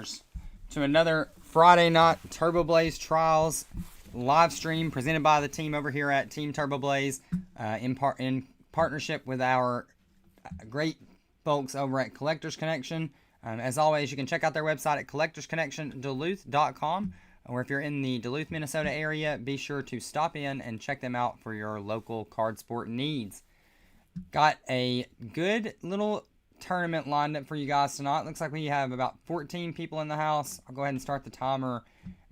listeners, to another Friday night Turboblaze Trials live stream presented by the team over here at Team Turboblaze in partnership with our great folks over at Collectors Connection. As always, you can check out their website at collectorsconnectionduluth.com, or if you're in the Duluth, Minnesota area, be sure to stop in and check them out for your local card sport needs. Got a good little tournament lined up for you guys tonight. Looks like we have about 14 people in the house. I'll go ahead and start the timer.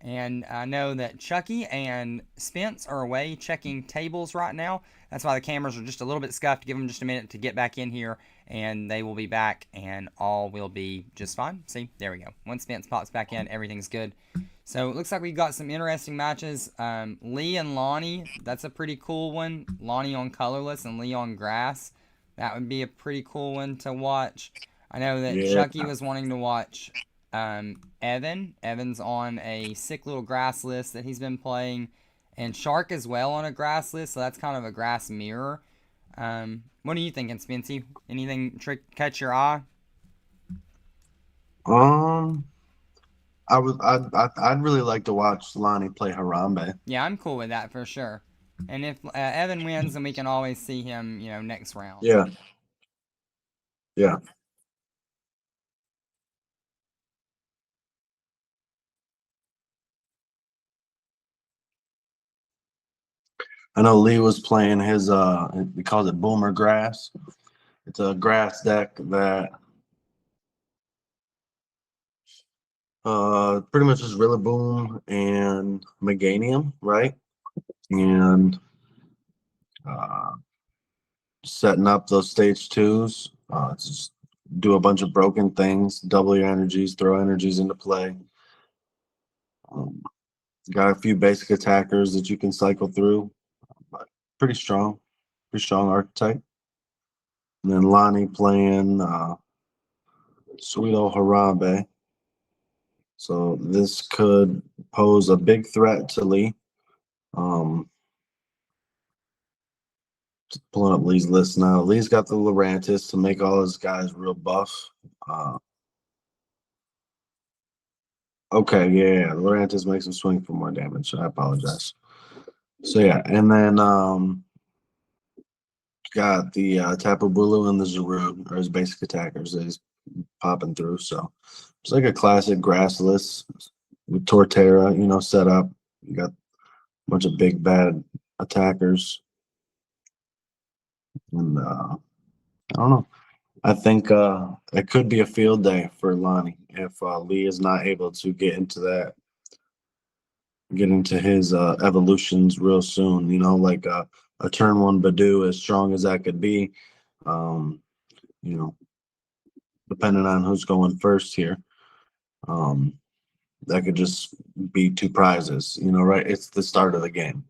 And I know that Chucky and Spence are away checking tables right now. That's why the cameras are just a little bit scuffed. Give them just a minute to get back in here, and they will be back, and all will be just fine. See, there we go. Once Spence pops back in, everything's good. So it looks like we've got some interesting matches. Lee and Lonnie, that's a pretty cool one. Lonnie on colorless and Lee on grass. That would be a pretty cool one to watch. I know that Chucky was wanting to watch Evan. Evan's on a sick little grass list that he's been playing. And Shark as well on a grass list, so that's kind of a grass mirror. What are you thinking, Spency? Anything catch your eye? I'd really like to watch Lonnie play Harambe. Yeah, I'm cool with that for sure. And if Evan wins, then we can always see him, next round. Yeah. Yeah. I know Lee was playing his he calls it Boomer Grass. It's a grass deck that pretty much is Rillaboom and Meganium, right? And setting up those stage twos, just do a bunch of broken things, double your energies, throw energies into play. Got a few basic attackers that you can cycle through. But pretty strong archetype. And then Lonnie playing Sweet Old Harambe. So this could pose a big threat to Lee. Just pulling up Lee's list now. Lee's got the Lurantis to make all his guys real buff. Okay, yeah, Lurantis makes him swing for more damage. I apologize. So yeah, and then got the Tapu Bulu and the Zarude, or his basic attackers that he's popping through. So it's like a classic grass list with Torterra, set up. You got a bunch of big bad attackers. And I don't know. I think it could be a field day for Lonnie if Lee is not able to get into his evolutions real soon. Like a turn one Badoo, as strong as that could be. You know, depending on who's going first here, that could just be two prizes. Right? It's the start of the game.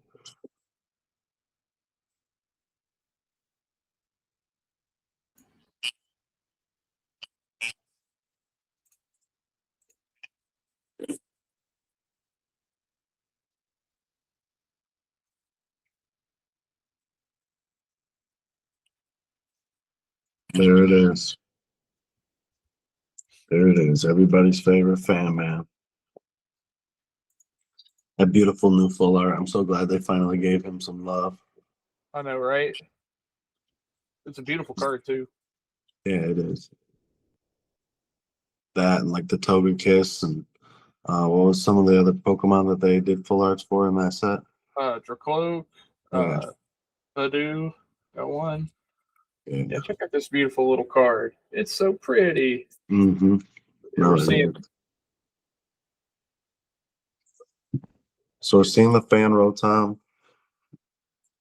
There it is. There it is. Everybody's favorite fan, man. That beautiful new full art. I'm so glad they finally gave him some love. I know, right? It's a beautiful card too. Yeah, it is. That and like the Togekiss and what was some of the other Pokemon that they did full arts for in that set? Dracloak, Badoo, got one. Yeah, check out this beautiful little card. It's so pretty. Mm-hmm. We're seeing. So we're seeing the fan Rotom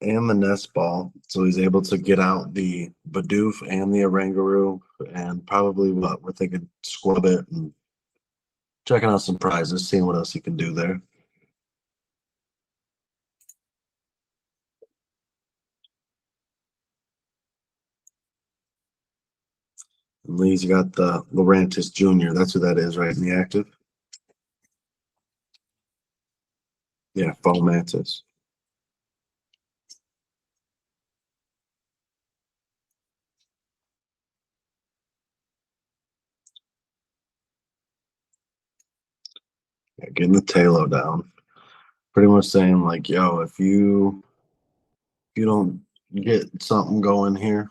and the Nest Ball. So he's able to get out the Bidoof and the Oranguru and probably we're thinking Squabit and checking out some prizes, seeing what else he can do there. And Lee's got the Lurantis Jr. That's who that is, right, in the active? Yeah, Fomantis. Yeah, getting the Talo down. Pretty much saying like, yo, if you don't get something going here,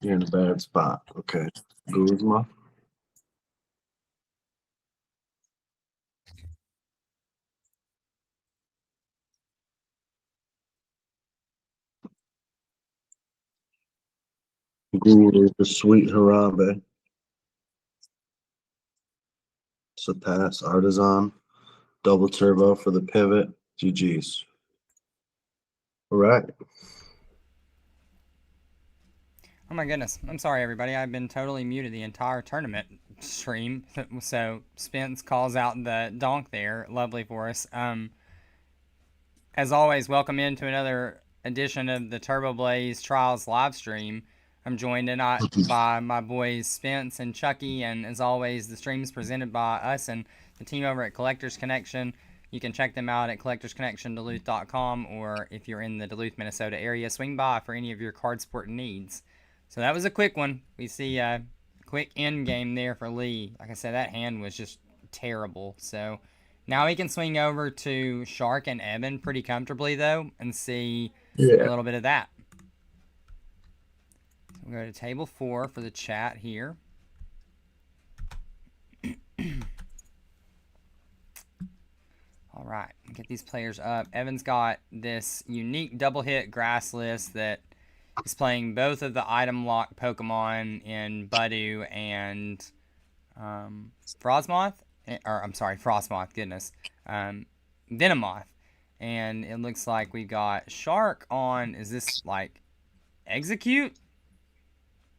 you're in a bad spot. Okay. Guzma. Guru, the sweet Harambe. Surpass Artisan. Double turbo for the pivot. GG's. All right. Oh my goodness. I'm sorry, everybody. I've been totally muted the entire tournament stream. So Spence calls out the donk there. Lovely for us. As always, welcome into another edition of the Turboblaze Trials live stream. I'm joined tonight by my boys Spence and Chucky, and as always, the stream is presented by us and the team over at Collectors Connection. You can check them out at collectorsconnectionduluth.com, or if you're in the Duluth, Minnesota area, swing by for any of your card sport needs. So that was a quick one. We see a quick end game there for Lee. Like I said, that hand was just terrible. So now we can swing over to Shark and Evan pretty comfortably, though, and see a little bit of that. So we'll go to table 4 for the chat here. All right, get these players up. Evan's got this unique double hit grass list that is playing both of the item lock Pokemon in Budew and Frostmoth. Or, I'm sorry, Frostmoth, goodness. Venomoth. And it looks like we got Shark on, is this like Execute?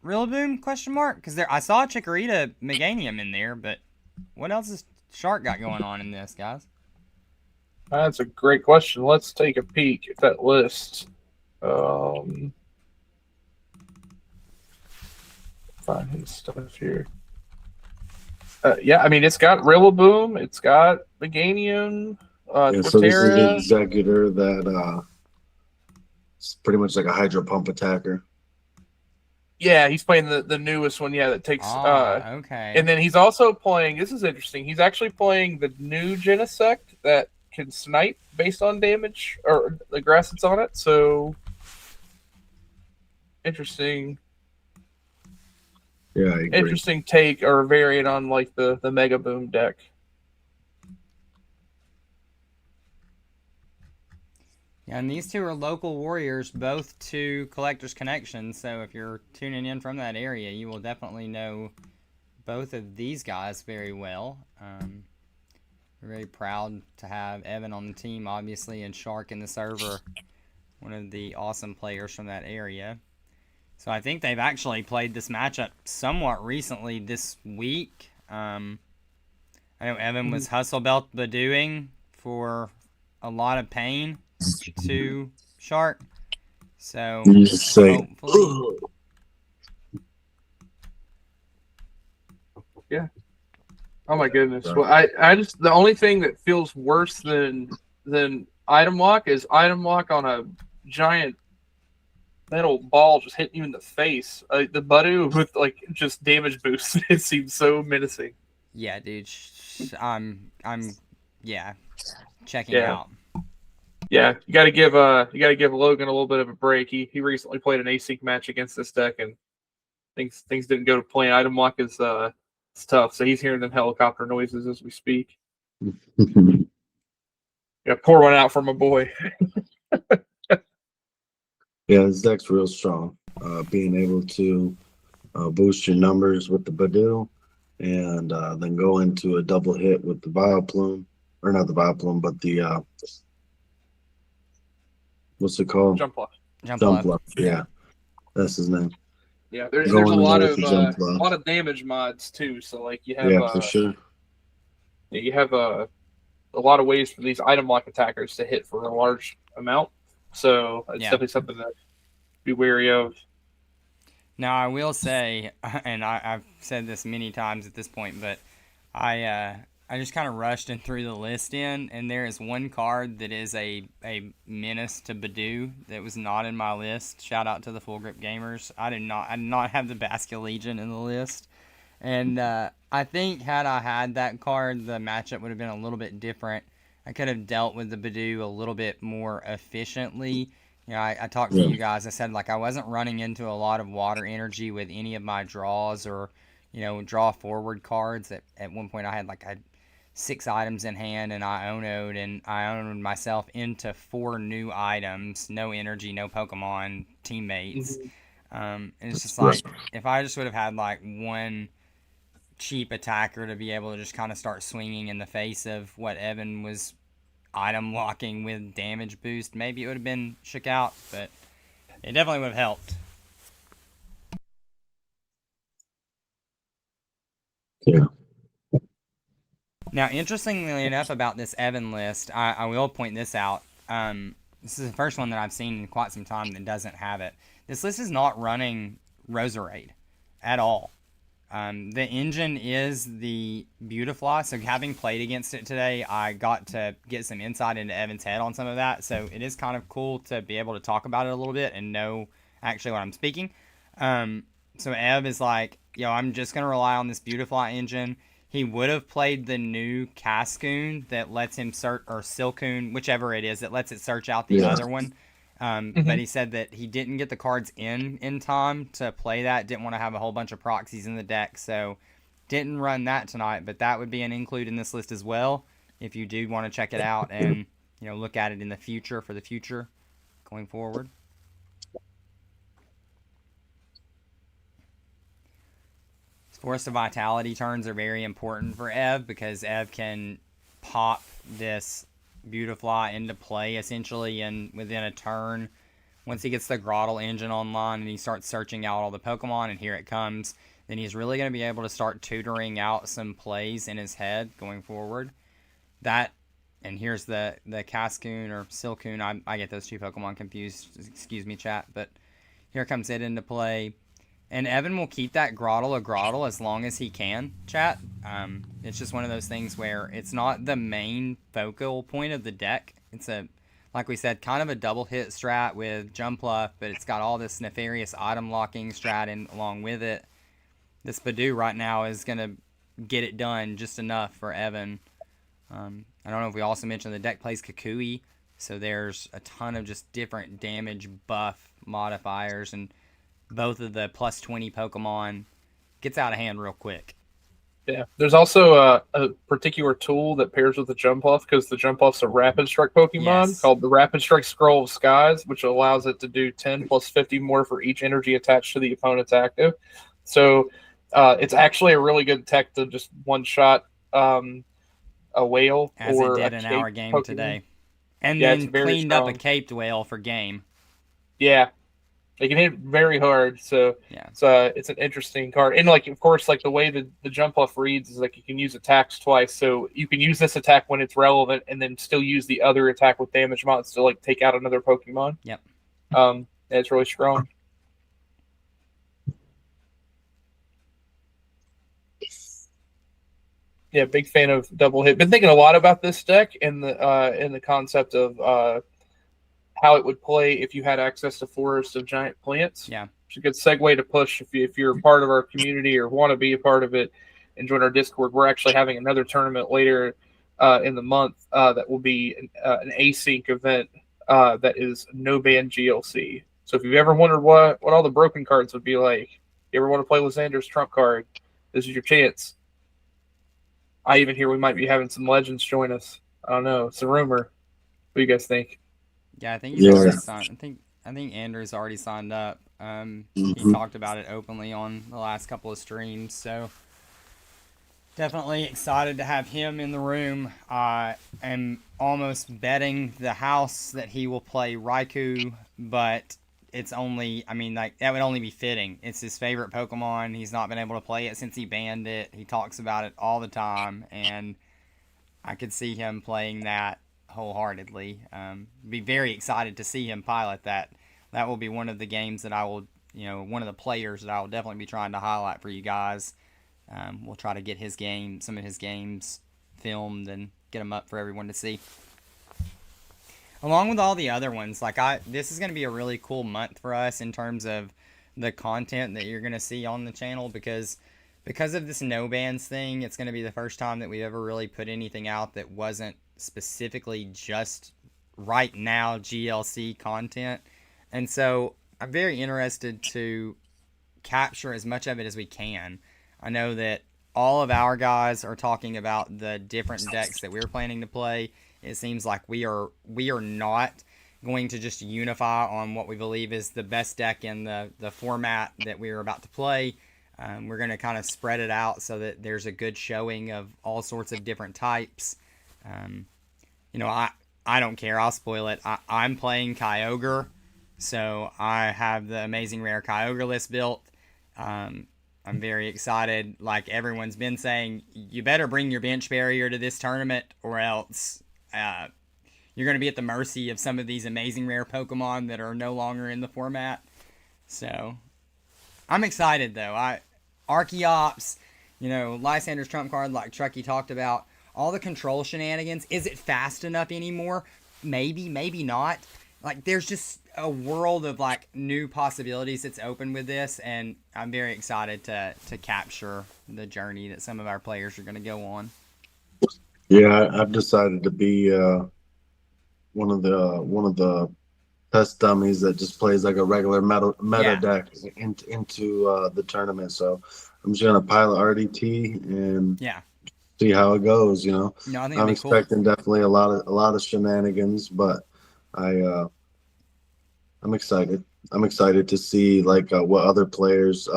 Rillaboom? Question mark? Because I saw Chikorita Meganium in there, but what else has Shark got going on in this, guys? That's a great question. Let's take a peek at that list. Find his stuff here. Yeah, I mean, it's got Rillaboom, it's got Meganium, So this is the Torterra. Executor that it's pretty much like a Hydro Pump attacker. Yeah, he's playing the newest one. Yeah, that takes. Okay. And then he's also playing. This is interesting. He's actually playing the new Genesect that can snipe based on damage or the grass that's on it. So interesting. Yeah, I agree. Interesting take or variant on like the Mega Boom deck. Yeah, and these two are local warriors, both to Collectors Connection. So if you're tuning in from that area, you will definitely know both of these guys very well. We're very proud to have Evan on the team, obviously, and Shark in the server, one of the awesome players from that area. So I think they've actually played this matchup somewhat recently this week. I know Evan was hustle belt Badooing for a lot of pain to Shark. So hopefully. Yeah. Oh my goodness. Well, I just the only thing that feels worse than item lock is item lock on a giant metal ball just hitting you in the face. The Budew with like just damage boost. It seems so menacing. Yeah, dude. I'm checking out. Yeah, you got to give Logan a little bit of a break. He recently played an async match against this deck and things didn't go to plan. Item lock is it's tough. So he's hearing them helicopter noises as we speak. Yeah, pour one out for my boy. Yeah, this deck's real strong. Being able to boost your numbers with the Badoo and then go into a double hit with the Vileplume. Or not the Vileplume, but the what's it called? Jump Bluff. Jump Bluff. Yeah, that's his name. Yeah, there's a lot of damage mods too. So like you have for sure. You have a lot of ways for these item lock attackers to hit for a large amount. So it's definitely something to be wary of. Now I will say, and I've said this many times at this point, but I just kind of rushed and threw the list in, and there is one card that is a menace to Badoo that was not in my list. Shout out to the Full Grip Gamers. I did not have the Basque Legion in the list, and I think had I had that card, the matchup would have been a little bit different. I could have dealt with the Badoo a little bit more efficiently. You know, I talked to Yeah. you guys. I said, like, I wasn't running into a lot of water energy with any of my draws or, draw forward cards. At one point, I had 6 items in hand, and I owned myself into 4 new items. No energy, no Pokemon, teammates. Mhm. And it's just Right. like, if I just would have had, like, one cheap attacker to be able to just kind of start swinging in the face of what Evan was item locking with damage boost, maybe it would have been shook out, but it definitely would have helped. Yeah. Now, interestingly enough about this Evan list, I will point this out. This is the first one that I've seen in quite some time that doesn't have it. This list is not running Roserade at all. The engine is the Beautifly, so having played against it today, I got to get some insight into Evan's head on some of that, so it is kind of cool to be able to talk about it a little bit and know actually what I'm speaking. So Ev is like, I'm just going to rely on this Beautifly engine. He would have played the new Cascoon that lets him search, or Silcoon, whichever it is, that lets it search out the other one. But he said that he didn't get the cards in time to play that. Didn't want to have a whole bunch of proxies in the deck, so didn't run that tonight. But that would be an include in this list as well if you do want to check it out and look at it in the future for the future going forward. Force of Vitality turns are very important for Ev because Ev can pop this Beautifly into play essentially within a turn. Once he gets the Grottle engine online and he starts searching out all the Pokemon, and here it comes, then he's really going to be able to start tutoring out some plays in his head going forward. And here's the Cascoon or Silcoon. I get those two Pokemon confused. Excuse me, chat. But here comes it into play. And Evan will keep that Grottle a Grottle as long as he can, chat. It's just one of those things where it's not the main focal point of the deck. It's like we said, kind of a double hit strat with Jumpluff, but it's got all this nefarious item locking strat along with it. This Badoo right now is going to get it done just enough for Evan. I don't know if we also mentioned the deck plays Kukui, so there's a ton of just different damage buff modifiers, and both of the plus 20 Pokemon gets out of hand real quick. Yeah, there's also a particular tool that pairs with the Jumpluff because the Jumpluff's a Rapid Strike Pokemon called the Rapid Strike Scroll of Skies, which allows it to do 10 plus 50 more for each energy attached to the opponent's active. So it's actually a really good tech to just one-shot a whale as or it did in our game Pokemon today. And yeah, then cleaned up a caped whale for game. Yeah. They can hit very hard, so yeah. It's an interesting card. And of course, the way the Jumpluff reads is you can use attacks twice, so you can use this attack when it's relevant, and then still use the other attack with damage mods to take out another Pokemon. Yep. It's really strong. Yeah, big fan of double hit. Been thinking a lot about this deck in the concept of how it would play if you had access to Forest of Giant Plants. Yeah. It's a good segue to push if you're a part of our community or want to be a part of it and join our Discord. We're actually having another tournament later in the month that will be an async event that is no ban GLC. So if you've ever wondered what all the broken cards would be like, you ever want to play Lysander's trump card, this is your chance. I even hear we might be having some legends join us. I don't know. It's a rumor. What do you guys think? Yeah, I think he's already signed. I think Andrew's already signed up. He talked about it openly on the last couple of streams, so definitely excited to have him in the room. I'm almost betting the house that he will play Raikou, but it's only, that would only be fitting. It's his favorite Pokemon. He's not been able to play it since he banned it. He talks about it all the time, and I could see him playing that wholeheartedly. Be very excited to see him pilot that. That will be one of the games that I will, one of the players that I will definitely be trying to highlight for you guys. We'll try to get some of his games filmed and get them up for everyone to see. Along with all the other ones, this is going to be a really cool month for us in terms of the content that you're going to see on the channel, because Because of this no bans thing, it's going to be the first time that we've ever really put anything out that wasn't specifically just right now GLC content. And so I'm very interested to capture as much of it as we can. I know that all of our guys are talking about the different decks that we're planning to play. It seems like we are not going to just unify on what we believe is the best deck in the format that we're about to play. We're going to kind of spread it out so that there's a good showing of all sorts of different types. Um, I don't care. I'll spoil it. I'm playing Kyogre, so I have the amazing rare Kyogre list built. I'm very excited. Like everyone's been saying, you better bring your bench barrier to this tournament, or else you're going to be at the mercy of some of these amazing rare Pokemon that are no longer in the format. So I'm excited though. Archeops, Lysander's trump card, like Truckee talked about, all the control shenanigans. Is it fast enough anymore? Maybe, maybe not. Like there's just a world of like new possibilities that's open with this, and I'm very excited to capture the journey that some of our players are going to go on. Yeah, I've decided to be one of the test dummies that just plays like a regular meta deck into the tournament. So I'm just gonna pilot RDT and see how it goes. No, I think I'm expecting definitely a lot of shenanigans, but I'm excited. I'm excited to see like what other players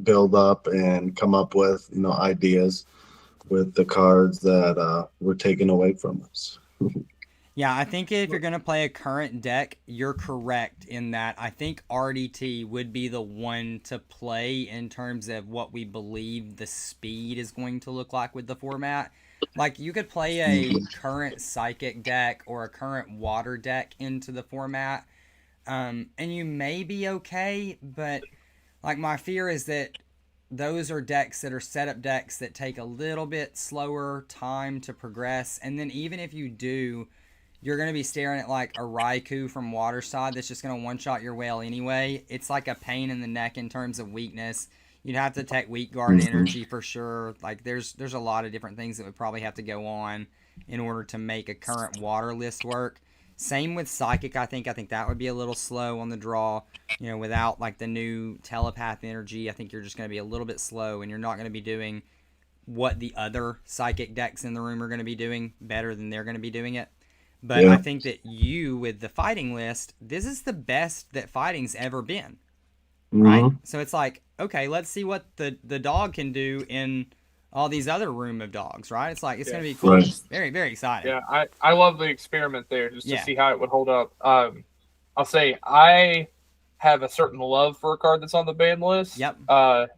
build up and come up with, ideas with the cards that were taken away from us. Yeah, I think if you're going to play a current deck, you're correct in that I think RDT would be the one to play in terms of what we believe the speed is going to look like with the format. Like, you could play a current Psychic deck or a current Water deck into the format, and you may be okay, but, like, my fear is that those are decks that are setup decks that take a little bit slower time to progress, and then even if you do, you're going to be staring at like a Raikou from Waterside that's just going to one-shot your whale anyway. It's like a pain in the neck in terms of weakness. You'd have to take weak guard energy for sure. Like there's a lot of different things that would probably have to go on in order to make a current water list work. Same with Psychic, I think that would be a little slow on the draw. Without like the new telepath energy, I think you're just going to be a little bit slow, and you're not going to be doing what the other Psychic decks in the room are going to be doing better than they're going to be doing it. But I think that you, with the fighting list, this is the best that fighting's ever been, right? So it's like, okay, let's see what the dog can do in all these other room of dogs, right? It's like, it's going to be cool. Right. Very, very exciting. Yeah, I love the experiment there just to see how it would hold up. I'll say I have a certain love for a card that's on the ban list. Yep.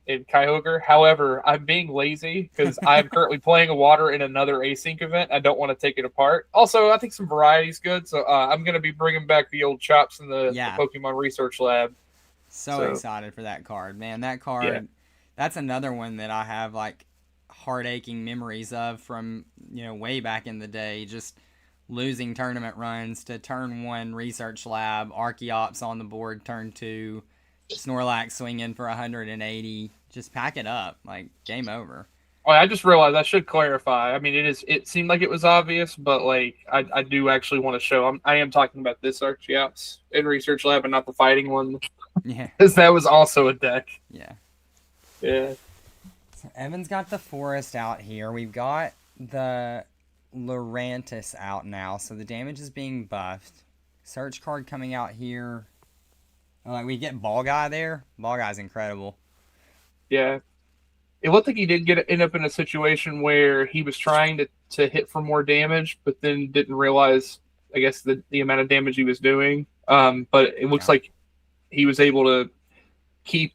In Kyogre. However, I'm being lazy because I'm currently playing a water in another async event. I don't want to take it apart. Also, I think some variety is good, so I'm going to be bringing back the old chops in the Pokemon Research Lab. So excited for that card, man. That card, that's another one that I have like heart-aching memories of from way back in the day. Just losing tournament runs to turn 1 Research Lab, Archeops on the board, turn 2, Snorlax swinging for 180. Just pack it up. Like, game over. Oh, I just realized I should clarify. I mean, it seemed like it was obvious, but like I do actually want to show. I am talking about this Archeops in Research Lab and not the fighting one. Yeah. Because that was also a deck. Yeah. Yeah. So Evan's got the Forest out here. We've got the Lurantis out now, so the damage is being buffed. Search card coming out here. Like we get Ball Guy there. Ball Guy's incredible. Yeah, it looked like he did end up in a situation where he was trying to hit for more damage, but then didn't realize, I guess, the amount of damage he was doing. But it looks like he was able to keep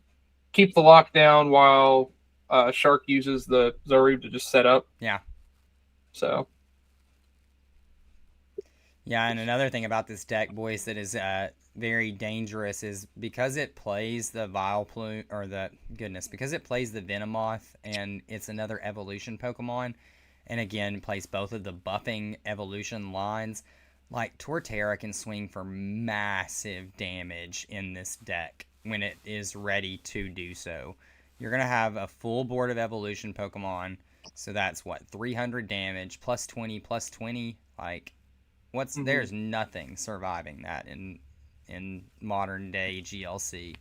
the lockdown while Shark uses the Zarude to just set up. Yeah. So. Yeah, and another thing about this deck, boys, that is very dangerous is because it plays the Vileplume, because it plays the Venomoth, and it's another evolution Pokemon, and again, plays both of the buffing evolution lines, like Torterra can swing for massive damage in this deck when it is ready to do so. you're going to have a full board of evolution Pokemon. So that's what, 300 damage, plus 20, plus 20. Like, there's nothing surviving that in modern day GLC.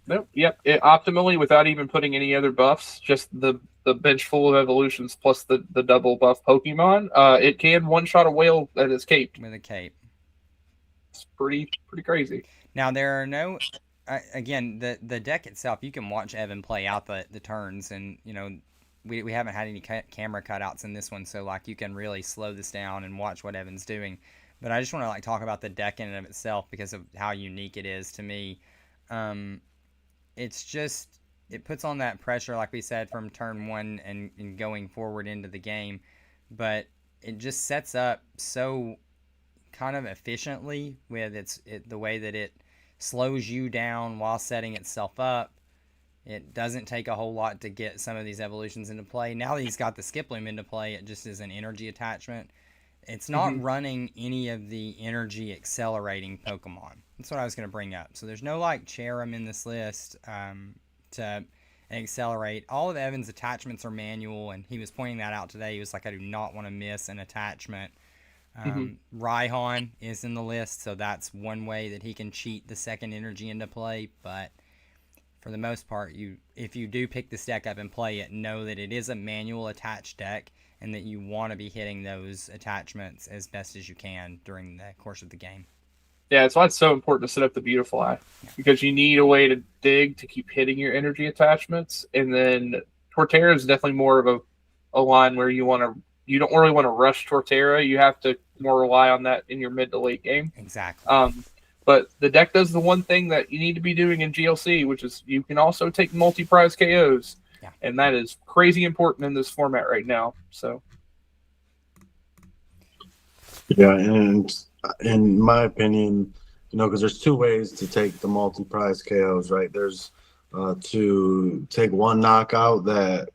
Nope. Yep. Optimally, without even putting any other buffs, just the bench full of evolutions plus the double buff Pokemon, it can one-shot a whale that is caped. With a cape. It's pretty crazy. Now, there are no... again, the deck itself, you can watch Evan play out the turns, and, you know, we haven't had any camera cutouts in this one, so, like, you can really slow this down and watch what Evan's doing. But I just want to, like, talk about the deck in and of itself because of how unique it is to me. It's just, it puts on that pressure, like we said, from turn one and going forward into the game. But it just sets up so kind of efficiently with the way that it slows you down while setting itself up. It doesn't take a whole lot to get some of these evolutions into play. Now that he's got the Skiploom into play, it just is an energy attachment. It's not running any of the energy accelerating Pokemon. That's what I was going to bring up. So there's no like Cherim in this list to accelerate. All of Evan's attachments are manual, and he was pointing that out today. He was like, I do not want to miss an attachment. Raihan is in the list, so that's one way that he can cheat the second energy into play. But for the most part, if you do pick this deck up and play it, know that it is a manual attached deck, and that you want to be hitting those attachments as best as you can during the course of the game. Yeah, that's why it's so important to set up the Beautiful Eye, because you need a way to dig to keep hitting your energy attachments. And then Torterra is definitely more of a line where you don't really want to rush Torterra. You have to more rely on that in your mid to late game. Exactly. But the deck does the one thing that you need to be doing in GLC, which is you can also take multi-prize KOs. Yeah. And that is crazy important in this format right now. So, yeah, and in my opinion, you know, because there's two ways to take the multi-prize KOs, right? There's to take one knockout that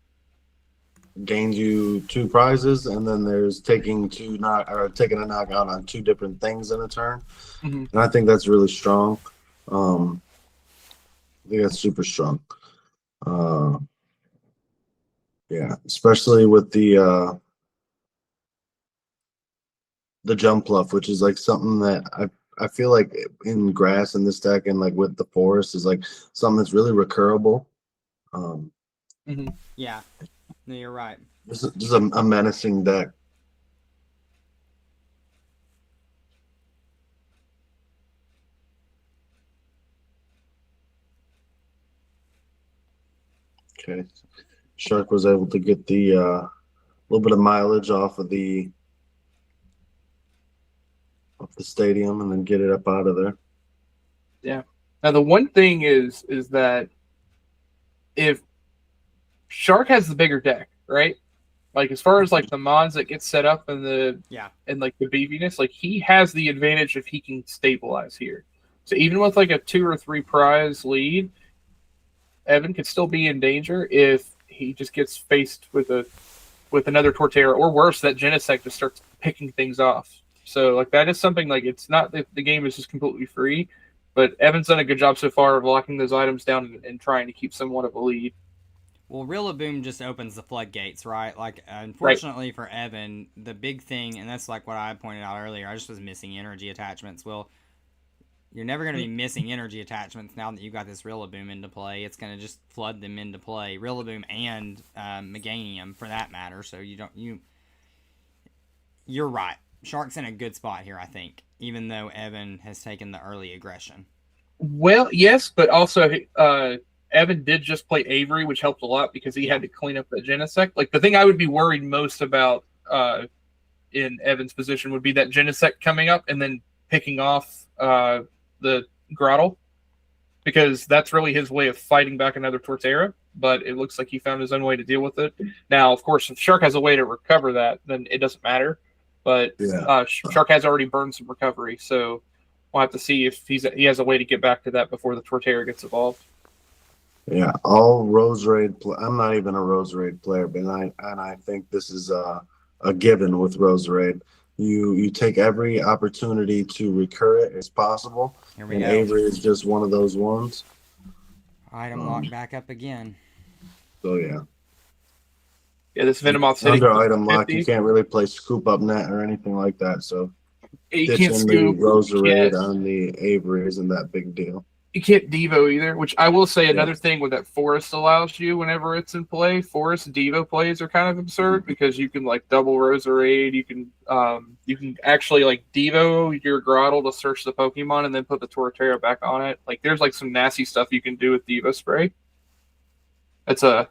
gains you 2 prizes, and then there's taking taking a knockout on 2 different things in a turn. And I think that's really strong. I think that's super strong. Yeah, especially with the jump bluff, which is like something that I feel like in grass in this deck and like with the forest is like something that's really recurable. Yeah, no, you're right. This is a menacing deck. Okay, Shark was able to get the little bit of mileage off of the stadium and then get it up out of there. Yeah. Now the one thing is that if Shark has the bigger deck, right? Like as far as like the mons that get set up and like the beefiness, like he has the advantage if he can stabilize here. So even with like a 2 or 3 prize lead, Evan could still be in danger if he just gets faced with another Torterra, or worse, that Genesect just starts picking things off. So like that is something like it's not that the game is just completely free, but Evan's done a good job so far of locking those items down and trying to keep somewhat of a lead. Well, Rillaboom just opens the floodgates, right? Like, unfortunately for Evan, the big thing, and that's like what I pointed out earlier, I just was missing energy attachments. Well, you're never going to be missing energy attachments now that you've got this Rillaboom into play. It's going to just flood them into play. Rillaboom and Meganium, for that matter. So you're right. Shark's in a good spot here, I think, even though Evan has taken the early aggression. Well, yes, but also Evan did just play Avery, which helped a lot because he had to clean up the Genesect. Like the thing I would be worried most about in Evan's position would be that Genesect coming up and then picking off the Grottle, because that's really his way of fighting back another Torterra. But it looks like he found his own way to deal with it. Now, of course, if Shark has a way to recover that, then it doesn't matter. But Shark has already burned some recovery, so we'll have to see if he has a way to get back to that before the Torterra gets evolved. Yeah, all Rose Raid. I'm not even a Rose Raid player, but I think this is a given with Rose Raid. You take every opportunity to recur it as possible. Here we and go. Avery is just one of those ones. Item lock back up again. So yeah. Yeah, this Venomoth's hitting Under for item lock, you 50. can't really play scoop up net or anything like that. So You can't ditching the scoop. Roserade on the Avery isn't that big deal. You can't Devo either, which I will say Yeah. another thing with that Forest allows you whenever it's in play. Forest Devo plays are kind of absurd because you can like double Roserade. You can actually like Devo your Grottle to search the Pokemon and then put the Torterra back on it. Like there's like some nasty stuff you can do with Devo Spray. That's a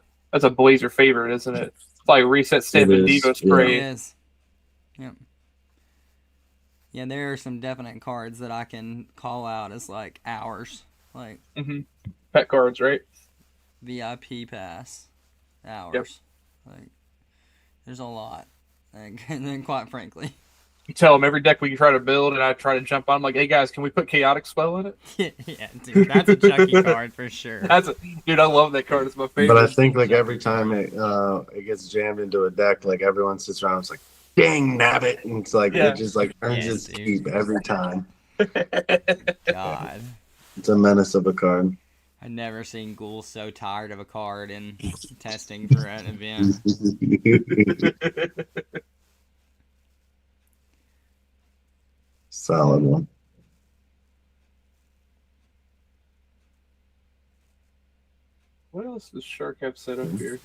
Blazer favorite, isn't it? It's like reset stamp and is, Devo Spray. It is. Yep. Yeah, there are some definite cards that I can call out as like ours, like Pet cards, right? VIP pass, ours. Like, there's a lot. Like, and then quite frankly, You tell them every deck we try to build, and I try to jump on. I'm like, hey guys, can we put Chaotic Spell in it? yeah, dude, that's a Chucky card for sure. Dude, I love that card. It's my favorite. But I think like every time it gets jammed into a deck, like everyone sits around, it's like, dang nabbit, and it's like Yeah. it just like turns Yes, its dude. keep every time. God, It's a menace of a card. I've never seen Ghoul so tired of a card in testing for an event. Solid one. What else does Shark have set up here?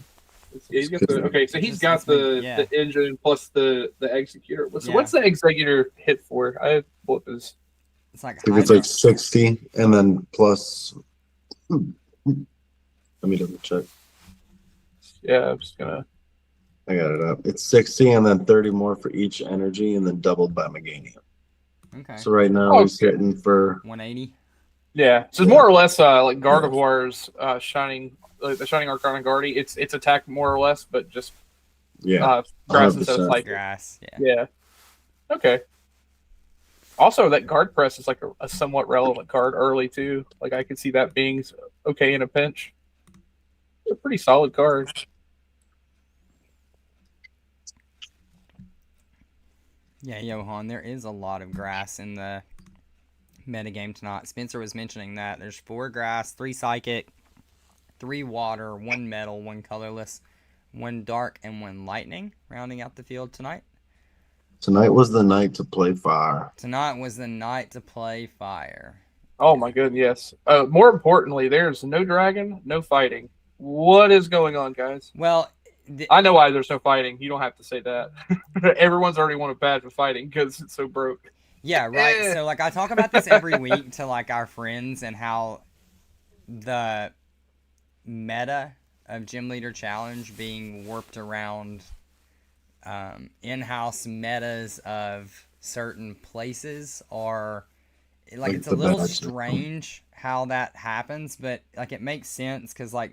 He's got okay, so he's got the engine plus the executor. So what's the executor hit for? I pull up his. It's like I think it's like 60, and then plus. Let me double check. Yeah, I'm just gonna. I got it up. It's 60, and then 30 more for each energy, and then doubled by Meganium. Okay. So right now he's hitting for 180. Yeah, so it's more or less like Gardevoir's Shining, like the Shining Arcana Guardy. It's attack more or less, but just grass instead of fight. Grass. Yeah. Okay. Also, that guard press is like a somewhat relevant card early too. Like I could see that being okay in a pinch. It's a pretty solid card. Yeah, Johan, there is a lot of grass in the metagame tonight. Spencer was mentioning that. There's 4 grass, 3 psychic, 3 water, 1 metal, 1 colorless, 1 dark, and 1 lightning rounding out the field tonight. Tonight was the night to play fire. Tonight was the night to play fire. Oh my goodness, yes. More importantly, there's no dragon, no fighting. What is going on, guys? Well, I know why there's no fighting. You don't have to say that. Everyone's already won a badge with fighting because it's so broke. Yeah, right. So, like, I talk about this every week to, like, our friends and how the meta of Gym Leader Challenge being warped around in-house metas of certain places are, like, it's a little strange how that happens, but, like, it makes sense because, like,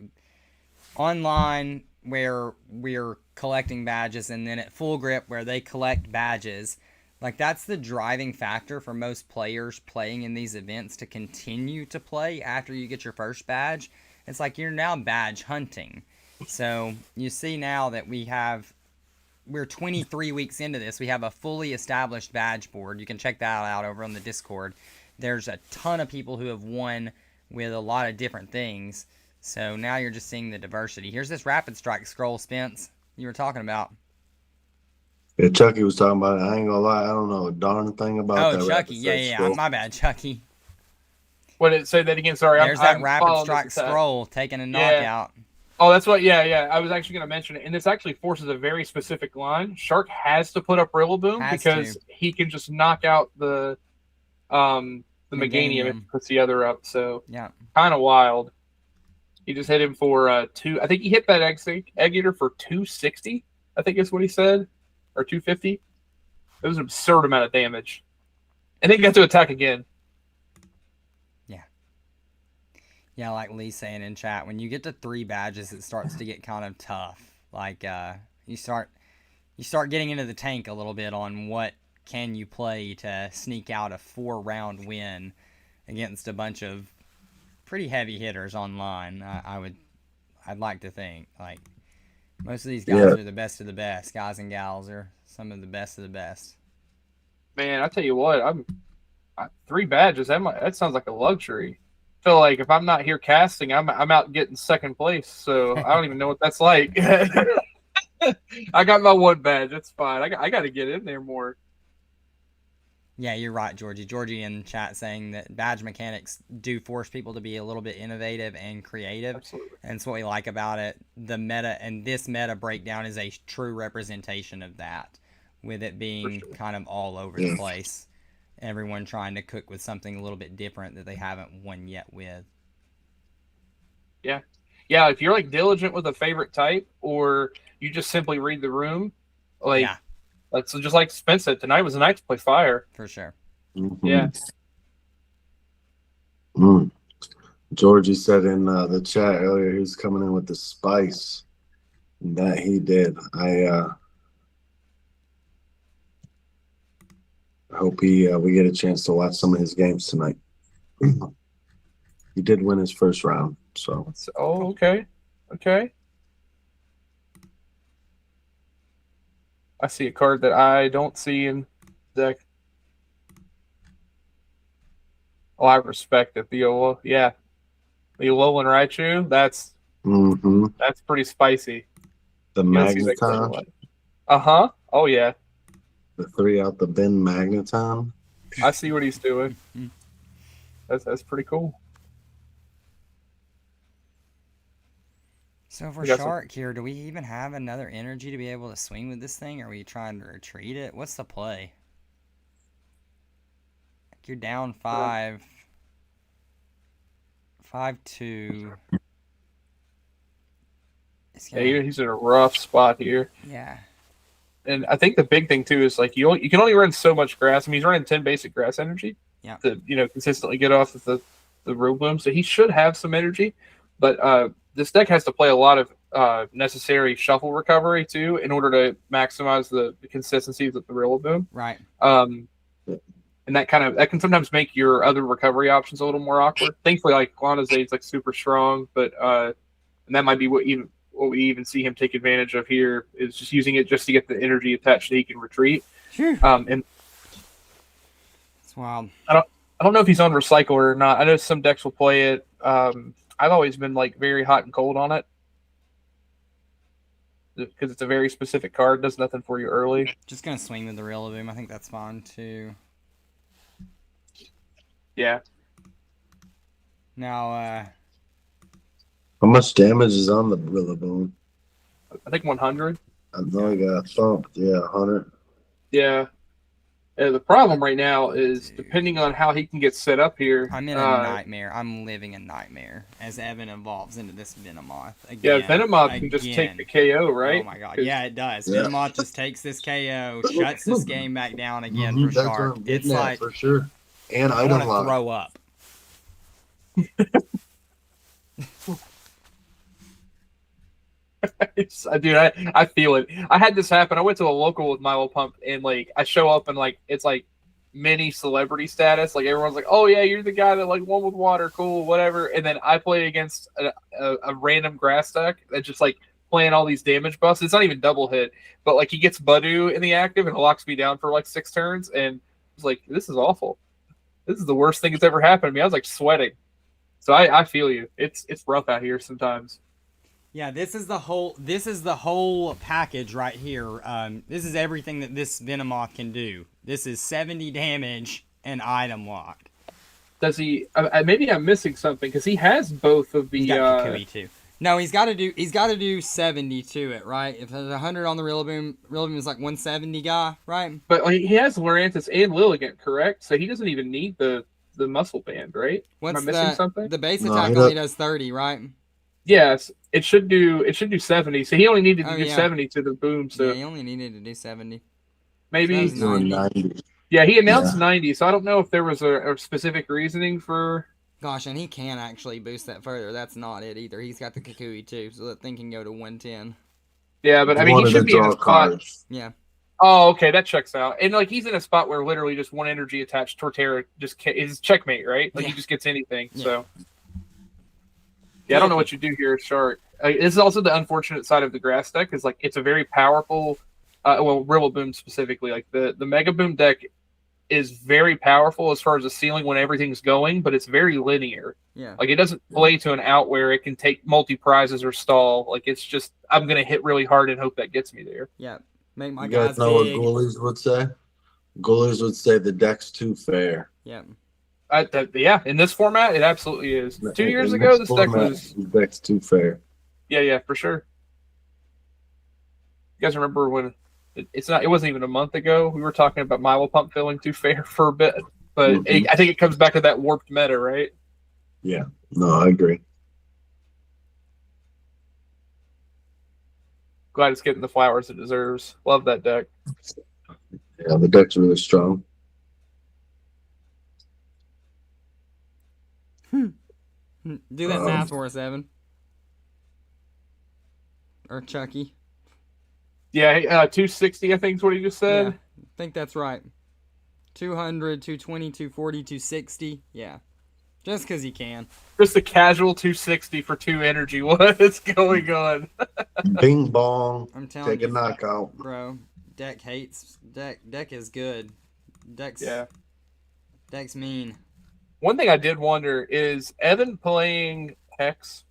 online where we're collecting badges and then at Full Grip where they collect badges, like that's the driving factor for most players playing in these events to continue to play after you get your first badge. It's like you're now badge hunting. So you see now that we're 23 weeks into this. We have a fully established badge board. You can check that out over on the Discord. There's a ton of people who have won with a lot of different things. So now you're just seeing the diversity. Here's this Rapid Strike scroll, Spence, you were talking about. Yeah, Chucky was talking about it. I ain't gonna lie, I don't know a darn thing about that. Oh, Chucky, yeah. My bad, Chucky. What did it say that again? Sorry. There's that Rapid Strike scroll taking a knockout. Oh, that's what. Yeah. I was actually going to mention it, and this actually forces a very specific line. Shark has to put up Rillaboom because he can just knock out the Meganium if he puts the other up. So yeah, kind of wild. He just hit him for 2. I think he hit that egg eater for 260. I think is what he said, or 250. It was an absurd amount of damage, and then he got to attack again. Yeah, like Lee's saying in chat, when you get to 3 badges, it starts to get kind of tough. Like, you start getting into the tank a little bit on what can you play to sneak out a 4-round win against a bunch of pretty heavy hitters online. I'd like to think. Like, most of these guys are the best of the best. Guys and gals are some of the best of the best. Man, I tell you what, 3 badges. That sounds like a luxury. feel like if I'm not here casting, I'm out getting second place. So I don't even know what that's like. I got my 1 badge. It's fine. I got to get in there more. Yeah, you're right, Georgie. Georgie in chat saying that badge mechanics do force people to be a little bit innovative and creative. Absolutely. And it's what we like about it. The meta and this meta breakdown is a true representation of that, with it being kind of all over the place. Everyone trying to cook with something a little bit different that they haven't won yet with. Yeah. Yeah, if you're like diligent with a favorite type, or you just simply read the room, like Yeah, that's just like Spence said, tonight was a night to play fire. for sure. Mhm. Yeah. Georgie said in the chat earlier he was coming in with the spice. That he did. I hope we get a chance to watch some of his games tonight. He did win his first round, so. Oh, okay. Okay. I see a card that I don't see in the deck. Oh, I respect it. The Alolan Raichu. That's pretty spicy. The Magneton. Uh-huh. Oh yeah. The 3 out the bin Magneton. I see what he's doing. That's pretty cool. So for Shark here, do we even have another energy to be able to swing with this thing? Or are we trying to retreat it? What's the play? You're down 5. 5-2. Yeah, he's in a rough spot here. Yeah. And I think the big thing too is like you can only run so much grass. I mean, he's running 10 basic grass energy to consistently get off of the Rillaboom. So he should have some energy, but this deck has to play a lot of necessary shuffle recovery too in order to maximize the consistency of the Rillaboom. Right. And that can sometimes make your other recovery options a little more awkward. Thankfully, like Glanazade's like super strong, but and that might be what we even see him take advantage of here is just using it just to get the energy attached so he can retreat. And it's wild. I don't know if he's on recycle or not. I know some decks will play it. I've always been like very hot and cold on it because it's a very specific card. Does nothing for you early. Just gonna swing with the Rillaboom. I think that's fine too. Yeah. Now, how much damage is on the Rillaboom? I think 100. I know he got thumped. Yeah, 100. Yeah. The problem right now is depending on how he can get set up here. I'm in a nightmare. I'm living a nightmare as Evan evolves into this Venomoth. Again, Venomoth can just take the KO, right? Oh my god. Yeah, it does. Yeah. Venomoth just takes this KO, shuts this game back down again for Shark. It's like for sure. And I want to throw up. Dude, I feel it. I had this happen. I went to a local with Milo Pump, and like I show up and like it's like mini celebrity status. Like everyone's like, "Oh yeah, you're the guy that like won with water, cool, whatever." And then I play against a random grass deck that's just like playing all these damage buffs. It's not even double hit, but like he gets Budew in the active and it locks me down for like 6 turns, and it's like this is awful. This is the worst thing that's ever happened to me. I was like sweating. So I feel you. It's rough out here sometimes. Yeah, this is the whole package right here. This is everything that this Venomoth can do. This is 70 damage and item lock. Does he? Maybe I'm missing something because he has both of the. He's got Kukui too. No, he's got to do 70 to it, right? If there's 100 on the Rillaboom is like 170 guy, right? But he has Lurantis and Lilligant, correct? So he doesn't even need the muscle band, right? Am I missing something? The base attack only does 30, right? Yes, it should do 70. So he only needed to do 70 to the boom. So yeah, he only needed to do 70. Maybe so 90. Yeah, he announced 90. So I don't know if there was a specific reasoning for. Gosh, and he can actually boost that further. That's not it either. He's got the Kukui too, so that thing can go to 110. Yeah, but I mean, he should be in a spot. Yeah. Oh, okay, that checks out. And like he's in a spot where literally just one energy attached Torterra just is checkmate, right? Like he just gets anything. Yeah. So yeah, I don't know what you do here, Shark. This is also the unfortunate side of the grass deck is like it's a very powerful, Rillaboom specifically. Like the Mega Boom deck is very powerful as far as the ceiling when everything's going, but it's very linear. Yeah. Like, it doesn't play to an out where it can take multi prizes or stall. Like, it's just, I'm going to hit really hard and hope that gets me there. Yeah. Make my You guys guys know big. what goalies would say? Goalies would say the deck's too fair. Yeah. Yeah, in this format, it absolutely is. 2 years In ago, this deck format, was. the deck's too fair. Yeah, for sure. You guys remember when it wasn't even a month ago, we were talking about Milo Pump feeling too fair for a bit, but I think it comes back to that warped meta, right? Yeah, no, I agree. Glad it's getting the flowers it deserves. Love that deck. Yeah, the deck's really strong. Do that math for us, Evan. Or Chucky. Yeah, 260, I think is what he just said. Yeah, I think that's right. 200, 220, 240, 260. Yeah. Just because he can. Just a casual 260 for 2 energy. What is going on? Bing bong. I'm telling Take you, a knockout. bro. Deck hates. Deck is good. Deck's mean. One thing I did wonder is Evan playing Hex?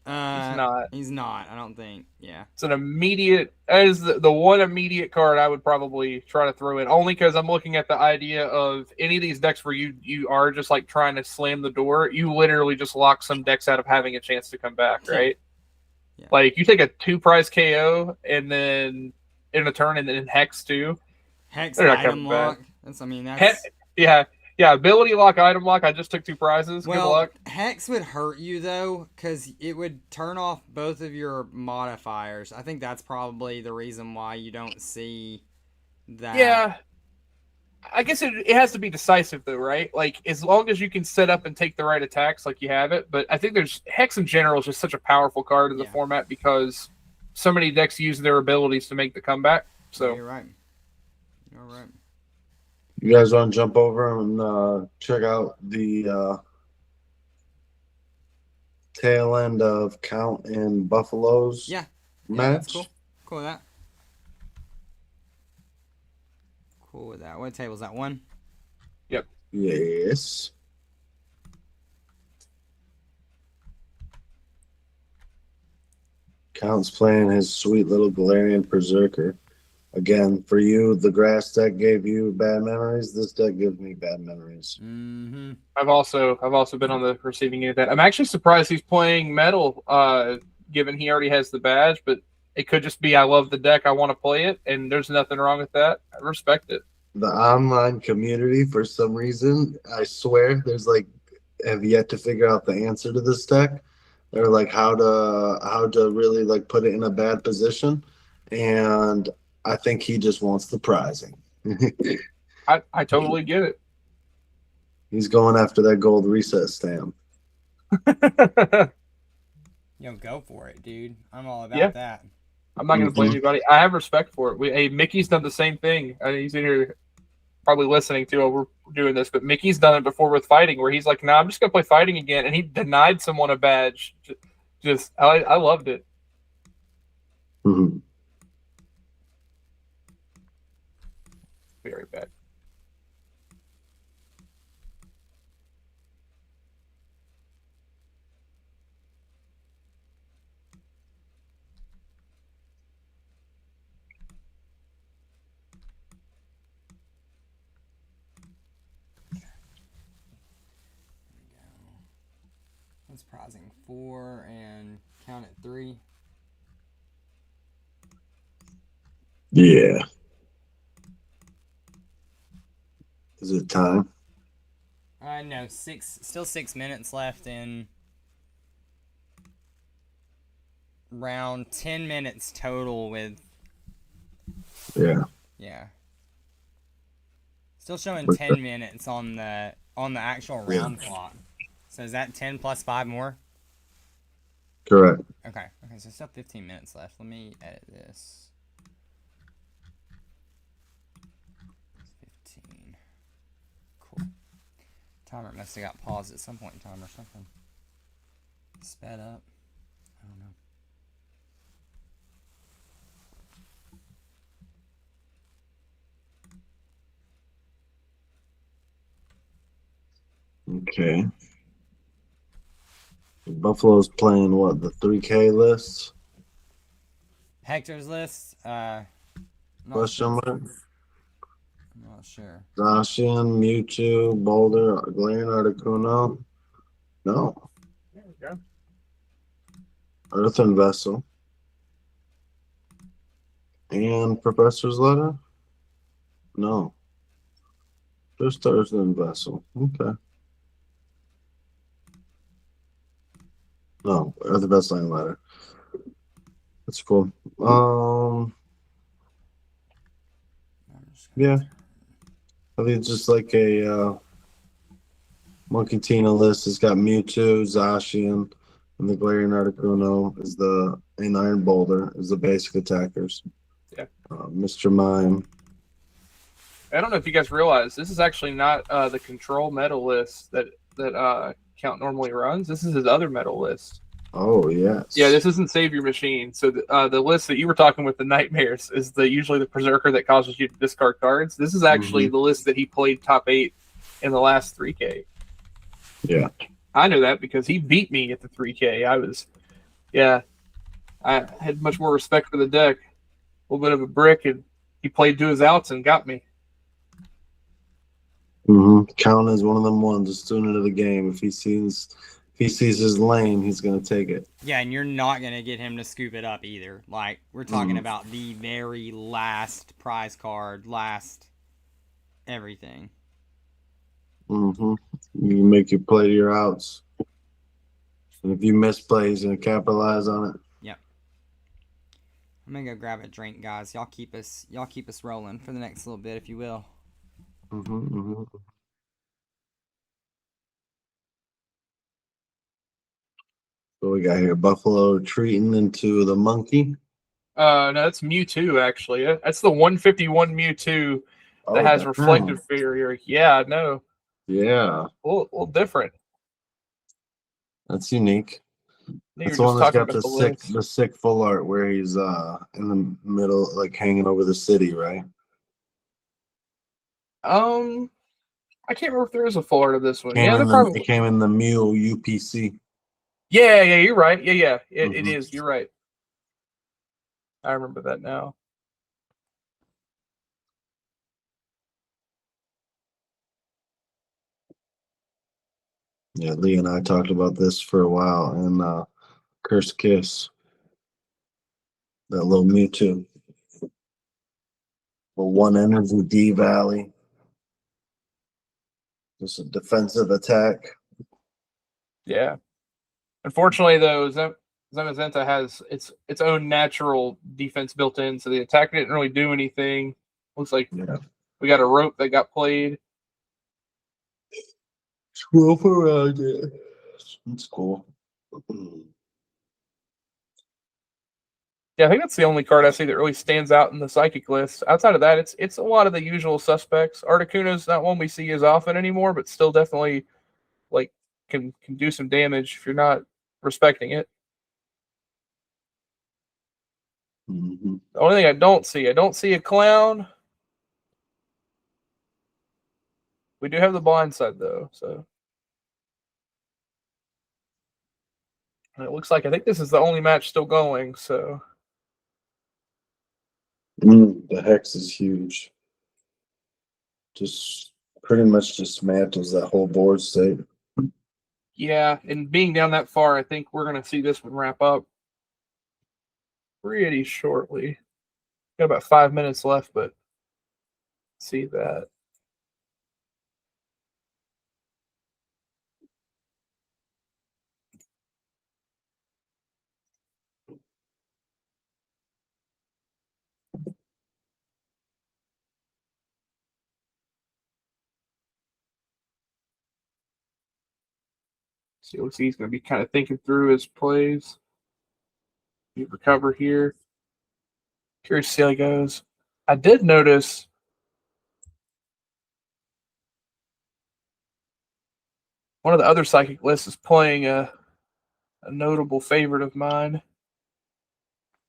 He's not. I don't think. Yeah. It's an immediate. That is the one immediate card I would probably try to throw in, only because I'm looking at the idea of any of these decks where you are just like trying to slam the door. You literally just lock some decks out of having a chance to come back, right? Yeah. Like, you take a 2-prize KO and then in a turn and then Hex too. Hex They're not item coming lock. back. Yeah, ability lock, item lock. I just took 2 prizes. Well, good luck. Hex would hurt you though, because it would turn off both of your modifiers. I think that's probably the reason why you don't see that. Yeah. I guess it has to be decisive though, right? Like, as long as you can set up and take the right attacks, like you have it. But I think Hex in general is just such a powerful card in the format because so many decks use their abilities to make the comeback. So you're right. You're right. You guys want to jump over and check out the tail end of Count and Buffalo's match? That's cool. Cool with that. Cool with that. What table is that? 1? Yep. Yes. Count's playing his sweet little Galarian Berserker. Again, for you, the grass deck gave you bad memories. This deck gives me bad memories. Mm-hmm. I've also been on the receiving end of that. I'm actually surprised he's playing metal, given he already has the badge. But it could just be I love the deck, I want to play it, and there's nothing wrong with that. I respect it. The online community, for some reason, I swear, have yet to figure out the answer to this deck, or like how to really like put it in a bad position, and I think he just wants the prizing. I totally get it. He's going after that gold reset stamp. Yo, go for it, dude. I'm all about that. I'm not going to blame anybody. I have respect for it. Mickey's done the same thing. He's in here probably listening to while we're doing this, but Mickey's done it before with fighting, where he's like, "Nah, I'm just going to play fighting again," and he denied someone a badge. I loved it. Mm-hmm. Very bad. What's prizing? 4 and count at 3. Yeah. Is it time? No, still 6 minutes left in round 10 minutes total with. Yeah. Still showing 10 minutes on the actual round clock. So is that 10 plus 5 more? Correct. Okay, so still 15 minutes left. Let me edit this. 15. Cool. Timer must have got paused at some point in time or something. Sped up. I don't know. Okay. Buffalo's playing what, the 3K list? Hector's list. Not Question sure. mark. Not sure. Zacian, Mewtwo, Boulder, Glaring Articuno. No. There we go. Earthen Vessel. And Professor's Letter? No. Just Earthen Vessel. Okay. No, Earthen Vessel and Letter. That's cool. Yeah. I think it's just like a Monkey Tina list. It's got Mewtwo, Zacian, and the Glaring Articuno is and Iron Boulder is the basic attackers. Yeah. Mr. Mime. I don't know if you guys realize this is actually not the control medal list that Count normally runs. This is his other medal list. Oh, yes. Yeah, this isn't Save Your Machine. So the list that you were talking with, the Nightmares, is usually the Berserker that causes you to discard cards. This is actually the list that he played top 8 in the last 3K. Yeah. I know that because he beat me at the 3K. I had much more respect for the deck. A little bit of a brick, and he played to his outs and got me. Count is one of them ones, a student of the game. If he sees his lane, he's gonna take it. Yeah, and you're not gonna get him to scoop it up either. Like, we're talking about the very last prize card, last everything. You make your play to your outs, and if you misplay, he's gonna capitalize on it. Yep. I'm gonna go grab a drink, guys. Y'all keep us rolling for the next little bit, if you will. So we got here Buffalo retreating into the monkey. No, that's Mewtwo, actually. That's the 151 Mewtwo that has reflective barrier. Yeah, no. Yeah. A little different. That's unique. That's the one that's got the sick full art where he's in the middle, like hanging over the city, right? I can't remember if there is a full art of this one. It came in the Mew UPC. Yeah, you're right. Yeah. It is. You're right. I remember that now. Yeah, Lee and I talked about this for a while, and Cursed Kiss. That little Mewtwo. Well, 1 energy D Valley. Just a defensive attack. Yeah. Unfortunately, though, Zamazenta has its own natural defense built in, so the attack didn't really do anything. Looks like we got a rope that got played. Rope around it. That's cool. Yeah, I think that's the only card I see that really stands out in the Psychic list. Outside of that, it's a lot of the usual suspects. Articuno's not one we see as often anymore, but still definitely like can do some damage if you're not respecting it. The only thing I don't see a clown. We do have the blind side though, so and it looks like I think this is the only match still going. So the hex is huge. Just pretty much dismantles that whole board state. yeah, and being down that far, I think we're gonna see this one wrap up pretty shortly. Got about 5 minutes left, but see that. See, looks like he's going to be kind of thinking through his plays. He recover here. Curious to see how he goes. I did notice one of the other Psychic lists is playing a notable favorite of mine.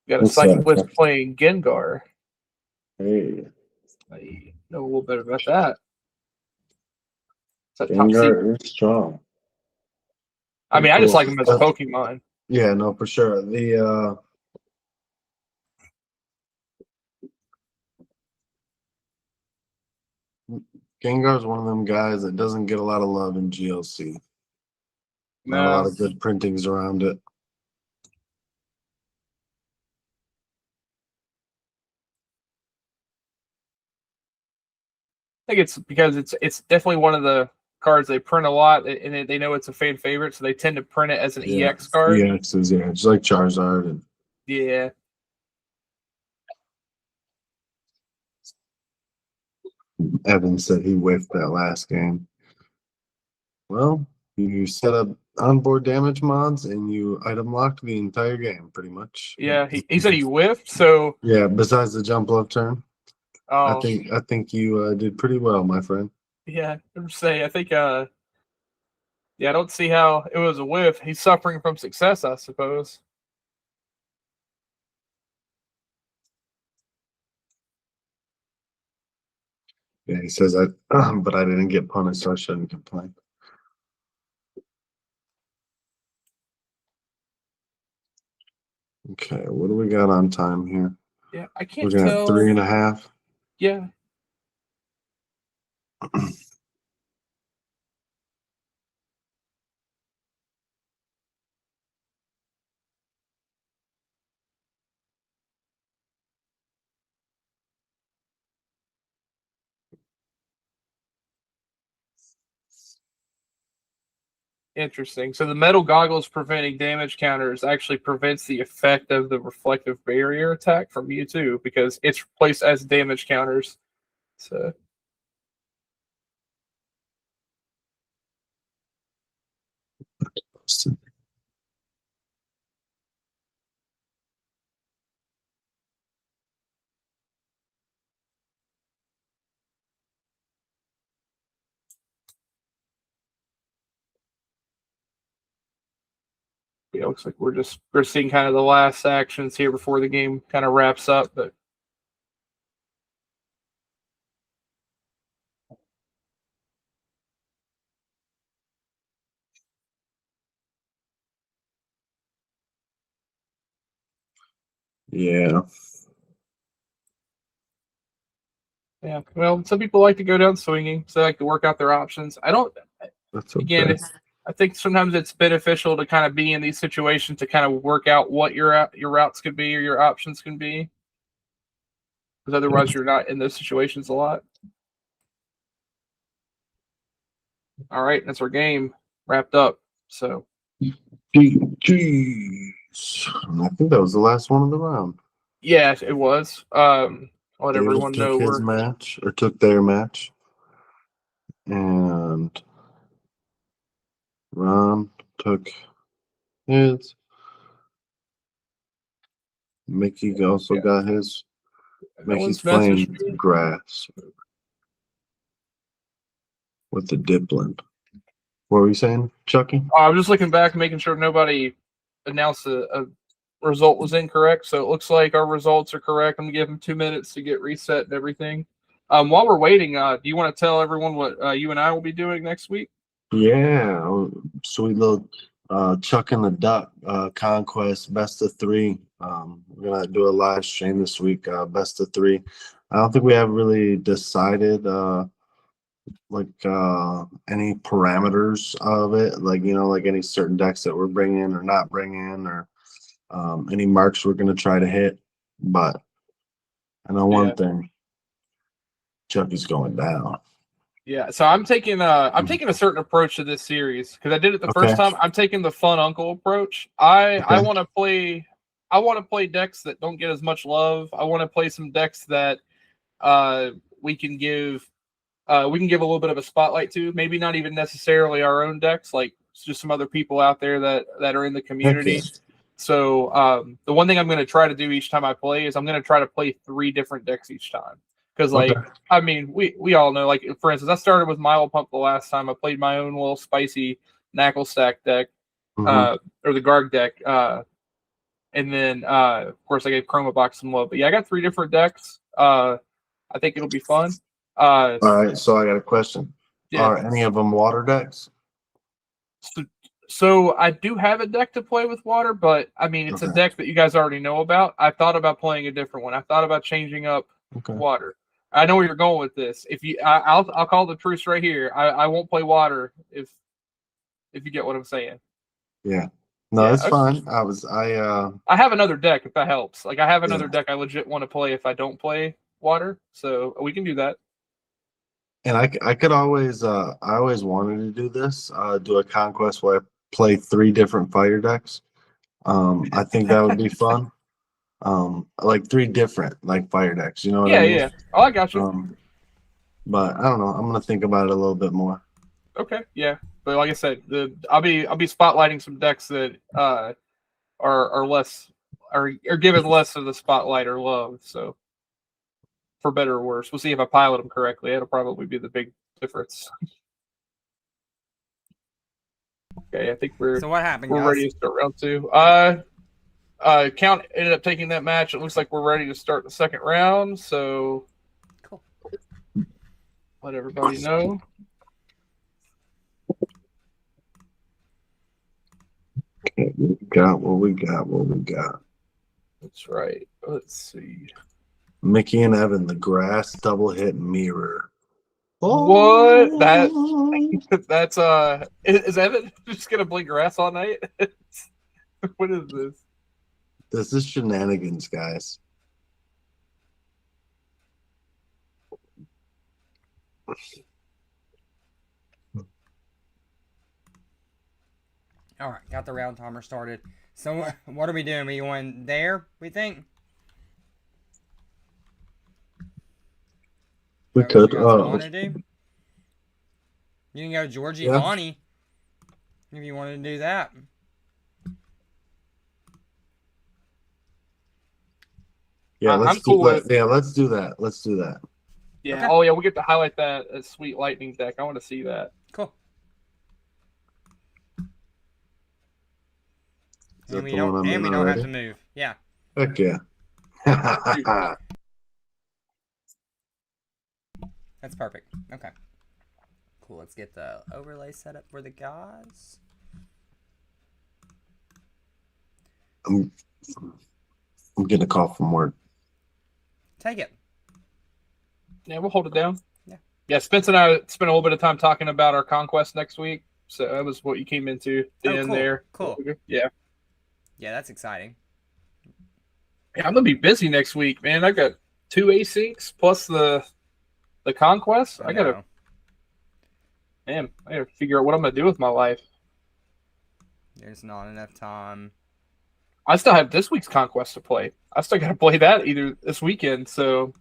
We got a Psychic list playing Gengar. Hey. I know a little bit about that. It's a top secret. Gengar is strong. I mean, I just Cool. like him as a Pokemon. Yeah, no, for sure. The Gengar's one of them guys that doesn't get a lot of love in GLC. Not a lot No. of good printings around it. I think it's because it's definitely one of the cards they print a lot, and they know it's a fan favorite, so they tend to print it as an EX card. EXs, yeah, just like Charizard. And Yeah. Evan said he whiffed that last game. Well, you set up onboard damage mods and you item locked the entire game, pretty much. Yeah, he said he whiffed, so Yeah, besides the jump left turn. oh, I think you did pretty well, my friend. yeah, I'm saying I think yeah, I don't see how it was a whiff. He's suffering from success, I suppose. Yeah, he says but I didn't get punished, so I shouldn't complain. Okay, what do we got on time here? Yeah, I can't We're tell. at 3.5. Yeah. Interesting. So the metal goggles preventing damage counters actually prevents the effect of the reflective barrier attack from Mewtwo because it's placed as damage counters. So yeah, it looks like we're seeing kind of the last actions here before the game kind of wraps up. But Yeah. yeah, well, some people like to go down swinging, so they like to work out their options. I don't. That's okay. Again, I think sometimes it's beneficial to kind of be in these situations to kind of work out what your routes could be or your options can be, because otherwise you're not in those situations a lot. All right, that's our game wrapped up. So, GG's. I think that was the last one of the round. yeah, it was. I'll let David everyone know took his match, or took their match. And Ron took his. Mickey also got his. Mickey's playing grass with the Dipland. What were you saying, Chucky? I was just looking back and making sure nobody announced a result was incorrect. So it looks like our results are correct. I'm gonna give them 2 minutes to get reset and everything. While we're waiting, do you want to tell everyone what you and I will be doing next week? Yeah, sweet little Chuck and the Duck Conquest best of 3. We're gonna do a live stream this week, best of 3. I don't think we have really decided any parameters of it, like like any certain decks that we're bringing or not bringing, or any marks we're gonna try to hit. But I know one thing: Chucky's going down. Yeah, so I'm taking a certain approach to this series because I did it the first time. I'm taking the fun uncle approach. I want to play decks that don't get as much love. I want to play some decks that we can give a little bit of a spotlight to. Maybe not even necessarily our own decks, like just some other people out there that are in the community. So the one thing I'm going to try to do each time I play is I'm going to try to play 3 different decks each time. Because, I mean, we all know, like, for instance, I started with Mile Pump the last time. I played my own little spicy Knackle Stack deck, or the Garg deck. And then, of course, I gave Chroma Box some love. But, yeah, I got 3 different decks. I think it'll be fun. All right, so I got a question. Yeah. Are any of them water decks? So I do have a deck to play with water, but I mean it's a Okay. deck that you guys already know about. I thought about playing a different one. I thought about changing up Okay. water. I know where you're going with this. If you, I'll call the truce right here. I won't play water if you get what I'm saying. Yeah. No, Yeah, it's okay. fine. I have another deck if that helps. Like I have another Yeah. deck I legit want to play if I don't play water, so we can do that. And I could always I always wanted to do this, do a conquest where I play 3 different fire decks. I think that would be fun. Like 3 different like fire decks, you know what I mean? Yeah. Oh, I got you. But I don't know. I'm gonna think about it a little bit more. Okay, yeah. But like I said, I'll be spotlighting some decks that are less are given less of the spotlight or love. So for better or worse, we'll see if I pilot them correctly. It'll probably be the big difference. Okay, I think we're So what happened, guys? ready to start round 2. Count ended up taking that match. It looks like we're ready to start the second round. So Cool. Let everybody know. Okay, we got what we got. That's right. Let's see. Mickey and Evan, the grass double hit mirror. What? That's is Evan just gonna play grass all night? What is this? This is shenanigans, guys. All right, got the round timer started. So what are we doing? We going there, we think? We Is that what could. you guys want to do? You can go Georgie Yeah. Lonnie if you wanted to do that. Yeah, I'm let's cool with- let's do that. Let's do that. Yeah. Okay. Oh yeah, we get to highlight that sweet lightning deck. I want to see that. Cool. Is that And we the don't, one I'm in we don't have already? to move. Yeah. Heck yeah. That's perfect. Okay. Cool. Let's get the overlay set up for the guys. I'm getting a call from work. Take it. Yeah, we'll hold it down. Yeah. Yeah, Spence and I spent a little bit of time talking about our conquest next week. So that was what you came into the end cool. there. Cool. Yeah. Yeah, that's exciting. Yeah, I'm gonna be busy next week, man. I got 2 asyncs plus the conquest. I gotta figure out what I'm gonna do with my life. There's not enough time. I still have this week's conquest to play. I still gotta play that either this weekend. So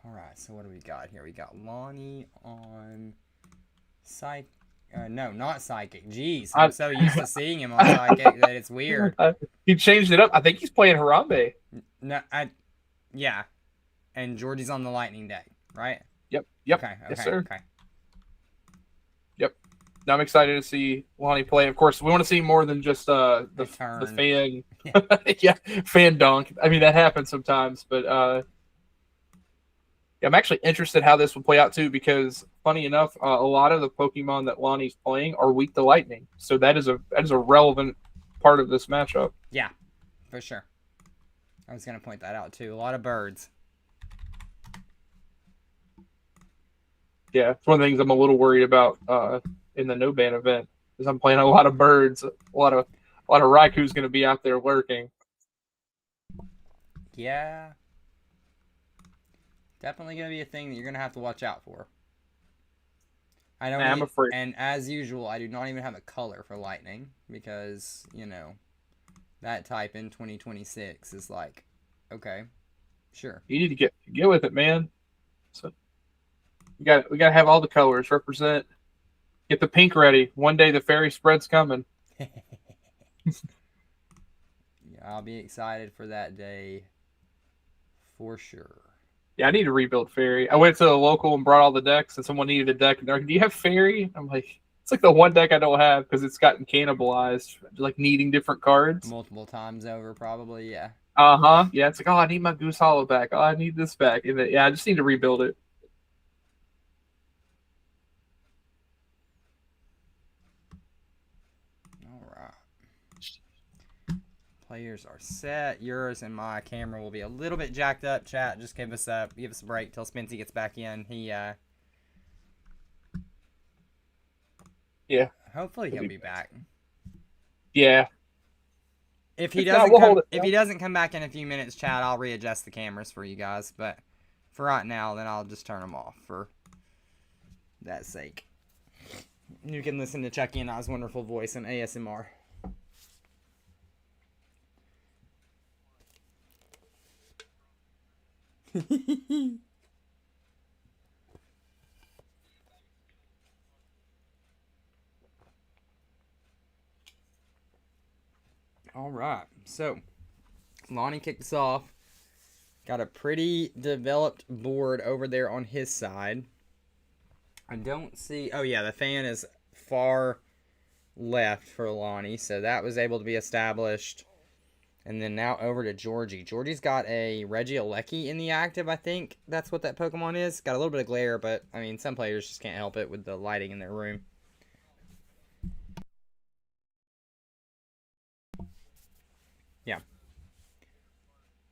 All right. So what do we got here? We got Lonnie on Psych. No, not Psychic. Jeez, I'm so used to seeing him on Psychic that it's weird. He changed it up. I think he's playing Harambe. No, yeah. And Georgie's on the Lightning deck, right? Yep. Okay. Yes, sir. Okay. Yep. Now I'm excited to see Lonnie play. Of course, we want to see more than just the fan. Yeah, fan dunk. I mean, that happens sometimes, but yeah, I'm actually interested how this will play out too, because funny enough, a lot of the Pokemon that Lonnie's playing are weak to lightning, so that is a relevant part of this matchup. Yeah, for sure. I was gonna point that out too. A lot of birds. Yeah, it's one of the things I'm a little worried about in the no ban event, is I'm playing a lot of birds. A lot of Raiku's going to be out there lurking. Yeah. Definitely going to be a thing that you're going to have to watch out for. I'm afraid. And as usual, I do not even have a color for lightning because, you know, that type in 2026 is like, okay, sure. You need to get with it, man. So we got to have all the colors represent. Get the pink ready. One day the fairy spread's coming. Yeah, I'll be excited for that day for sure. Yeah, I need to rebuild fairy. I went to the local and brought all the decks, and someone needed a deck, and they're like, "Do you have fairy?" I'm like, It's like the one deck I don't have because it's gotten cannibalized, like needing different cards. Multiple times over, probably. Yeah. Yeah, it's like, oh, I need my Goose Hollow back. Oh, I need this back. And then, yeah, I just need to rebuild it. All right. Players are set. Yours and my camera will be a little bit jacked up. Chat, just give us a break till Spency gets back in. Yeah. Hopefully he'll be back. Yeah. If he If not, doesn't we'll come, hold it if down. he doesn't come back in a few minutes, chat, I'll readjust the cameras for you guys. But for right now, then I'll just turn them off for that sake. You can listen to Chucky and I's wonderful voice in ASMR. All right, so Lonnie kicked us off. Got a pretty developed board over there on his side. I don't see... Oh, yeah, the fan is far left for Lonnie, so that was able to be established. And then now over to Georgie. Georgie's got a Regieleki in the active, I think. That's what that Pokemon is. Got a little bit of glare, but, I mean, some players just can't help it with the lighting in their room. Yeah.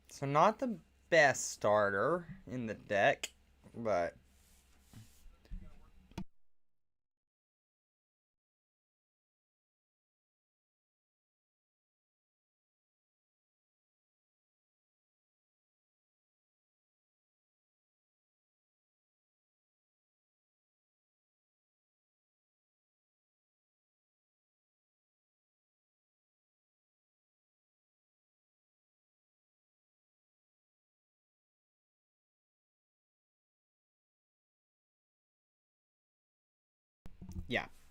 So not the best starter in the deck, but...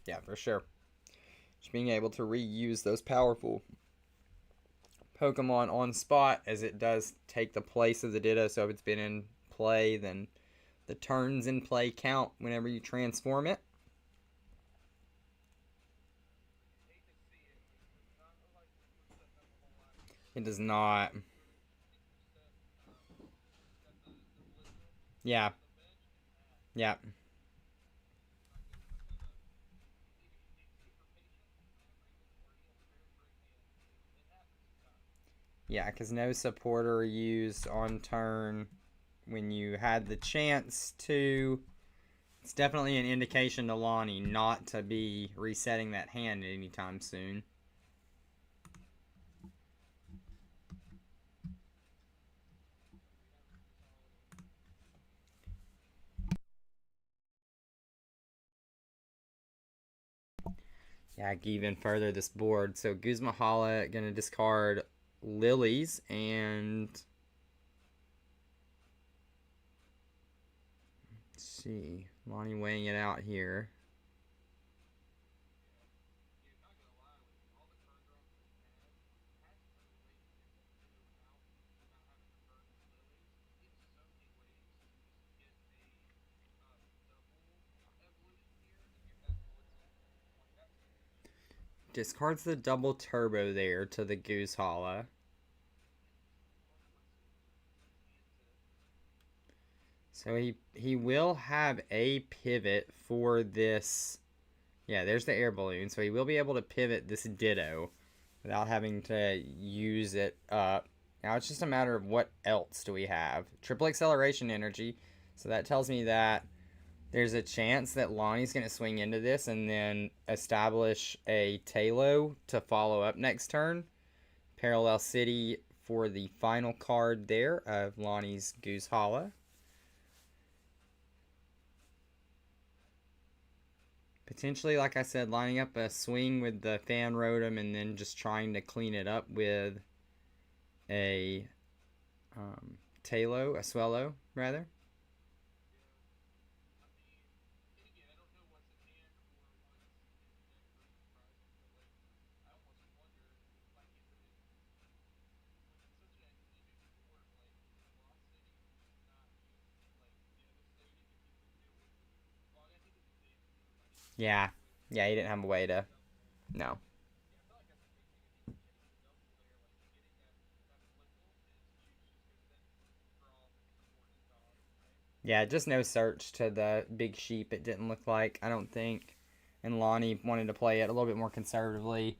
Yeah, for sure. Just being able to reuse those powerful Pokemon on spot, as it does take the place of the Ditto, so if it's been in play, then the turns in play count whenever you transform it. It does not. Yeah. Yeah. Yeah, because no supporter used on turn when you had the chance to. It's definitely an indication to Lonnie not to be resetting that hand anytime soon. Yeah, even further this board. So Guzmahala gonna discard Lilies and let's see. Lonnie weighing it out here. Discards the double turbo there to the Guzhala. So he will have a pivot for this. Yeah, there's the air balloon. So he will be able to pivot this Ditto without having to use it up. Now it's just a matter of what else do we have. Triple acceleration energy. So that tells me that there's a chance that Lonnie's going to swing into this and then establish a Talo to follow up next turn. Parallel City for the final card there of Lonnie's Guzhala. Potentially, like I said, lining up a swing with the Fan Rotom and then just trying to clean it up with a Talo, a Swellow, rather. Yeah, Yeah, he didn't have a way to. No. Yeah, just no search to the big sheep. It didn't look like, I don't think. And Lonnie wanted to play it a little bit more conservatively.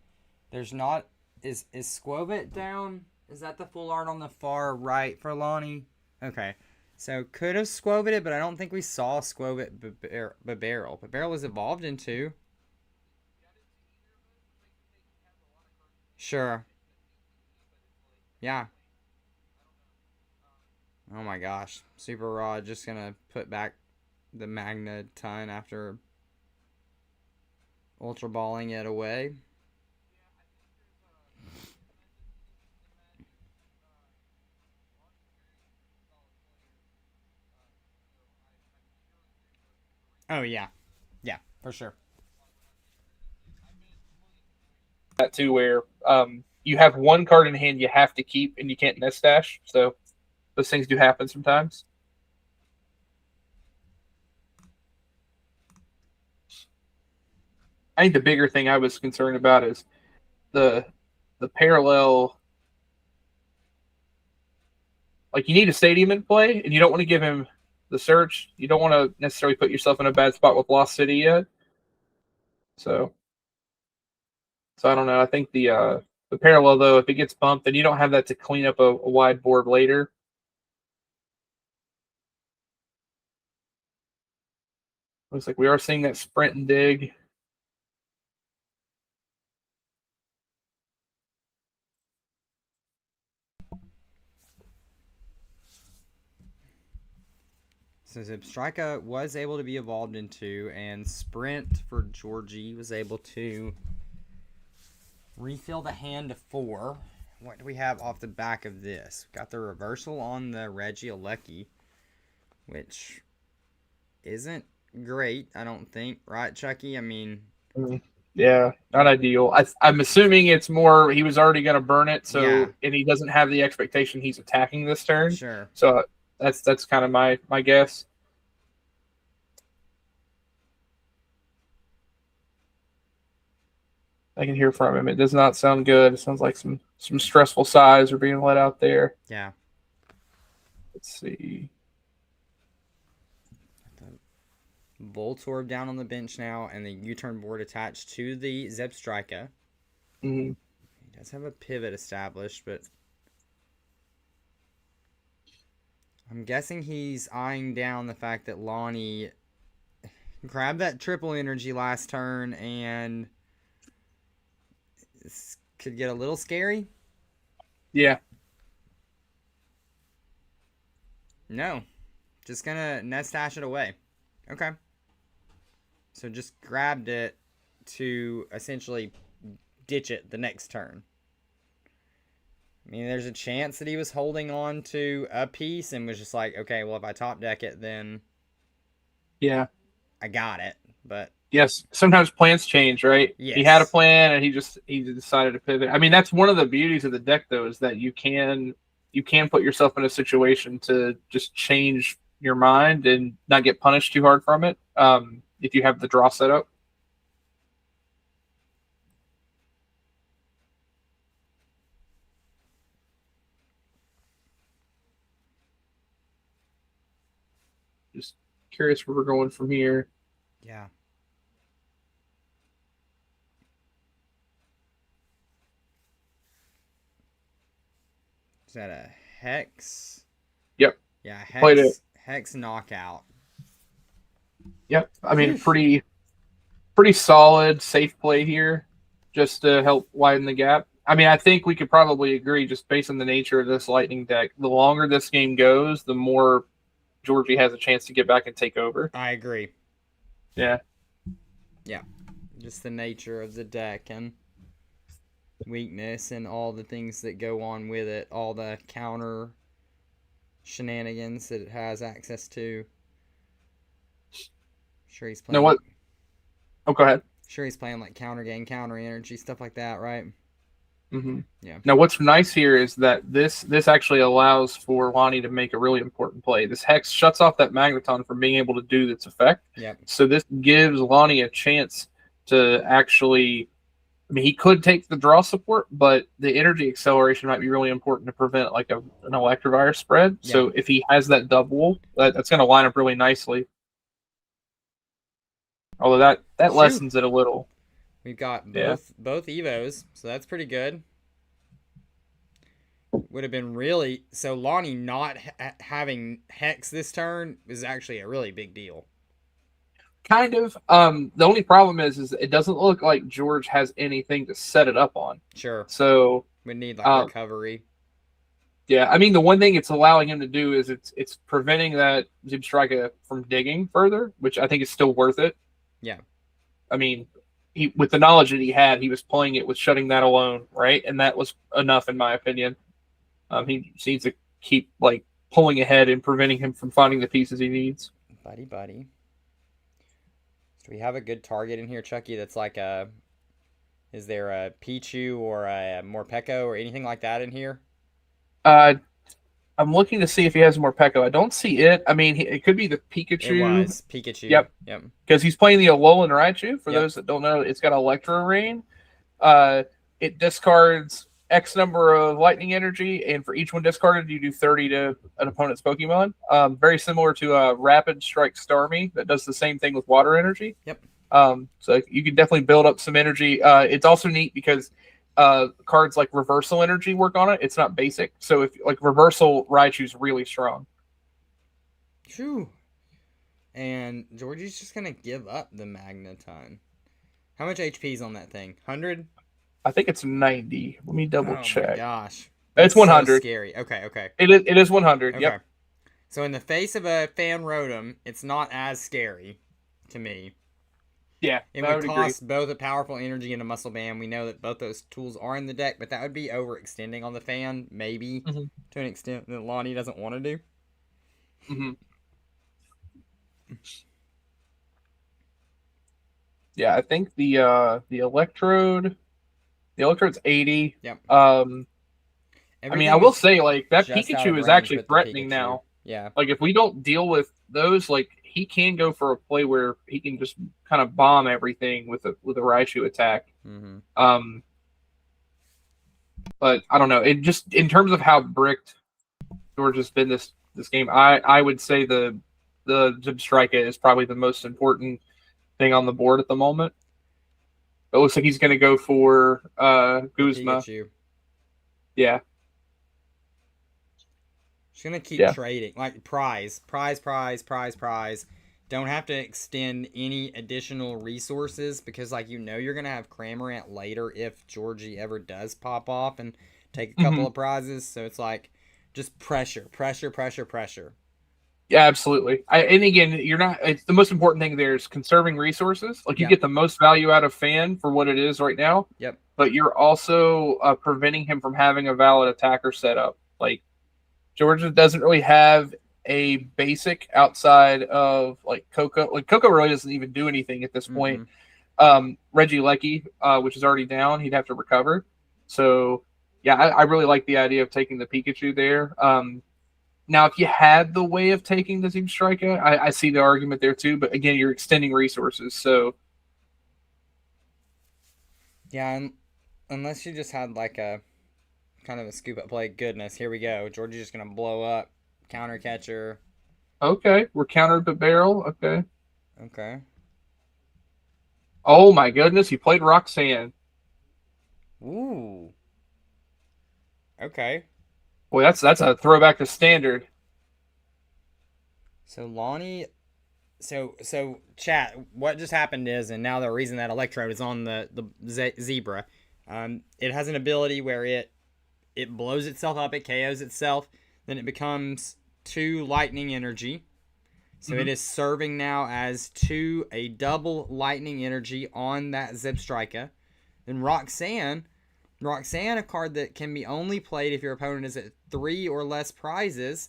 There's not. Is Squovit down? Is that the full art on the far right for Lonnie? Okay. So could have Squovit it, but I don't think we saw Squovit Barrel. But Barrel was evolved into. Sure. Yeah. Oh my gosh. Super Rod just gonna put back the Magna ton after ultra balling it away. Oh yeah. Yeah, for sure. That too, where you have one card in hand you have to keep and you can't nest stash. So those things do happen sometimes. I think the bigger thing I was concerned about is the parallel. Like, you need a stadium in play, and you don't want to give him the search. You don't want to necessarily put yourself in a bad spot with Lost City yet. So I don't know. I think the parallel, though, if it gets bumped, then you don't have that to clean up a wide board later. Looks like we are seeing that sprint and dig. So Zebstrika was able to be evolved into, and Sprint for Georgie was able to refill the hand to 4. What do we have off the back of this? Got the reversal on the Regieleki, which isn't great, I don't think. Right, Chucky? I mean... Yeah, not ideal. I'm assuming it's more he was already going to burn it, so Yeah. And he doesn't have the expectation he's attacking this turn. Sure. So that's kind of my guess. I can hear from him. It does not sound good. It sounds like some stressful sighs are being let out there. Yeah. Let's see. Voltorb down on the bench now, and the U-turn board attached to the Zebstrika. Mm-hmm. He does have a pivot established, but I'm guessing he's eyeing down the fact that Lonnie grabbed that triple energy last turn, and this could get a little scary. Yeah. No. Just gonna nest stash it away. Okay. So just grabbed it to essentially ditch it the next turn. I mean, there's a chance that he was holding on to a piece and was just like, okay, well, if I top deck it, then Yeah. I got it. But yes, sometimes plans change, right? Yes. He had a plan and he decided to pivot. I mean, that's one of the beauties of the deck, though, is that you can put yourself in a situation to just change your mind and not get punished too hard from it. If you have the draw set up. Just curious where we're going from here. yeah. Is that a Hex? Yep. Yeah, Played it. Hex knockout. Yep. I mean, pretty solid, safe play here, just to help widen the gap. I mean, I think we could probably agree, just based on the nature of this Lightning deck, the longer this game goes, the more Georgie has a chance to get back and take over. I agree. Yeah. Yeah. Just the nature of the deck and weakness and all the things that go on with it, all the counter shenanigans that it has access to. Sure he's playing. Now what? Oh, go ahead. Sure he's playing like counter game, counter energy, stuff like that, right? Mm-hmm. Yeah. Now what's nice here is that this actually allows for Lonnie to make a really important play. This Hex shuts off that Magneton from being able to do its effect. Yep. So this gives Lonnie a chance to actually. I mean, he could take the draw support, but the energy acceleration might be really important to prevent like an Electivire spread. Yeah. So if he has that double, that's going to line up really nicely. Although that lessens it a little. We've got both Evos, so that's pretty good. Would have been really so Lonnie not having Hex this turn is actually a really big deal. Kind of. The only problem is it doesn't look like George has anything to set it up on. Sure. So we need like recovery. Yeah, I mean the one thing it's allowing him to do is it's preventing that Zebstrika from digging further, which I think is still worth it. Yeah. I mean, he with the knowledge that he had, he was playing it with shutting that alone, right? And that was enough in my opinion. He needs to keep like pulling ahead and preventing him from finding the pieces he needs. Buddy. Do we have a good target in here, Chucky, that's like a... Is there a Pichu or a Morpeko or anything like that in here? I'm looking to see if he has more Morpeko. I don't see it. I mean, it could be the Pikachu. It was Pikachu. Yep. Because he's playing the Alolan Raichu. For those that don't know, it's got Electro Rain. It discards X number of lightning energy, and for each one discarded, you do 30 to an opponent's Pokemon. Very similar to Rapid Strike Starmie that does the same thing with water energy. Yep. So you can definitely build up some energy. It's also neat because cards like Reversal Energy work on it. It's not basic. So if like Reversal Raichu's really strong. True. And Georgie's just gonna give up the Magneton. How much HP is on that thing? 100? I think it's 90. Let me double check. Oh my gosh. It's 100. So scary. Okay. It is 100. Okay. Yep. So in the face of a Fan Rotom, it's not as scary to me. Yeah. It would cost both a powerful energy and a muscle band. We know that both those tools are in the deck, but that would be overextending on the Fan, maybe to an extent that Lonnie doesn't want to do. Mm-hmm. Yeah, I think the Electrode's 80. Yep. I mean, I will say, like, that Pikachu is actually threatening now. Yeah. Like, if we don't deal with those, like, he can go for a play where he can just kind of bomb everything with a Raichu attack. Mm-hmm. But I don't know. It just in terms of how bricked George has been this game, I would say the Zebstrika is probably the most important thing on the board at the moment. It looks like he's going to go for Guzma. Pikachu. Yeah. Just going to keep trading. Like, prize. Don't have to extend any additional resources because, like, you know you're going to have Cramorant later if Georgie ever does pop off and take a couple of prizes. So it's like, just pressure. Yeah, absolutely. And again, it's the most important thing there is conserving resources. Like, you get the most value out of Fan for what it is right now. Yep. But you're also preventing him from having a valid attacker set up. Like, Georgia doesn't really have a basic outside of like Coco. Like, Coco really doesn't even do anything at this point. Regieleki, which is already down, he'd have to recover. So, yeah, I really like the idea of taking the Pikachu there. Now, if you had the way of taking the Zebstrika, I see the argument there too. But again, you're extending resources, so yeah. Unless you just had like a kind of a scoop up play. Goodness, here we go. Georgie's just gonna blow up. Counter catcher. Okay, we're countered the barrel. Okay. Oh my goodness, he played Roxanne. Ooh. Okay. Boy, that's a throwback to standard. So Lonnie, so chat. What just happened is, and now the reason that Electrode is on the Zebra, it has an ability where it blows itself up, it KOs itself, then it becomes 2 lightning energy. So it is serving now as a double lightning energy on that Zebstrika. Then Roxanne, a card that can be only played if your opponent is at 3 or less prizes,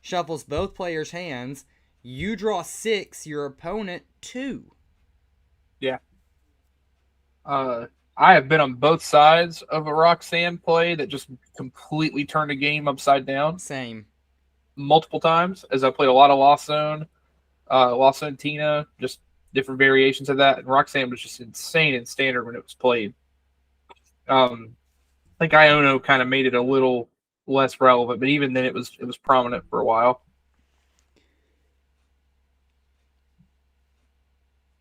shuffles both players' hands. You draw 6, your opponent 2. Yeah. I have been on both sides of a Roxanne play that just completely turned a game upside down. Same. Multiple times, as I played a lot of Lost Zone Tina, just different variations of that. And Roxanne was just insane in standard when it was played. I think Iono kind of made it a little less relevant, but even then it was prominent for a while.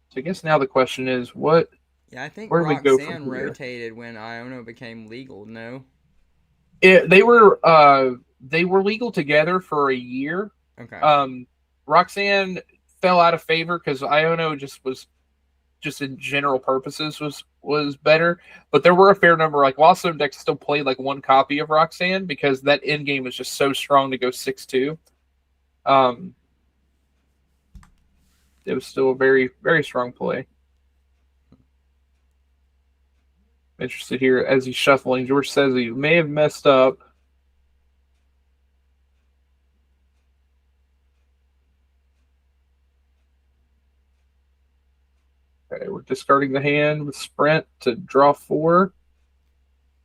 So I guess now the question is, what? Yeah, I think where do we go from Roxanne here? rotated when Iono became legal. No. They were legal together for a year. Okay. Roxanne fell out of favor because Iono just in general purposes was better, but there were a fair number. Like Wassum decks still played like one copy of Roxanne because that end game was just so strong to go 6-2. It was still a very, very strong play. Interested here as he's shuffling. George says he may have messed up. Okay, we're discarding the hand with Sprint to draw 4.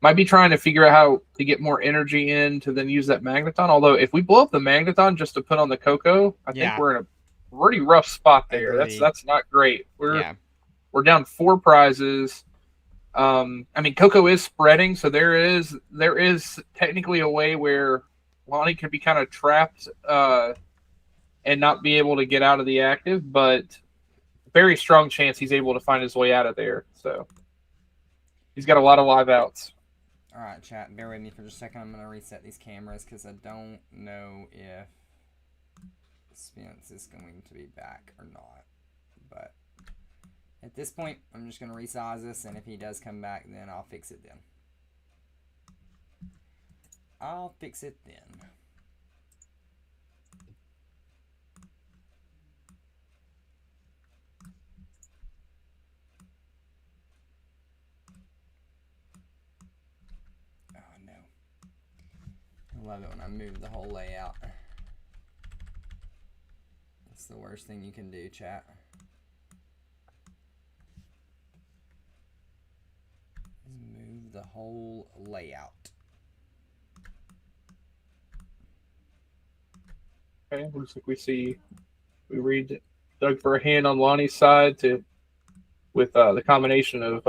Might be trying to figure out how to get more energy in to then use that Magneton. Although if we blow up the Magneton just to put on the Coco, I think we're in a pretty rough spot there. Agreed. That's not great. We're down 4 prizes. I mean, Coco is spreading, so there is technically a way where Lonnie could be kind of trapped and not be able to get out of the active, but very strong chance he's able to find his way out of there. So he's got a lot of live outs. All right, chat, bear with me for just a second. I'm going to reset these cameras because I don't know if Spence is going to be back or not. But at this point, I'm just going to resize this, and if he does come back, then I'll fix it then. I'll fix it then. Oh, no. I love it when I move the whole layout. That's the worst thing you can do, chat. Move the whole layout. Okay, looks like we read Doug for a hand on Lonnie's side with the combination of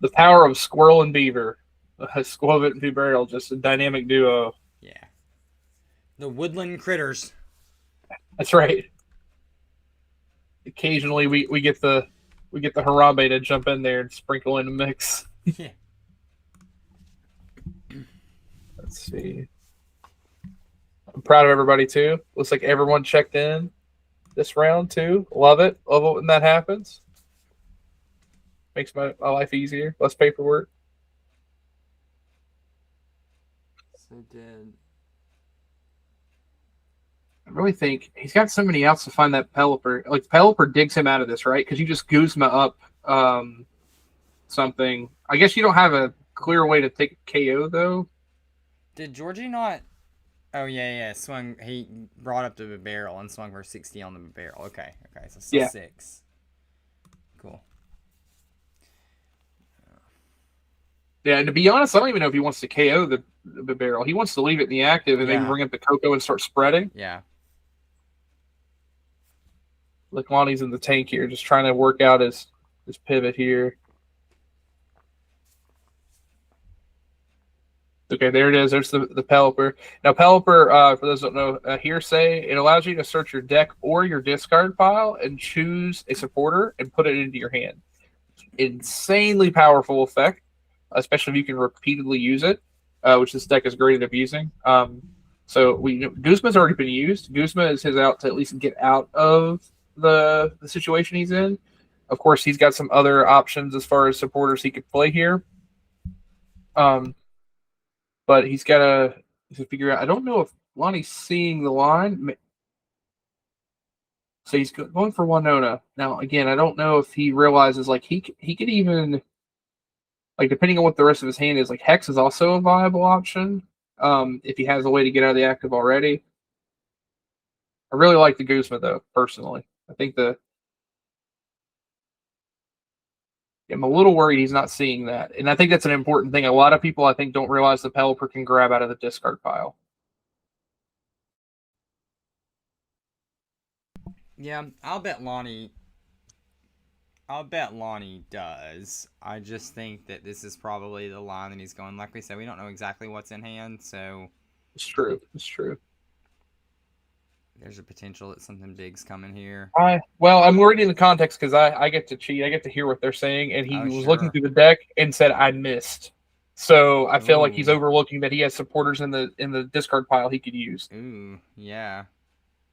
the power of Squirrel and Beaver. Squovit and Beaverl, just a dynamic duo. Yeah. The woodland critters. That's right. Occasionally we get the Harambe to jump in there and sprinkle in the mix. Yeah. Let's see. I'm proud of everybody too. Looks like everyone checked in this round too. Love it. Love it when that happens. Makes my life easier. Less paperwork. So did. I really think he's got so many outs to find that Pelipper. Like Pelipper digs him out of this, right? Because you just Guzma up something. I guess you don't have a clear way to take a KO though. Did Georgie not? Oh yeah. Swung. He brought up the barrel and swung for 60 on the barrel. Okay. So still 6. Cool. Yeah, and to be honest, I don't even know if he wants to KO the barrel. He wants to leave it in the active and maybe bring up the Coco and start spreading. Yeah. Look, Lonnie's in the tank here, just trying to work out his pivot here. Okay, there it is. There's the Pelipper. Now, Pelipper, for those who don't know, hearsay, it allows you to search your deck or your discard pile and choose a supporter and put it into your hand. Insanely powerful effect, especially if you can repeatedly use it, which this deck is great at using. So Guzma's already been used. Guzma is his out to at least get out of the situation he's in. Of course, he's got some other options as far as supporters he could play here. But he's got to figure out. I don't know if Lonnie's seeing the line. So he's going for Winona. Now, again, I don't know if he realizes, like, he could even, like, depending on what the rest of his hand is, like, Hex is also a viable option if he has a way to get out of the active already. I really like the Guzma, though, personally. I think I'm a little worried he's not seeing that. And I think that's an important thing. A lot of people, I think, don't realize the Pelipper can grab out of the discard pile. Yeah, I'll bet Lonnie I'll bet Lonnie does. I just think that this is probably the line that he's going. Like we said, we don't know exactly what's in hand, so It's true. It's true. there's a potential that something big's coming here. Well, I'm reading the context because I get to cheat. I get to hear what they're saying, and he Oh, was sure. looking through the deck and said I missed. So I feel like he's Ooh. overlooking that he has supporters in the discard pile he could use. Ooh, yeah.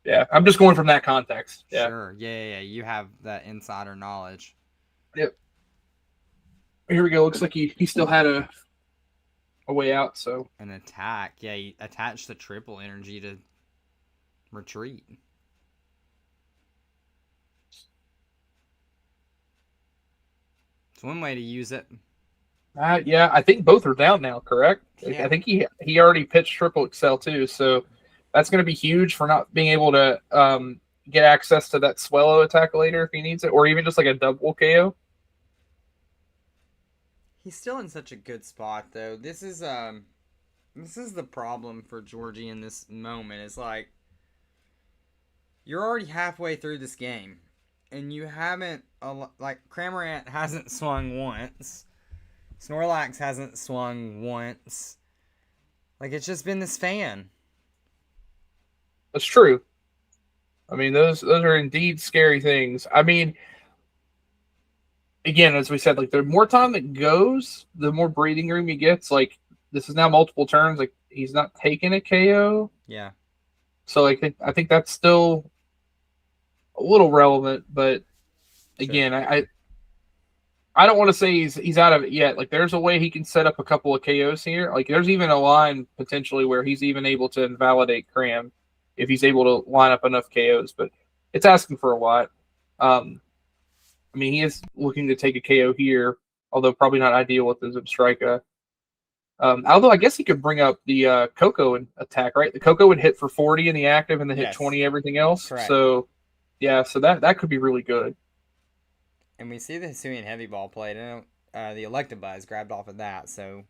Yeah, I'm just going from that context. Yeah. Sure. Yeah. You have that insider knowledge. Yep. Here we go. Looks like he still had a way out. So An attack. Yeah, he attached the triple energy to retreat. It's one way to use it. yeah, I think both are down now. Correct. Yeah. I think he already pitched triple Excel too. So that's going to be huge for not being able to get access to that Swellow attack later if he needs it, or even just like a double KO. He's still in such a good spot though. This is the problem for Georgie in this moment. It's like you're already halfway through this game, and you haven't like Cramorant hasn't swung once, Snorlax hasn't swung once. Like it's just been this fan. That's true. I mean, those are indeed scary things. I mean, again, as we said, like the more time that goes, the more breathing room he gets. Like this is now multiple turns. Like he's not taking a KO. Yeah. So I think that's still a little relevant, but again, sure. I don't want to say he's out of it yet. Like there's a way he can set up a couple of KOs here. Like there's even a line potentially where he's even able to invalidate Cram if he's able to line up enough KOs, but it's asking for a lot. I mean, he is looking to take a KO here, although probably not ideal with the Zebstrika. Although I guess he could bring up the Coco attack, right? The Coco would hit for 40 in the active and then hit 20 everything else. Correct. So, yeah, so that could be really good. And we see the Hisuian Heavy Ball played. The Electabuzz grabbed off of that, so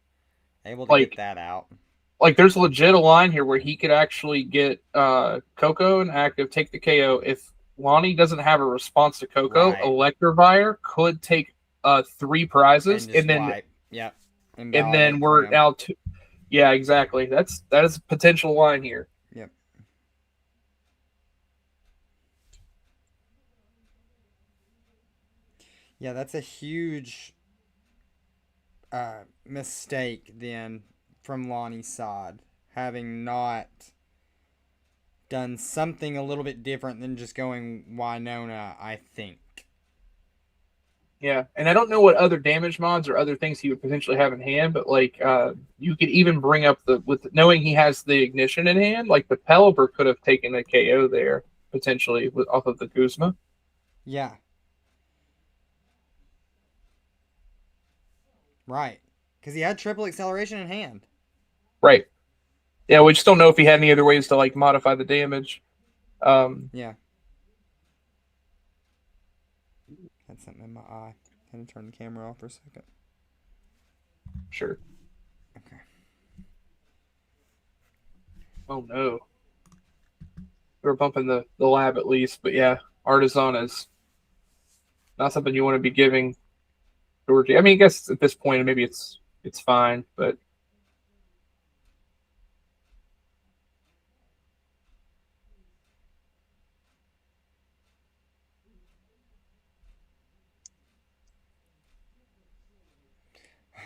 able to get that out. Like, there's legit a line here where he could actually get Coco and active, take the KO. If Lonnie doesn't have a response to Coco, right. Electivire could take 3 prizes, and then wipe. Yep. And then we're now to, yeah, exactly. That is a potential line here. Yep. Yeah, that's a huge mistake then from Lonnie's side, having not done something a little bit different than just going Winona, I think. Yeah, and I don't know what other damage mods or other things he would potentially have in hand, but like you could even bring up with knowing he has the ignition in hand, like the Pelipper could have taken a KO there potentially off of the Guzma. Yeah. Right, because he had triple acceleration in hand. Right. Yeah, we just don't know if he had any other ways to like modify the damage. Yeah. Had something in my eye. Had to turn the camera off for a second. Sure. Okay. Oh no. We're bumping the lab at least, but yeah, Artisan is not something you want to be giving Georgie. I mean, I guess at this point maybe it's fine, but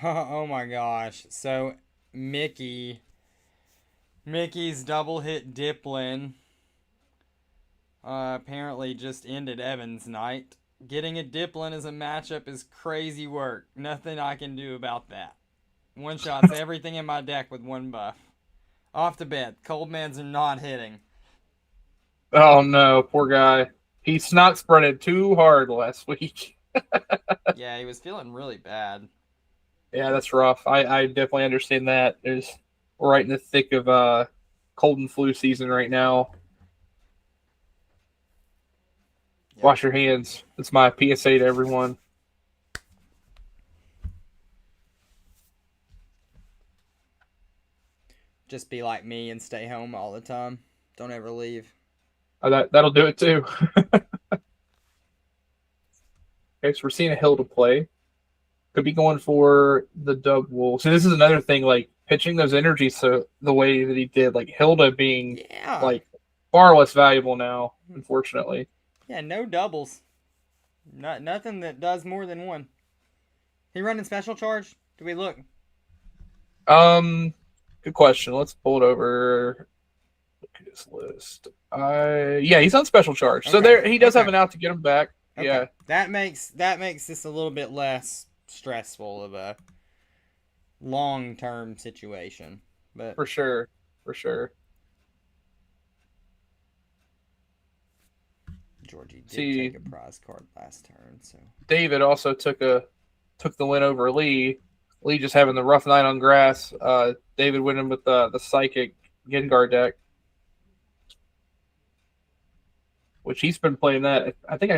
oh my gosh. So Mickey's double hit Diplin apparently just ended Evan's night. Getting a Diplin as a matchup is crazy work. Nothing I can do about that. One shot's everything in my deck with 1 buff. Off to bed. Coldmans are not hitting. Oh no, poor guy. He snot spreaded too hard last week. Yeah, he was feeling really bad. Yeah, that's rough. I definitely understand that. We're right in the thick of cold and flu season right now. Yep. Wash your hands. That's my PSA to everyone. Just be like me and stay home all the time. Don't ever leave. Oh, that'll do it too. Okay, so we're seeing a Hilda play. Could be going for the double. So this is another thing, like pitching those energies so the way that he did, like Hilda being like far less valuable now, unfortunately. Yeah, no doubles. Nothing that does more than one. He running special charge? Do we look? Good question. Let's pull it over. Look at his list. Yeah, he's on special charge. So there he does have an out to get him back. Okay. Yeah. That makes this a little bit less stressful of a long-term situation. But for sure. Georgie did take a prize card last turn, so David also took the win over Lee. Lee just having the rough night on grass. David winning with the Psychic Gengar deck, which he's been playing that. I think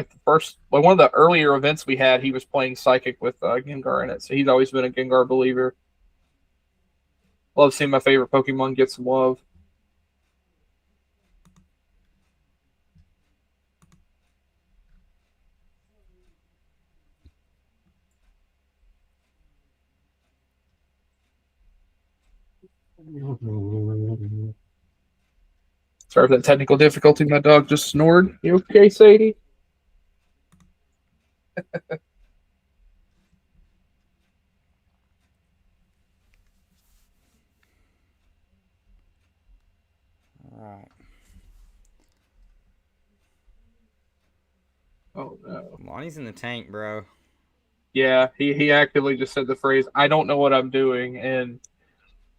one of the earlier events we had, he was playing Psychic with Gengar in it. So he's always been a Gengar believer. Love seeing my favorite Pokemon get some love. Sorry for that technical difficulty. My dog just snored. You okay, Sadie? Alright. Oh no. Lonnie's in the tank, bro. Yeah, he actively just said the phrase, "I don't know what I'm doing," and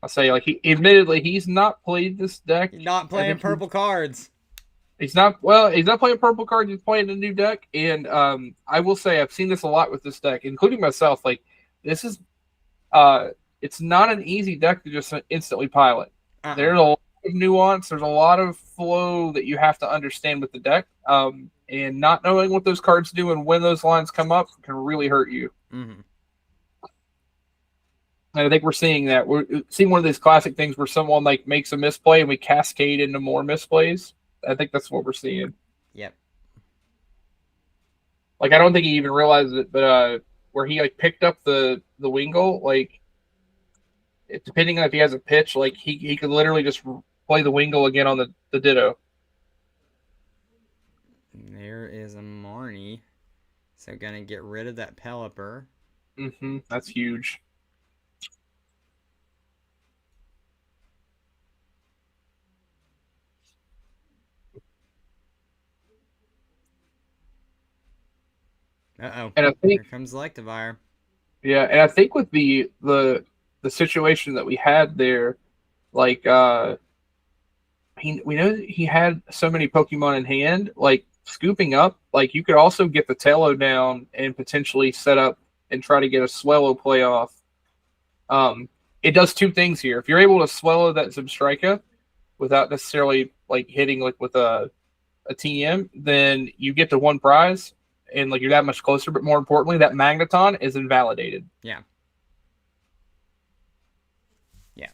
I say, like, he's not played this deck. He's not playing purple cards. He's not playing purple cards. He's playing a new deck, and I will say I've seen this a lot with this deck, including myself. Like, this is, it's not an easy deck to just instantly pilot. There's a lot of nuance. There's a lot of flow that you have to understand with the deck. And not knowing what those cards do and when those lines come up can really hurt you. Mm-hmm. And I think we're seeing that. We're seeing one of these classic things where someone like makes a misplay and we cascade into more misplays. I think that's what we're seeing. Yep. Like, I don't think he even realizes it, but where he like picked up the Wingull, like, depending on if he has a pitch, like he could literally just play the Wingull again on the Ditto. There is a Marnie. So gonna get rid of that Pelipper. Mm-hmm. That's huge. Uh-oh. And I think here comes Electivire. Yeah, and I think with the situation that we had there, like we know that he had so many Pokemon in hand, like scooping up, like you could also get the Talo down and potentially set up and try to get a Swellow playoff. It does two things here. If you're able to Swellow that Zebstrika without necessarily like hitting like with a TM, then you get to one prize and like you're that much closer. But more importantly, that Magneton is invalidated. Yeah. Yeah.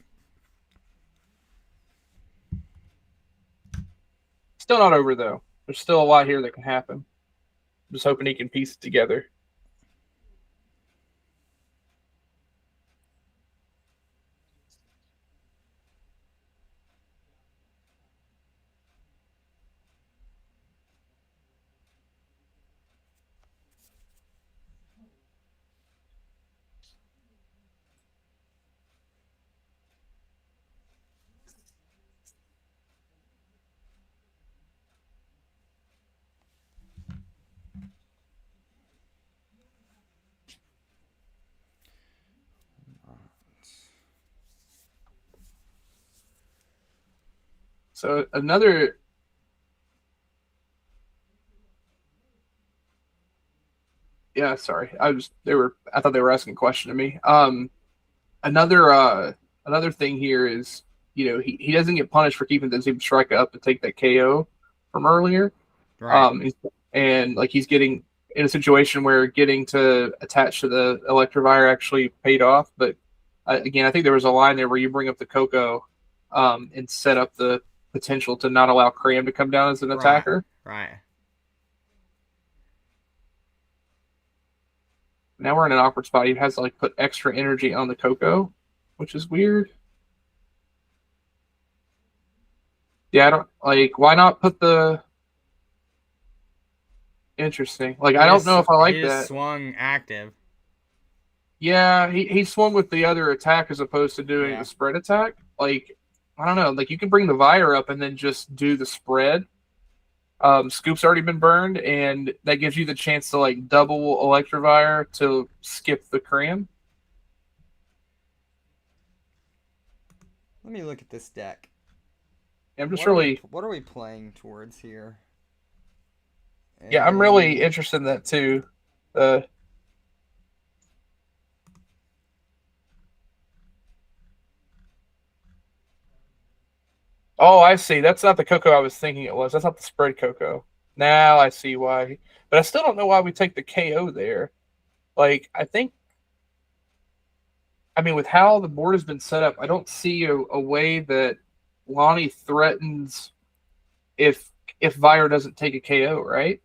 Still not over though. There's still a lot here that can happen. Just hoping he can piece it together. So another sorry. I thought they were asking a question to me. Another thing here is, he doesn't get punished for keeping the Zebstrika up to take that KO from earlier. Right. And like he's getting in a situation where getting to attach to the Electivire actually paid off. But again, I think there was a line there where you bring up the Coco and set up the potential to not allow Cram to come down as an attacker. Right. Now we're in an awkward spot. He has to like put extra energy on the Coco, which is weird. Yeah, I don't like. Why not put the interesting? Like, I don't know if I like he just that. swung active. Yeah, he swung with the other attack as opposed to doing Yeah. the spread attack. Like, I don't know. Like, you can bring the Vire up and then just do the spread. Scoop's already been burned, and that gives you the chance to like double Electivire to skip the cram. Let me look at this deck. I'm just What are really, what are we playing towards here? yeah, I'm really interested in that too. Oh, I see. That's not the Coco I was thinking it was. That's not the spread Coco. Now I see why. But I still don't know why we take the KO there. Like, I mean, with how the board has been set up, I don't see a way that Lonnie threatens if Vire doesn't take a KO, right?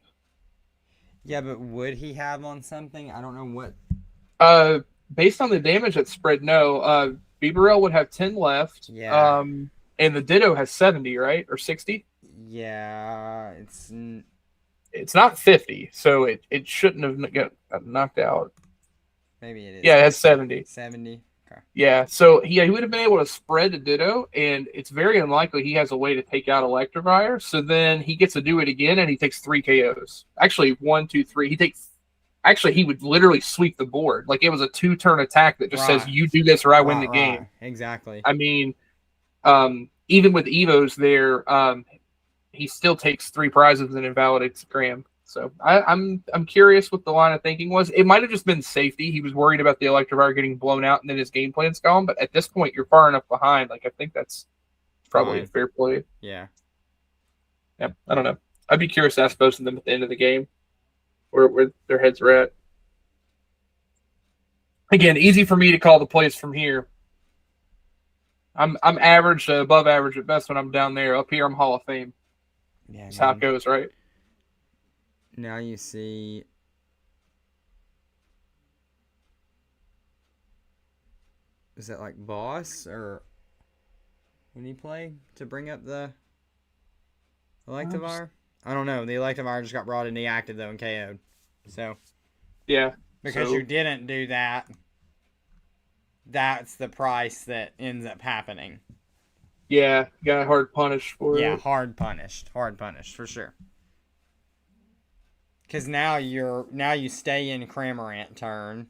Yeah, but would he have on something? I don't know what. Based on the damage that's spread, no. Bieberell would have 10 left. Yeah. And the Ditto has 70, right? Or 60? Yeah, It's not 50, so it shouldn't have got knocked out. maybe it is. Yeah, it has 70. 70. Okay. Yeah, so he would have been able to spread the Ditto, and it's very unlikely he has a way to take out Electivire. So then he gets to do it again, and he takes 3 KOs. Actually, 1, 2, 3. He would literally sweep the board. Like, it was a 2-turn attack that just says, you do this or I win the game. Exactly. I mean, even with Evos there, he still takes 3 prizes and invalidates the cram. So I'm curious what the line of thinking was. It might have just been safety. He was worried about the Electivire getting blown out and then his game plan's gone. But at this point, you're far enough behind. Like, I think that's probably a fair play. Yeah. Yeah, I don't know. I'd be curious to ask both of them at the end of the game where their heads are at. Again, easy for me to call the plays from here. I'm average to above average at best when I'm down there. Up here, I'm Hall of Fame. Yeah. That's how it goes, right? Now you see. Is that like boss or when you play to bring up the Electivire? I don't know. The Electivire just got brought in deactive though and KO'd. So yeah, because you didn't do that, that's the price that ends up happening. Yeah, got hard punished for it. Yeah, hard punished for sure. Because now you stay in Cramorant turn.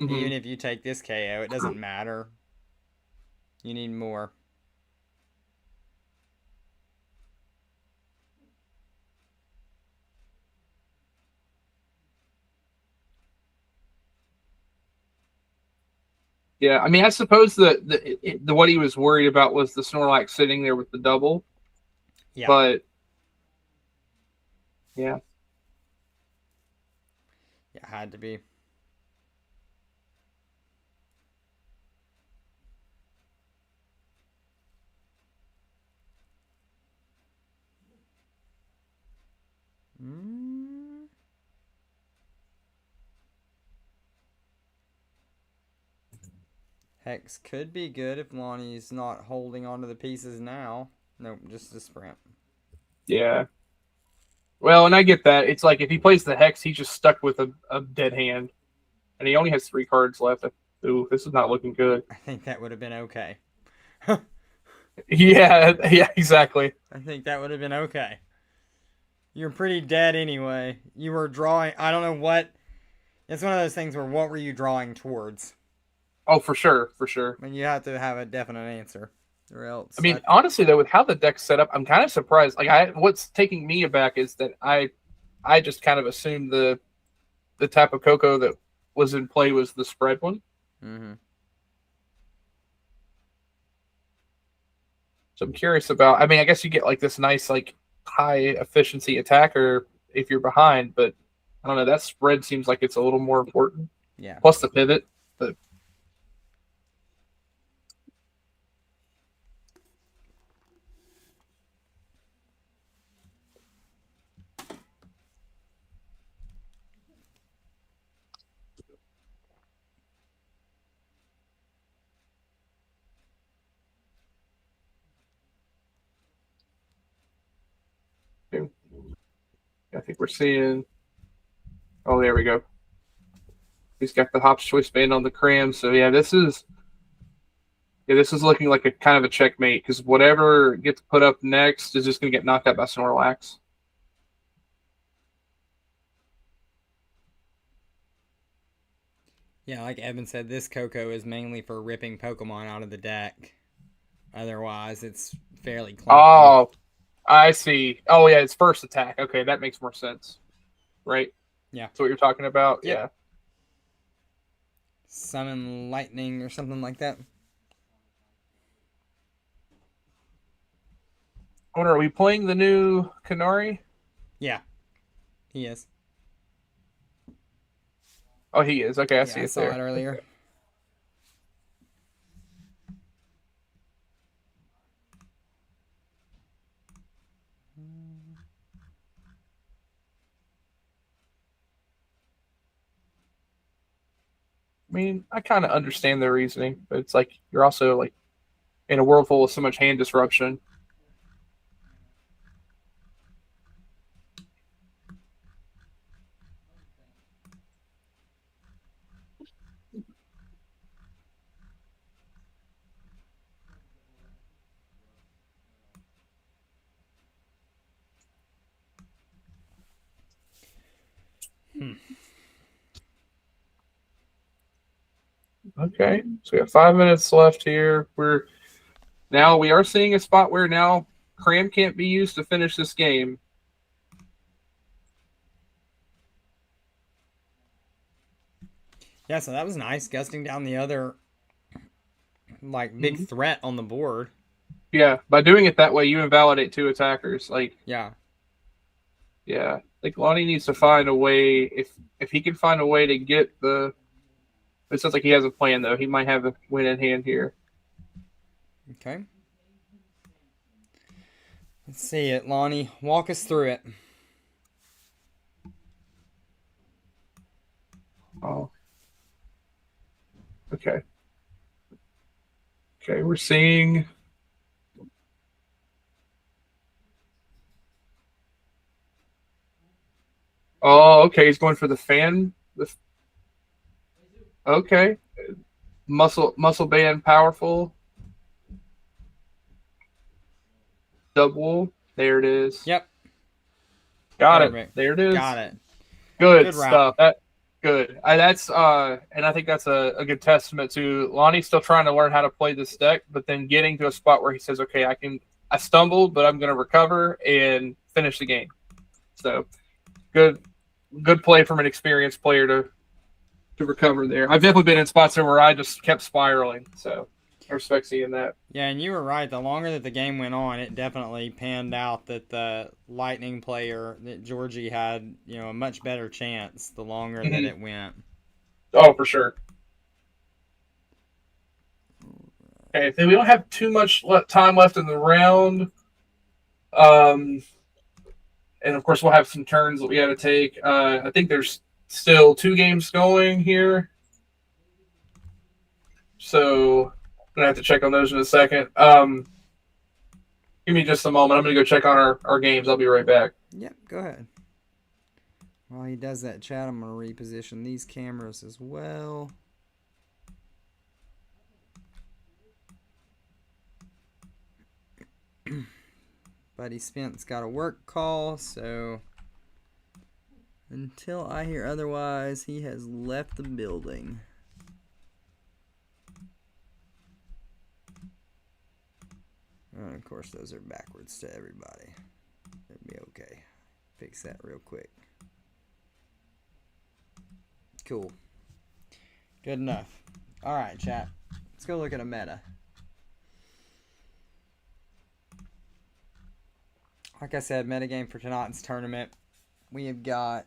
Mm-hmm. Even if you take this KO, it doesn't matter. You need more. Yeah, I mean, I suppose the what he was worried about was the Snorlax sitting there with the double. Yeah. But yeah. Yeah, had to be. Hex could be good if Lonnie's not holding onto the pieces now. Nope, just a sprint. Yeah. Well, and I get that. It's like if he plays the Hex, he's just stuck with a dead hand. And he only has 3 cards left. Ooh, this is not looking good. I think that would have been okay. Yeah, exactly. I think that would have been okay. You're pretty dead anyway. You were drawing. I don't know what. It's one of those things where what were you drawing towards? Oh, for sure. I mean, you have to have a definite answer, or else. I mean, honestly though, with how the deck's set up, I'm kind of surprised. Like, what's taking me aback is that I just kind of assumed the Tapu Koko that was in play was the spread one. Mm-hmm. So I'm curious about. I mean, I guess you get like this nice like high efficiency attacker if you're behind, but I don't know. That spread seems like it's a little more important. Yeah. Plus the pivot, but. I think we're seeing. Oh, there we go. He's got the Hop's Choice Band on the cram. So yeah, this is looking like a kind of a checkmate because whatever gets put up next is just going to get knocked out by Snorlax. Yeah, like Evan said, this Coco is mainly for ripping Pokemon out of the deck. Otherwise, it's fairly clunky. Oh, I see. Oh yeah, it's first attack. Okay, that makes more sense. Right? Yeah. That's what you're talking about? Yep. Yeah. Summon lightning or something like that. I wonder, are we playing the new Canary? Yeah, he is. Oh, he is. Okay, I see I it saw there. it earlier. I mean, I kind of understand their reasoning, but it's like you're also like in a world full of so much hand disruption. Okay, so we have 5 minutes left here. We are seeing a spot where now cram can't be used to finish this game. Yeah, so that was nice, gusting down the other big threat on the board. Yeah, by doing it that way, you invalidate two attackers. Yeah. Lonnie needs to find a way. If he can find a way to get the, it sounds like he has a plan though. He might have a win in hand here. Okay. Let's see it, Lonnie. Walk us through it. Oh. Okay. Okay, we're seeing. Oh, okay. He's going for the fan. Okay. Muscle band, powerful. Double. There it is. Yep. Got Perfect. it. There it is. Got it. Good route. stuff. Good. And I think that's a good testament to Lonnie still trying to learn how to play this deck, but then getting to a spot where he says, okay, I stumbled, but I'm going to recover and finish the game. So good play from an experienced player to recover there. I've definitely been in spots there where I just kept spiraling. So I respect seeing that. Yeah, and you were right. The longer that the game went on, it definitely panned out that the Lightning player, that Georgie had, a much better chance the longer that it went. Oh, for sure. Okay, so we don't have too much time left in the round. And of course, we'll have some turns that we got to take. I think there's still 2 games going here. So I'm going to have to check on those in a second. Give me just a moment. I'm going to go check on our games. I'll be right back. Yep, go ahead. While he does that, chat, I'm going to reposition these cameras as well. Buddy Spence got a work call, so until I hear otherwise, he has left the building. And of course, those are backwards to everybody. It'll be okay. Fix that real quick. Cool. Good enough. Alright, chat. Let's go look at a meta. Like I said, metagame for tonight's tournament. We have got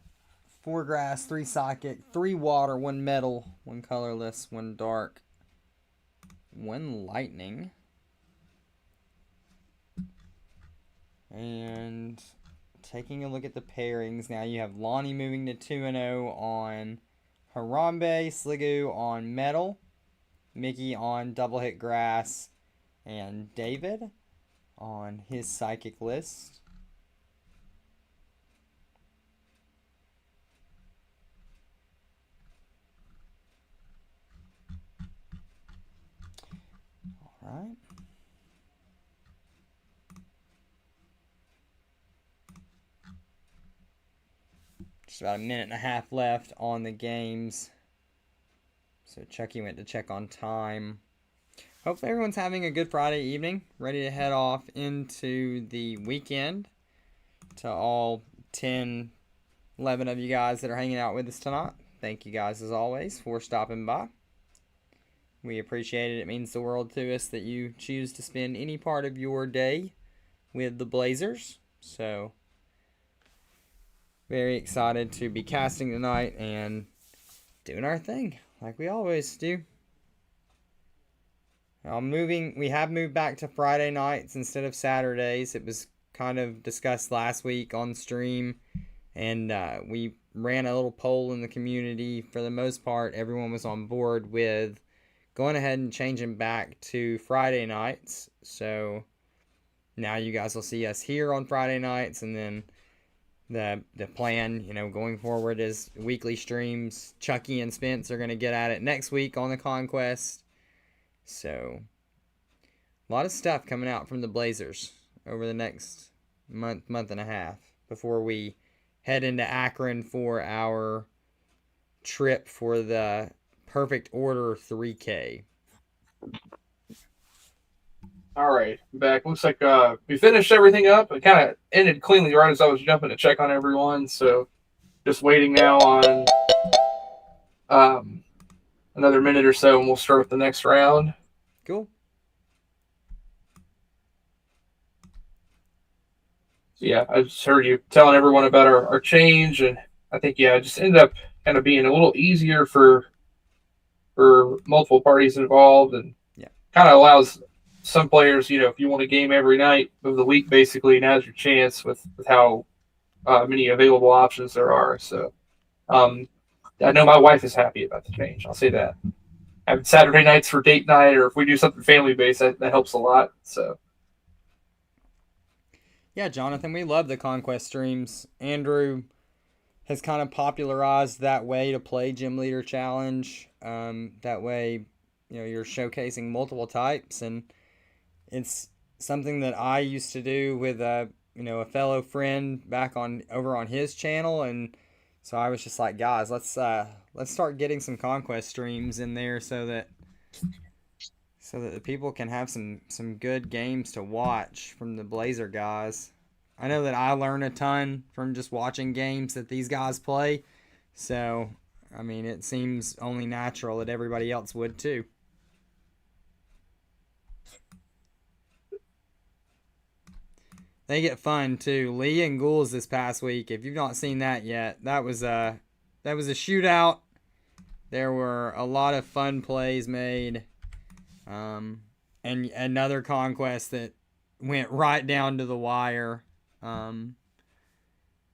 4 grass, 3 psychic, 3 water, 1 metal, 1 colorless, 1 dark, 1 lightning. And taking a look at the pairings, now you have Lonnie moving to 2-0 on Harambe, Sliggoo on metal, Mickey on double hit grass, and David on his psychic list. right. Just about a minute and a half left on the games. So Chucky went to check on time. Hopefully everyone's having a good Friday evening, ready to head off into the weekend. To all 10, 11 of you guys that are hanging out with us tonight, thank you guys as always for stopping by. We appreciate it. It means the world to us that you choose to spend any part of your day with the Blazers. So, very excited to be casting tonight and doing our thing like we always do. We have moved back to Friday nights instead of Saturdays. It was kind of discussed last week on stream, and we ran a little poll in the community. For the most part, everyone was on board with going ahead and changing back to Friday nights. So now you guys will see us here on Friday nights, and then the plan, going forward is weekly streams. Chucky and Spence are going to get at it next week on the Conquest. So a lot of stuff coming out from the Blazers over the next month and a half before we head into Akron for our trip for the Perfect Order 3K. All right, I'm back. Looks like we finished everything up. It kind of ended cleanly right as I was jumping to check on everyone. So just waiting now on another minute or so, and we'll start with the next round. Cool. So yeah, I just heard you telling everyone about our change, and I think it just ended up kind of being a little easier for multiple parties involved, and kind of allows some players, if you want a game every night of the week, basically, now's your chance with how many available options there are. So I know my wife is happy about the change. I'll say that. Having Saturday nights for date night, or if we do something family based, that helps a lot. So yeah, Jonathan, we love the Conquest streams. Andrew has kind of popularized that way to play Gym Leader Challenge. That way, you're showcasing multiple types, and it's something that I used to do with a fellow friend back over on his channel, and so I was just like, guys, let's start getting some Conquest streams in there so that the people can have some good games to watch from the Blazer guys. I know that I learn a ton from just watching games that these guys play, so I mean, it seems only natural that everybody else would too. They get fun too. Lee and Ghouls this past week. If you've not seen that yet, that was a shootout. There were a lot of fun plays made, and another Conquest that went right down to the wire.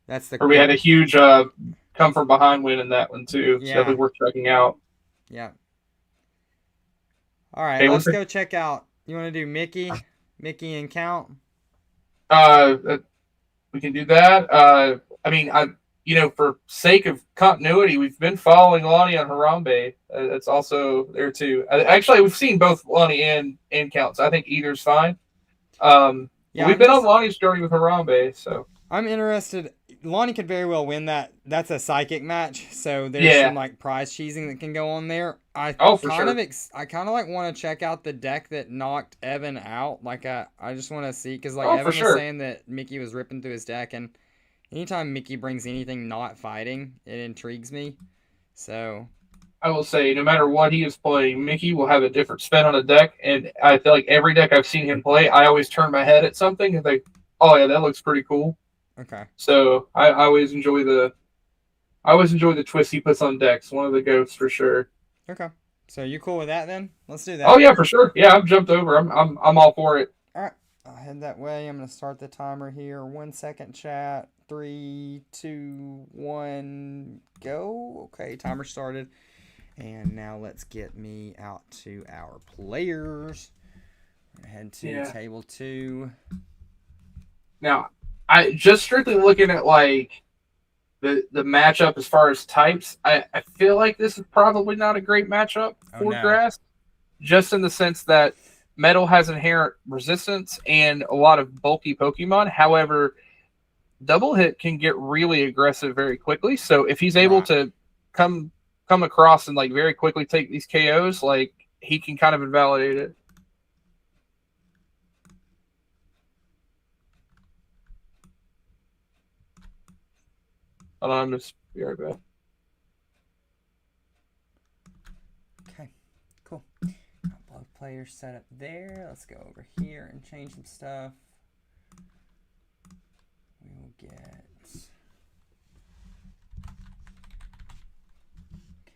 That's the. Or we had a huge come from behind win in that one too. Yeah. So definitely worth checking out. Yeah. All right, let's go check out. You want to do Mickey and Count? We can do that. I mean, for sake of continuity, we've been following Lonnie on Harambe. That's also there too. Actually, we've seen both Lonnie and Count, so I think either's fine. We've been on Lonnie's journey with Harambe, so I'm interested. Lonnie could very well win that. That's a psychic match, so there's some like prize cheesing that can go on there. I kind of want to check out the deck that knocked Evan out. Like I just want to see, because Evan was saying that Mickey was ripping through his deck, and anytime Mickey brings anything not fighting, it intrigues me. So I will say, no matter what he is playing, Mickey will have a different spin on a deck, and I feel like every deck I've seen him play, I always turn my head at something and think, oh yeah, that looks pretty cool. Okay. So I always enjoy the twist he puts on decks. One of the goats for sure. Okay. So you cool with that then? Let's do that. Oh yeah, for sure. Yeah, I've jumped over. I'm all for it. All right. I'll head that way. I'm gonna start the timer here. 1 second, chat. 3, 2, 1, go. Okay, timer started. And now let's get me out to our players. Head to table 2. Now, I just strictly looking at like the matchup as far as types. I feel like this is probably not a great matchup for grass, just in the sense that metal has inherent resistance and a lot of bulky Pokemon. However, double hit can get really aggressive very quickly. So if he's able to come across and like very quickly take these KOs, like he can kind of invalidate it. Hold on, I'm just be right back. Okay, cool. Got both players set up there. Let's go over here and change some stuff. We will get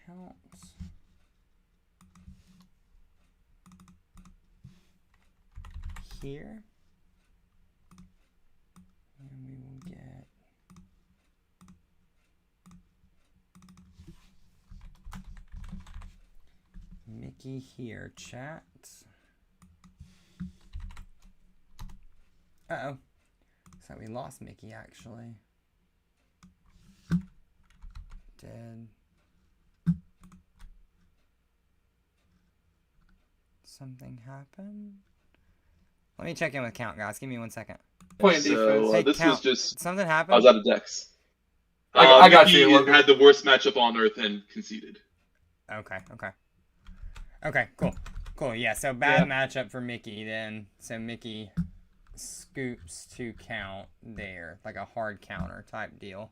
count. Here. And we will get Mickey here, chat. Uh-oh. So we lost Mickey, actually. Dead. Something happened? Let me check in with Count, guys. Give me 1 second. Playing So defense. Hey, this Count, was just something I happened? was out of decks. I got Mickey you, Logan. had the worst matchup on Earth and conceded. Okay, cool. Yeah, so bad matchup for Mickey then. So Mickey scoops to Count there, like a hard counter type deal.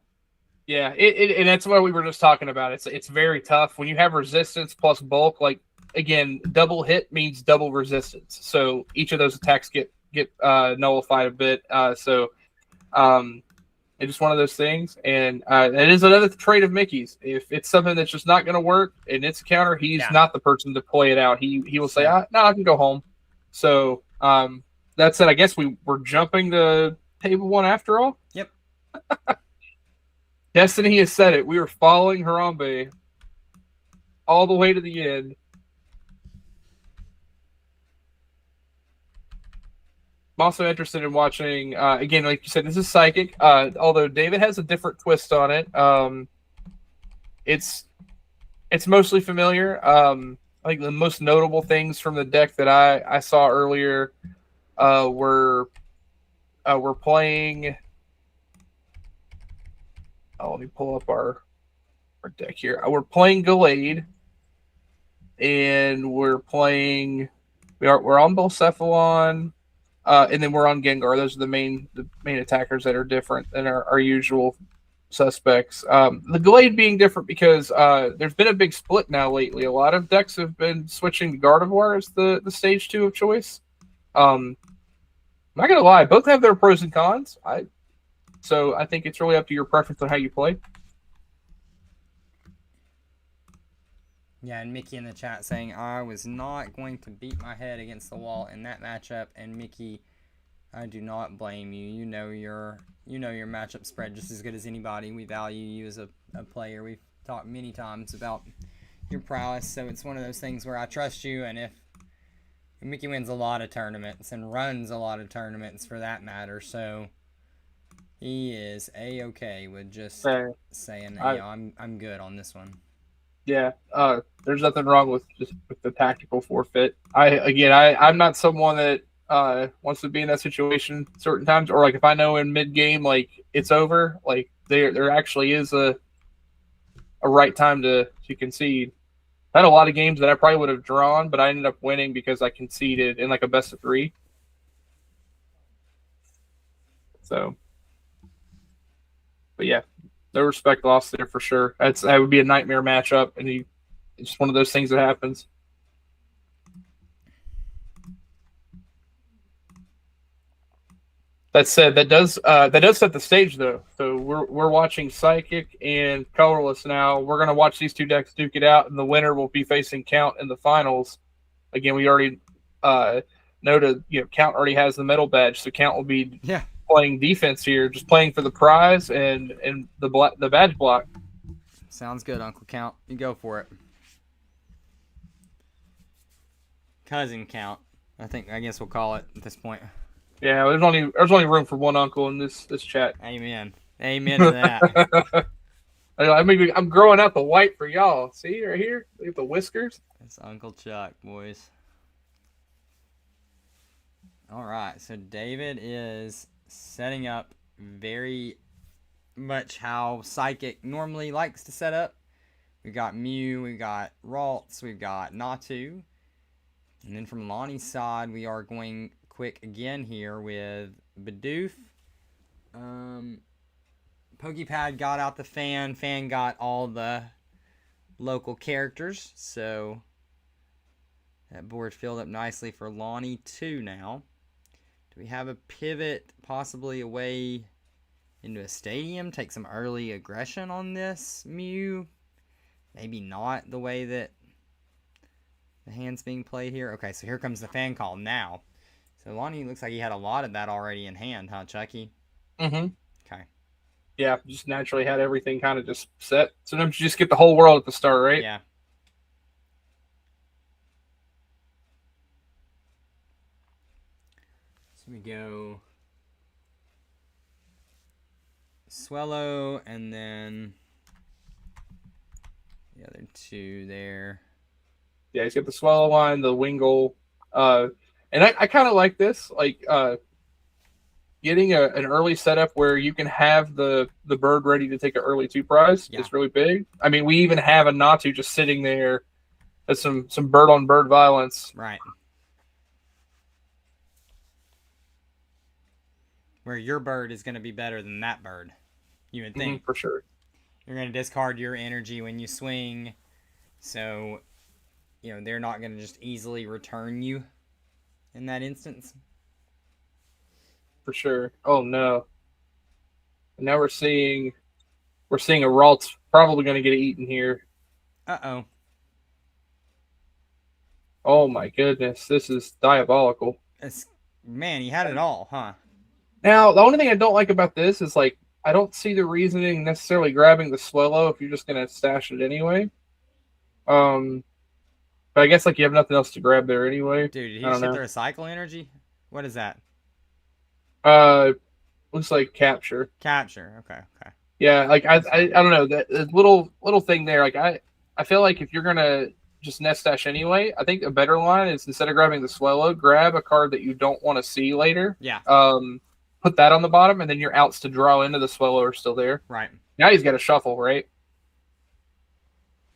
Yeah, and that's what we were just talking about. It's very tough when you have resistance plus bulk. Like again, double hit means double resistance. So each of those attacks get nullified a bit. It's just one of those things, and it is another trait of Mickey's. If it's something that's just not going to work and it's a counter, he's not the person to play it out. He will say, "No, I can go home." So that said, I guess we're jumping to table one after all. Yep. Destiny has said it. We are following Harambe all the way to the end. I'm also interested in watching, again, like you said, this is Psychic, although David has a different twist on it. It's mostly familiar. I think the most notable things from the deck that I saw earlier were playing... Oh, let me pull up our deck here. We're playing Gallade, and we're on Bolcephalon, and then we're on Gengar. Those are the main attackers that are different than our usual suspects. The Gallade being different because there's been a big split now lately. A lot of decks have been switching to Gardevoir as the stage 2 of choice. I'm not gonna lie, both have their pros and cons. So I think it's really up to your preference on how you play. Yeah, and Mickey in the chat saying, I was not going to beat my head against the wall in that matchup. And Mickey, I do not blame you. You know your matchup spread just as good as anybody. We value you as a player. We've talked many times about your prowess. So it's one of those things where I trust you. And if Mickey wins a lot of tournaments and runs a lot of tournaments for that matter, so he is A-okay with just saying, I'm good on this one. Yeah, there's nothing wrong with the tactical forfeit. I'm not someone that wants to be in that situation certain times, or like if I know in mid game like it's over, like there actually is a right time to concede. I had a lot of games that I probably would have drawn, but I ended up winning because I conceded in like a best of 3. So, but yeah. No respect lost there for sure. That would be a nightmare matchup, and it's just one of those things that happens. That said, that does set the stage though. So we're watching Psychic and Colorless now. We're gonna watch these two decks duke it out, and the winner will be facing Count in the finals. Again, we already noted, Count already has the medal badge, so Count will be playing defense here, just playing for the prize and the badge block. Sounds good, Uncle Count. You go for it. Cousin Count, I guess we'll call it at this point. Yeah, there's only room for one uncle in this chat. Amen to that. I'm growing out the white for y'all. See right here, look at the whiskers. It's Uncle Chuck, boys. All right, so David is setting up very much how Psychic normally likes to set up. We got Mew, we got Ralts, we've got Natu. And then from Lonnie's side, we are going quick again here with Bidoof. Pokepad got out the Fan. Fan got all the local characters. So that board filled up nicely for Lonnie too now. Do we have a pivot possibly away into a stadium? Take some early aggression on this Mew? Maybe not the way that the hand's being played here. Okay, so here comes the Fan call now. So Lonnie looks like he had a lot of that already in hand, huh, Chucky? Mm-hmm. Okay. Yeah, just naturally had everything kind of just set. Sometimes you just get the whole world at the start, right? Yeah. So we go Swellow and then the other two there. Yeah, he's got the Swallow line, the Wingull. And I kind of like this. Like, getting an early setup where you can have the bird ready to take an early 2 prize is really big. I mean, we even have a Natu just sitting there as some bird on bird violence. Right. Where your bird is going to be better than that bird, you would think. For sure. You're going to discard your energy when you swing, so they're not going to just easily return you in that instance. For sure. Oh no. And now we're seeing a Ralt's probably going to get eaten here. Uh-oh. Oh my goodness, this is diabolical. Man, he had it all, huh? Now, the only thing I don't like about this is, like, I don't see the reasoning necessarily grabbing the Swallow if you're just going to stash it anyway. But I guess, like, you have nothing else to grab there anyway. Dude, did he just hit the recycle energy? What is that? Looks like capture. Capture, okay. Yeah, like, I don't know, that little thing there, like, I feel like if you're going to just nest stash anyway, I think a better line is, instead of grabbing the Swallow, grab a card that you don't want to see later. Yeah. Put that on the bottom, and then your outs to draw into the Swallow are still there. Right. Now he's got to shuffle, right?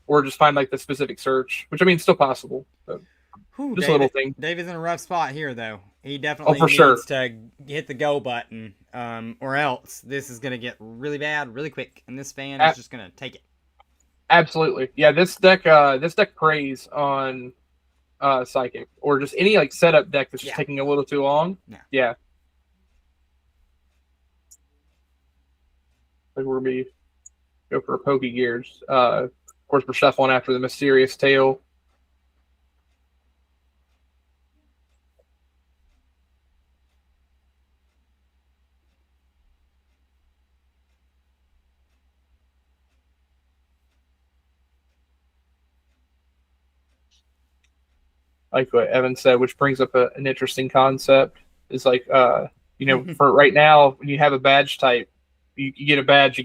Or just find, like, the specific search, which, I mean, still possible. But just a little thing. David's in a rough spot here, though. He definitely needs to hit the go button, or else this is going to get really bad really quick, and this Fan is just going to take it. Absolutely. Yeah, this deck preys on Psychic, or just any, like, setup deck that's just taking a little too long. Yeah. Like, we're going to go for a Pokey Gears. Of course, we're shuffling after the Mysterious Tail. Like what Evan said, which brings up an interesting concept, is like, for right now, when you have a badge type, you get a badge,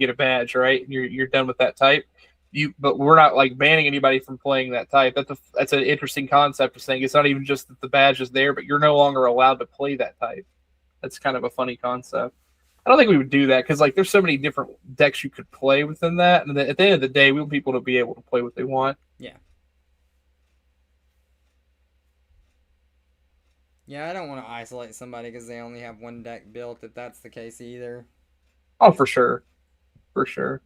right? You're done with that type. But we're not, like, banning anybody from playing that type. That's an interesting concept of saying it's not even just that the badge is there, but you're no longer allowed to play that type. That's kind of a funny concept. I don't think we would do that because, like, there's so many different decks you could play within that, and at the end of the day, we want people to be able to play what they want. Yeah. Yeah, I don't want to isolate somebody because they only have one deck built, if that's the case either. Oh, for sure. For sure.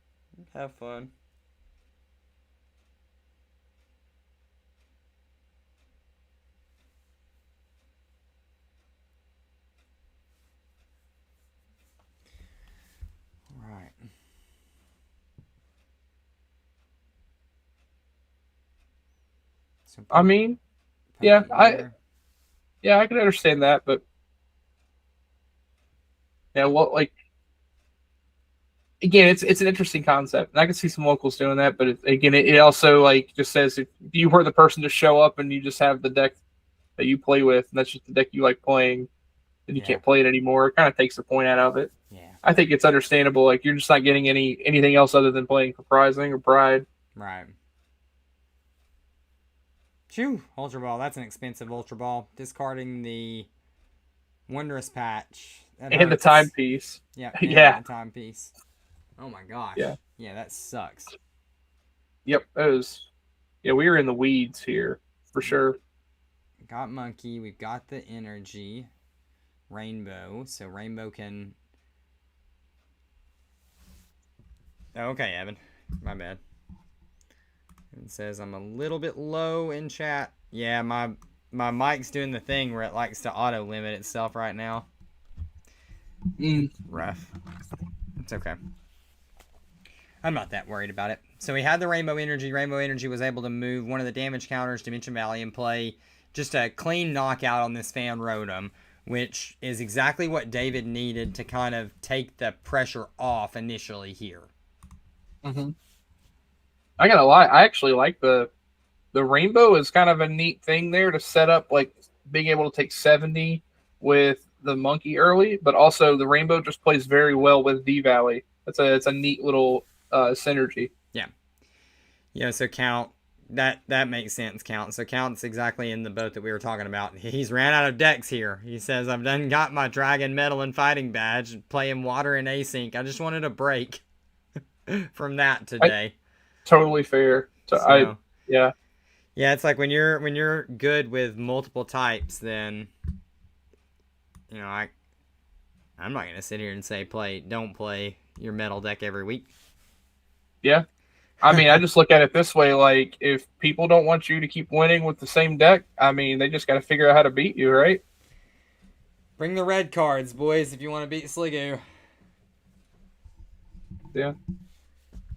Have fun. All right. So I mean, yeah, I can understand that, but yeah, well, like, again, it's an interesting concept, and I can see some locals doing that. But it also, like, just says if you were the person to show up and you just have the deck that you play with, and that's just the deck you like playing, then you can't play it anymore. It kind of takes the point out of it. Yeah, I think it's understandable. Like, you're just not getting anything else other than playing for prizing or pride. Right. Phew, Ultra Ball. That's an expensive Ultra Ball. Discarding the Wondrous patch. That And the hurts. timepiece. Yeah. Yeah. The timepiece. Oh my gosh. Yeah. Yeah, that sucks. Yep, that was. Yeah, we were in the weeds here for sure. Got monkey. We've got the energy. Rainbow. So rainbow can. Oh, okay, Evan. My bad. It says I'm a little bit low in chat. Yeah, my mic's doing the thing where it likes to auto limit itself right now. Rough. It's okay. I'm not that worried about it. So we had the Rainbow Energy. Rainbow Energy was able to move one of the damage counters, Dimension Valley, and play just a clean knockout on this Fan Rotom, which is exactly what David needed to kind of take the pressure off initially here. Mm-hmm. I gotta lie, I actually like the Rainbow is kind of a neat thing there to set up, like being able to take 70 with the monkey early, but also the Rainbow just plays very well with D Valley. It's a neat little synergy. Yeah, so Count, that makes sense, Count. So Count's exactly in the boat that we were talking about. He's ran out of decks here. He says, I've done got my Dragon Metal and Fighting Badge, playing Water and Async. I just wanted a break from that today. Totally fair. So yeah. Yeah, it's like when you're good with multiple types, then you know, I'm not gonna sit here and say don't play your metal deck every week. Yeah. I mean, I just look at it this way, like if people don't want you to keep winning with the same deck, I mean, they just got to figure out how to beat you, right? Bring the red cards, boys, if you want to beat Sligo. Yeah.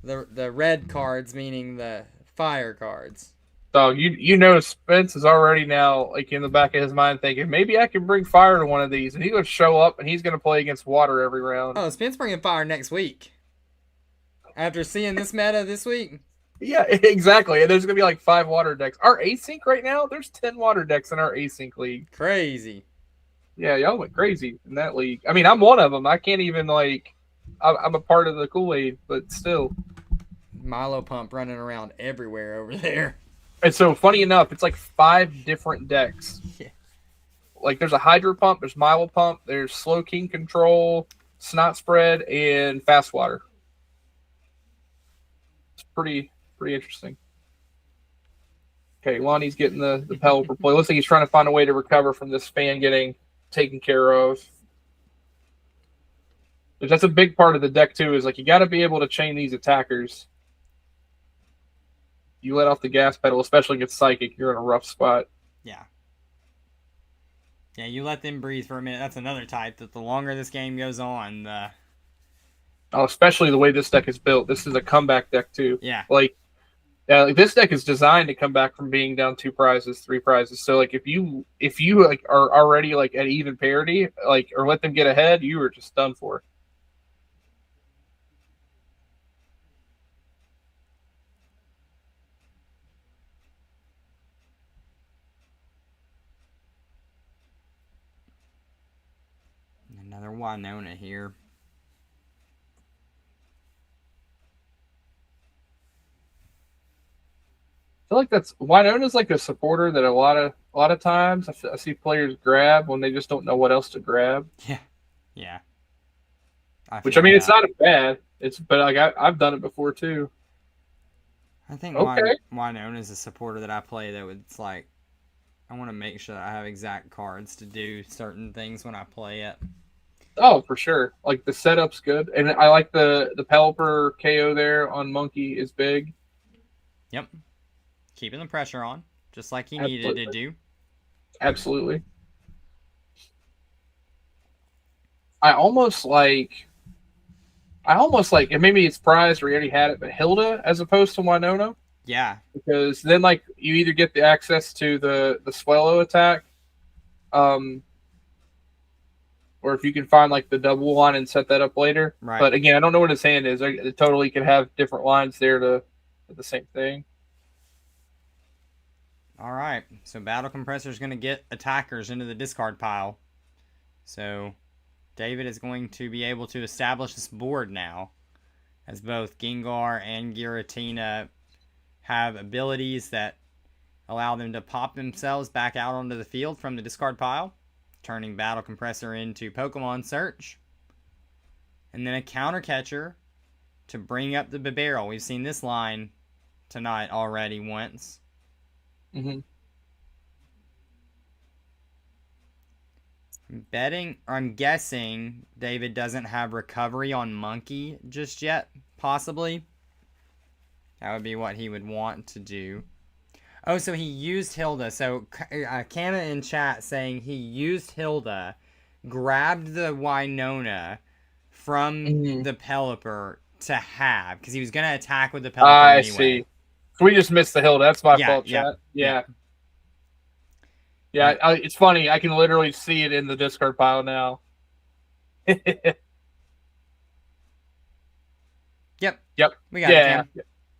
The red cards meaning the fire cards. So you know Spence is already now like in the back of his mind thinking maybe I can bring fire to one of these, and he's gonna show up and he's gonna play against water every round. Oh, Spence bringing fire next week. After seeing this meta this week. Yeah, exactly. And there's gonna be like 5 water decks. Our async right now, there's 10 water decks in our async league. Crazy. Yeah, y'all went crazy in that league. I mean, I'm one of them. I can't even like. I'm a part of the Kool-Aid, but still. Milo Pump running around everywhere over there. And so, funny enough, it's like 5 different decks. Yeah. Like, there's a Hydro Pump, there's Milo Pump, there's Slow King Control, Snot Spread, and Fast Water. It's pretty interesting. Okay, Lonnie's getting the Pelipper play. Looks like he's trying to find a way to recover from this fan getting taken care of. But that's a big part of the deck, too, is like you got to be able to chain these attackers. You let off the gas pedal, especially against Psychic, you're in a rough spot. Yeah. Yeah, you let them breathe for a minute. That's another type that the longer this game goes on, especially the way this deck is built. This is a comeback deck, too. Yeah. Like this deck is designed to come back from being down 2 prizes, 3 prizes. So like if you like are already like at even parity, like or let them get ahead, you are just done for. Another Winona here. I feel like that's Winona's like a supporter that a lot of times I see players grab when they just don't know what else to grab. Yeah. Which I mean, it's not bad. But like I've done it before too. I think Winona is a supporter that I play that it's like I want to make sure that I have exact cards to do certain things when I play it. Oh, for sure. Like the setup's good, and I like the Pelipper KO there on Monkey is big. Yep. Keeping the pressure on, just like he needed to do. Absolutely. I almost like, and maybe it's prized or you already had it, but Hilda as opposed to Winona. Yeah. Because then, like, you either get the access to the Swallow attack, or if you can find, like, the double line and set that up later. Right. But, again, I don't know what his hand is. It totally could have different lines there to the same thing. All right. So Battle Compressor is going to get attackers into the discard pile. So David is going to be able to establish this board now, as both Gengar and Giratina have abilities that allow them to pop themselves back out onto the field from the discard pile. turning Battle Compressor into Pokemon Search. And then a counter catcher to bring up the Bibarel. We've seen this line tonight already once. Mm-hmm. I'm guessing David doesn't have recovery on Monkey just yet, possibly. That would be what he would want to do. Oh, so he used Hilda. So Kama in chat saying he used Hilda, grabbed the Winona from the Pelipper to have, because he was going to attack with the Pelipper I anyway. see. We just missed the hill. That's my fault, chat. Yeah. It's funny. I can literally see it in the discard pile now. Yep. We got it, Cam.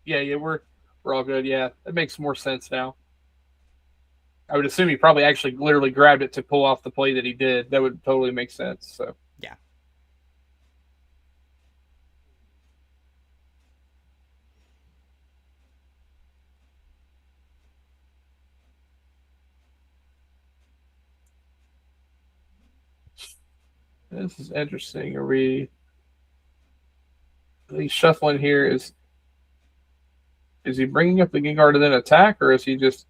Yeah. We're all good. Yeah, that makes more sense now. I would assume he probably actually literally grabbed it to pull off the play that he did. That would totally make sense. So yeah. This is interesting. Are we shuffling here? Is he bringing up the Gengar to then attack, or is he just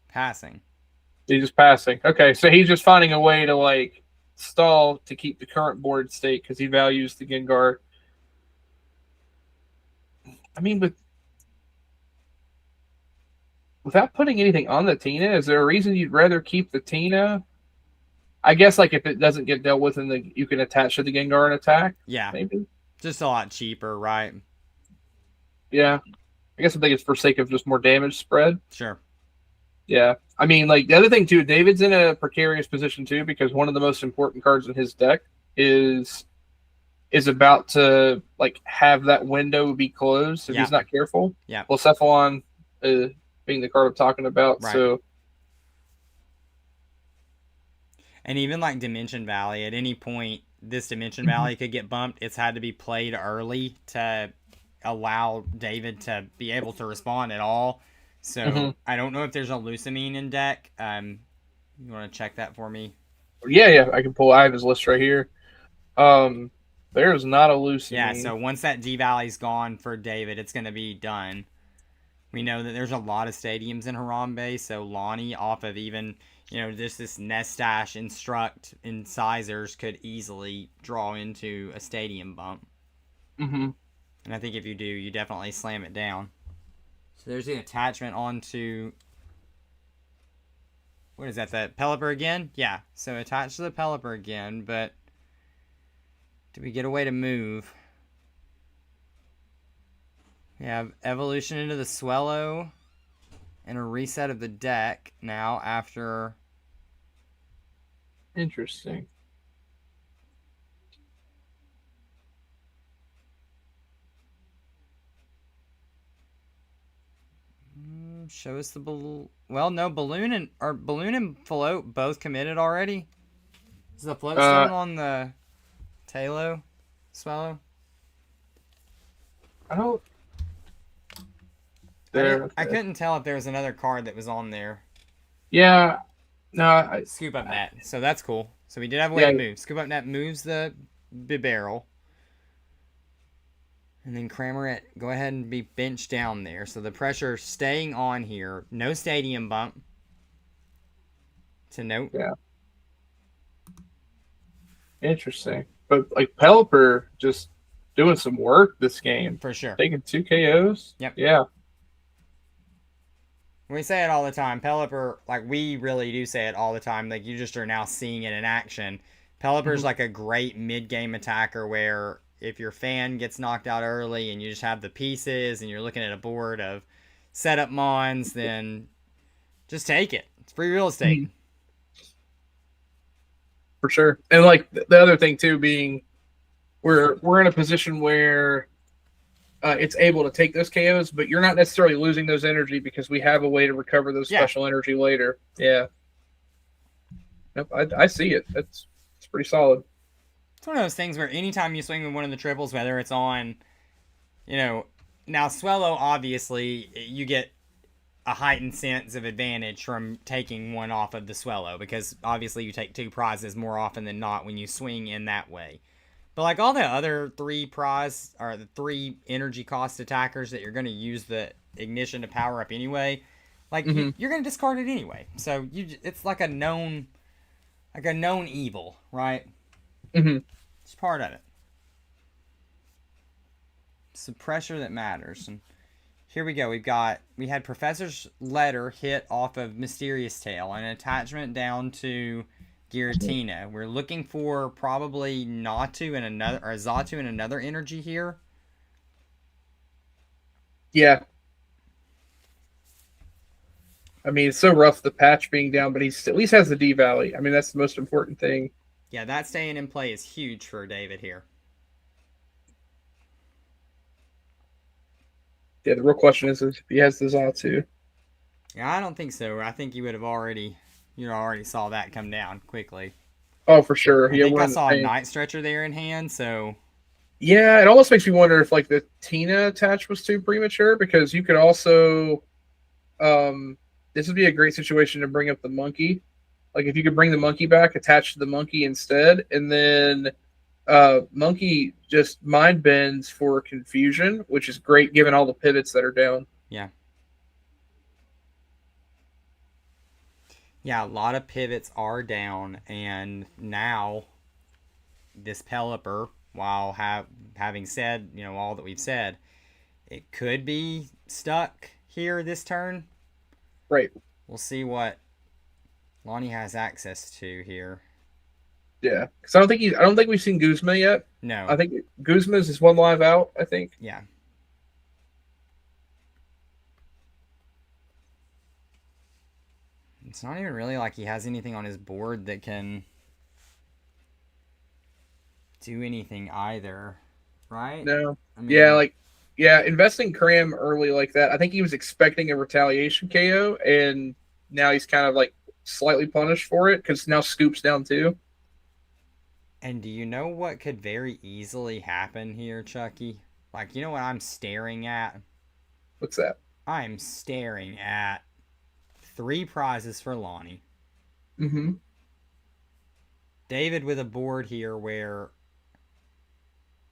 passing? He's just passing. Okay, so he's just finding a way to like stall to keep the current board state because he values the Gengar. I mean, without putting anything on the Tina, is there a reason you'd rather keep the Tina? I guess like if it doesn't get dealt with, and you can attach to the Gengar and attack. Yeah, maybe just a lot cheaper, right? Yeah, I guess I think it's for sake of just more damage spread. Sure. Yeah, I mean, like the other thing too, David's in a precarious position too because one of the most important cards in his deck is about to like have that window be closed if he's not careful. Yeah. Well, Cephalon being the card I'm talking about, right. So. And even like Dimension Valley, at any point, this Dimension Valley could get bumped. It's had to be played early to allow David to be able to respond at all. So I don't know if there's a Lucamine in deck. You want to check that for me? Yeah, I can pull. I have his list right here. There's not a Lucamine. Yeah, so once that D Valley's gone for David, it's going to be done. We know that there's a lot of stadiums in Harambe, so Lonnie off of even, just this Nestash, Instruct, Incisors could easily draw into a stadium bump. Mm-hmm. And I think if you do, you definitely slam it down. So there's the attachment onto... What is that, the Pelipper again? Yeah, so attach to the Pelipper again, but... Do we get a way to move? We have evolution into the Swellow and a reset of the deck now after... Interesting. Show us the balloon. Well, no, balloon and float both committed already. Is the float still on the Talo Swallow? I don't. There. I couldn't tell if there was another card that was on there. Yeah. No. Scoop Up Net. So that's cool. So we did have a way to move. Scoop Up Net moves the barrel. And then Cramorant, go ahead and be benched down there. So the pressure staying on here. No stadium bump. To note. Yeah. Interesting. But like Pelipper just doing some work this game. For sure. Taking 2 KOs. Yep. Yeah. We say it all the time. Pelipper, like we really do say it all the time. Like you just are now seeing it in action. Pelipper's like a great mid-game attacker where if your fan gets knocked out early and you just have the pieces and you're looking at a board of setup mons, then just take it. It's free real estate. For sure. And like the other thing too being we're in a position where it's able to take those KOs, but you're not necessarily losing those energy because we have a way to recover those special energy later. Yeah. Yep, I see it. It's pretty solid. It's one of those things where anytime you swing with one of the triples, whether it's on, now Swellow, obviously, you get a heightened sense of advantage from taking one off of the Swellow, because obviously you take 2 prizes more often than not when you swing in that way. But like all the other 3 prize or the 3 energy cost attackers that you're going to use the ignition to power up anyway, like you're going to discard it anyway. So it's like a known evil, right? It's part of it. It's the pressure that matters. And here we go. We had Professor's Letter hit off of Mysterious Tale, an attachment down to Giratina. We're looking for probably Natu and another, or Zatu and another energy here. Yeah. I mean, it's so rough the patch being down, but he at least has the D Valley. I mean, that's the most important thing. Yeah, that staying in play is huge for David here. Yeah, the real question is if he has the Zatu. Yeah, I don't think so. I think you already saw that come down quickly. Oh, for sure. I think I saw a Night Stretcher there in hand, so... Yeah, it almost makes me wonder if, like, the Tina attach was too premature, because you could also... this would be a great situation to bring up the monkey. Like, if you could bring the monkey back, attach to the monkey instead, and then monkey just mind bends for confusion, which is great given all the pivots that are down. Yeah. Yeah, a lot of pivots are down, and now this Pelipper, while having said, all that we've said, it could be stuck here this turn. Right. We'll see what Lonnie has access to here. Yeah, because I don't think we've seen Guzma yet. No. I think Guzma's is 1 live out, I think. Yeah. It's not even really like he has anything on his board that can do anything either, right? No. I mean, yeah, investing Cram early like that, I think he was expecting a retaliation KO, and now he's kind of like slightly punished for it because now Scoop's down too. And do you know what could very easily happen here, Chucky? Like, you know what I'm staring at? What's that? I'm staring at 3 prizes for Lonnie. Mm-hmm. David with a board here where,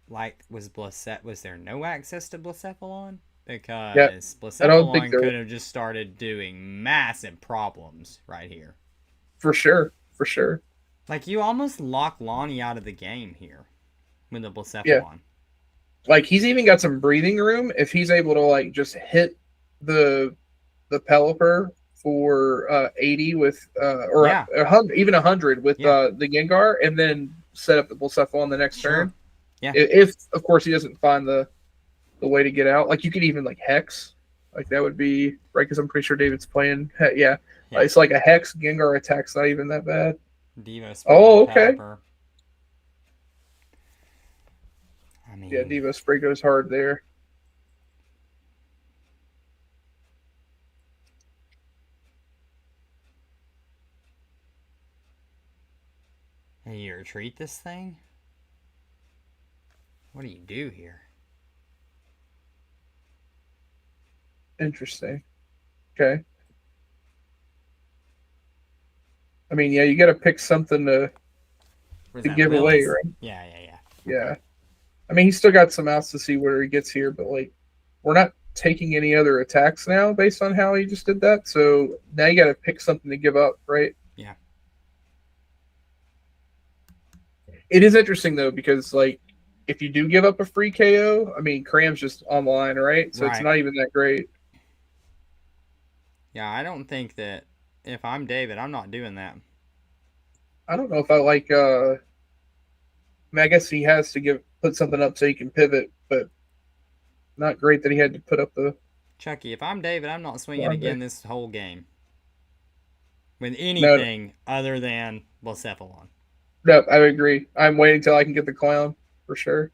like, was there no access to Blacephalon? Because Blacephalon could have just started doing massive problems right here. For sure. Like, you almost lock Lonnie out of the game here with the Blacephalon. Yeah. Like, he's even got some breathing room if he's able to, like, just hit the Pelipper for 80 with, or 100, even 100 with the Gengar, and then set up the Blacephalon the next turn. Yeah. If, of course, he doesn't find the way to get out. Like, you could even, like, Hex. Like, that would be, right, because I'm pretty sure David's playing. Yeah. It's like a Hex Gengar attack's not even that bad. Devo Spray. Oh, okay. I mean, yeah, Devo Spray goes hard there. Hey, you retreat this thing? What do you do here? Interesting. Okay. I mean, yeah, you got to pick something to give away, right? Yeah. I mean, he's still got some outs to see where he gets here, but, like, we're not taking any other attacks now based on how he just did that. So now you got to pick something to give up, right? Yeah. It is interesting, though, because, like, if you do give up a free KO, I mean, Cram's just online, right? So it's not even that great. Yeah, I don't think that if I'm David, I'm not doing that. I don't know if I like. I mean, I guess he has to put something up so he can pivot, but not great that he had to put up the. Chucky, if I'm David, I'm not swinging again this whole game with anything other than Blacephalon. No, I agree. I'm waiting till I can get the clown for sure.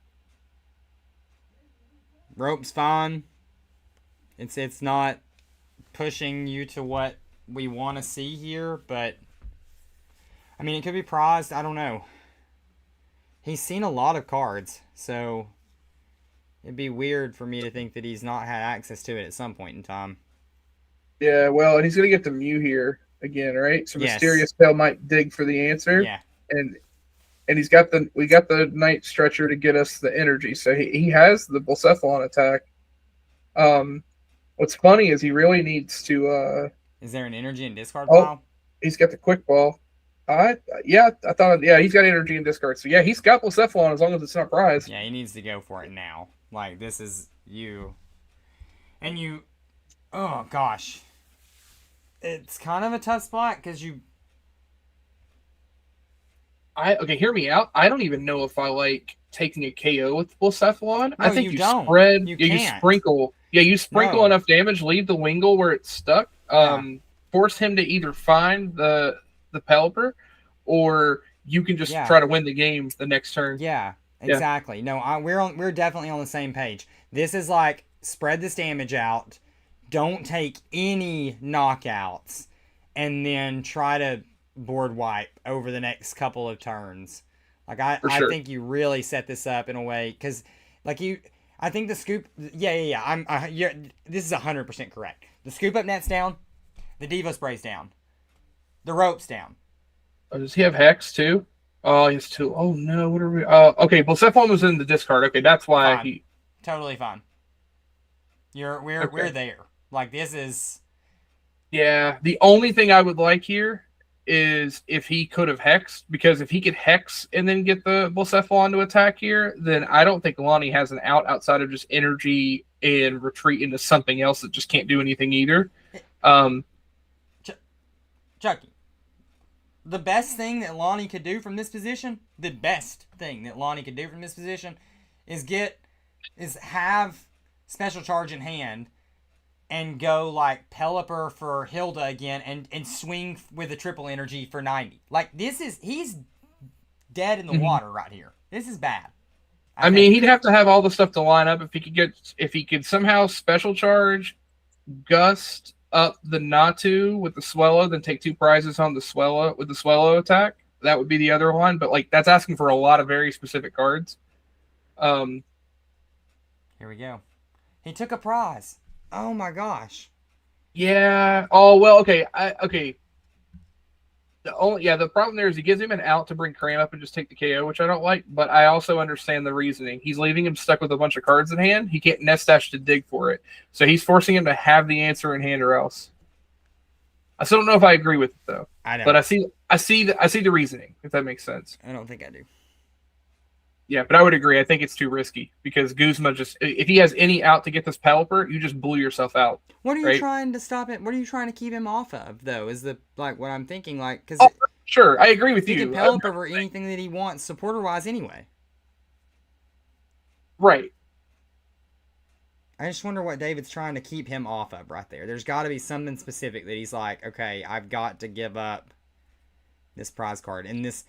Rope's fine. It's not pushing you to what we want to see here, but I mean, it could be prized. I don't know. He's seen a lot of cards, so it'd be weird for me to think that he's not had access to it at some point in time. Yeah, well, and he's gonna get the Mew here again, right? So Yes. Mysterious Tail might dig for the answer. Yeah. And we got the Night Stretcher to get us the energy. So he has the Bullcephalon attack. What's funny is he really needs to Is there an energy and discard oh, pile? he's got the Quick Ball. I thought he's got energy and discard. So yeah, he's got Bullcephalon as long as it's not prize. Yeah, he needs to go for it now. Like, this is you. And you, oh gosh. It's kind of a tough spot because you. Okay, hear me out. I don't even know if I like taking a KO with Bullcephalon. No, I think you you don't. spread. You You can't. sprinkle. Yeah, you sprinkle No. enough damage, leave the Wingull where it's stuck. Force him to either find the Pelipper, or you can just try to win the game the next turn. Yeah, exactly. No, we're definitely on the same page. This is like, spread this damage out, don't take any knockouts, and then try to board wipe over the next couple of turns. Like, I think you really set this up in a way, because like I think the scoop. Yeah. This is 100% correct. The scoop up net's down, the Devo spray's down, the rope's down. Oh, does he have Hex too? Oh, he has 2. Oh no, what are we? Okay, Bullcephalon was in the discard. Okay, that's why Fine. Totally fine. We're there. Like, this is. Yeah, the only thing I would like here is if he could have hexed, because if he could hex and then get the Bullcephalon to attack here, then I don't think Lonnie has an out outside of just energy and retreat into something else that just can't do anything either. Chucky, the best thing that Lonnie could do from this position, is have special charge in hand and go like Pelipper for Hilda again and swing with a triple energy for 90. Like, he's dead in the water right here. This is bad. I mean, he'd have to have all the stuff to line up if he could somehow special charge, gust up the Natu with the Swellow, then take 2 prizes on the Swellow with the Swellow attack. That would be the other one, but like, that's asking for a lot of very specific cards. Here we go. He took a prize. Oh my gosh. Yeah. Oh well. Okay. Okay. The problem there is he gives him an out to bring Cram up and just take the KO, which I don't like. But I also understand the reasoning. He's leaving him stuck with a bunch of cards in hand. He can't nest dash to dig for it, so he's forcing him to have the answer in hand or else. I still don't know if I agree with it though. I don't. But I see the reasoning, if that makes sense. I don't think I do. Yeah, but I would agree. I think it's too risky because Guzma if he has any out to get this Pelipper, you just blew yourself out. What are you trying to stop it? What are you trying to keep him off of, though? Is what I'm thinking, like, because sure, I agree with you. He can Pelipper over anything that he wants, supporter-wise, anyway. Right. I just wonder what David's trying to keep him off of right there. There's got to be something specific that he's like, okay, I've got to give up this prize card in this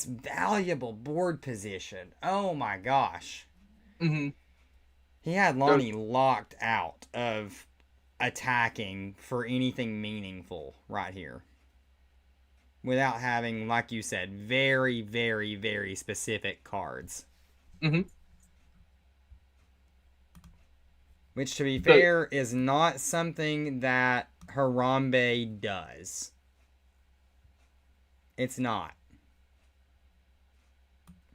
valuable board position. Oh my gosh. Mm-hmm. He had Lonnie locked out of attacking for anything meaningful right here. Without having, like you said, very, very, very specific cards. Mm-hmm. Which, to be fair, is not something that Harambe does. It's not.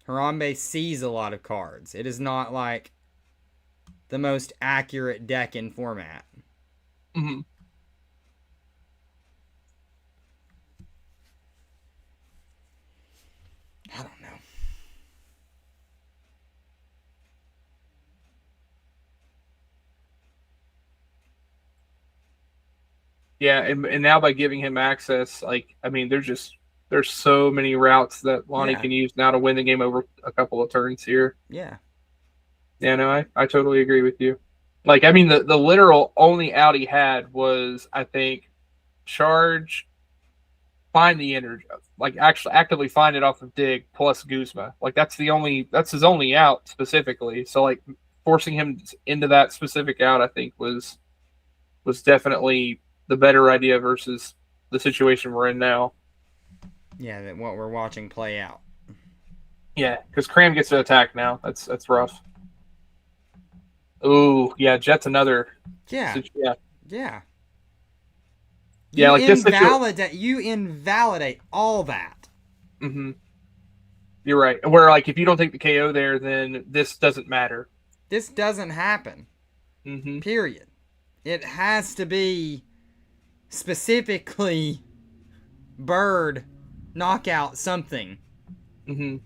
Harambe sees a lot of cards. It is not like the most accurate deck in format. Mm-hmm. I don't know. Yeah, and now by giving him access, like, I mean, there's so many routes that Lonnie can use now to win the game over a couple of turns here. Yeah. Yeah, no, I totally agree with you. Like, I mean, the literal only out he had was, I think, charge, find the energy, like actually actively find it off of dig plus Guzma. Like, that's his only out specifically. So like, forcing him into that specific out, I think was definitely the better idea versus the situation we're in now. Yeah, that what we're watching play out. Yeah, because Cram gets to attack now. That's rough. Ooh, yeah, Jet's another. Yeah. Yeah. Yeah. Yeah, like this You invalidate all that. Mm-hmm. You're right. Where like if you don't take the KO there, then this doesn't matter. This doesn't happen. Mm-hmm. Period. It has to be specifically bird knockout something. Mm-hmm.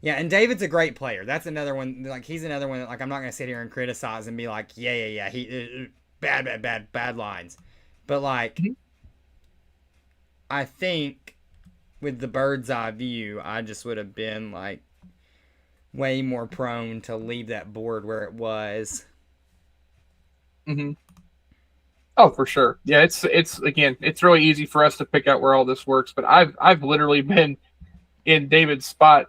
Yeah, and David's a great player. That's another one. Like he's another one that like I'm not gonna sit here and criticize and be like, yeah. He bad lines, but like Mm-hmm. I think with the bird's eye view, I just would have been like way more prone to leave that board where it was. Mm-hmm. Oh, for sure. Yeah, it's again, it's really easy for us to pick out where all this works. But I've literally been in David's spot,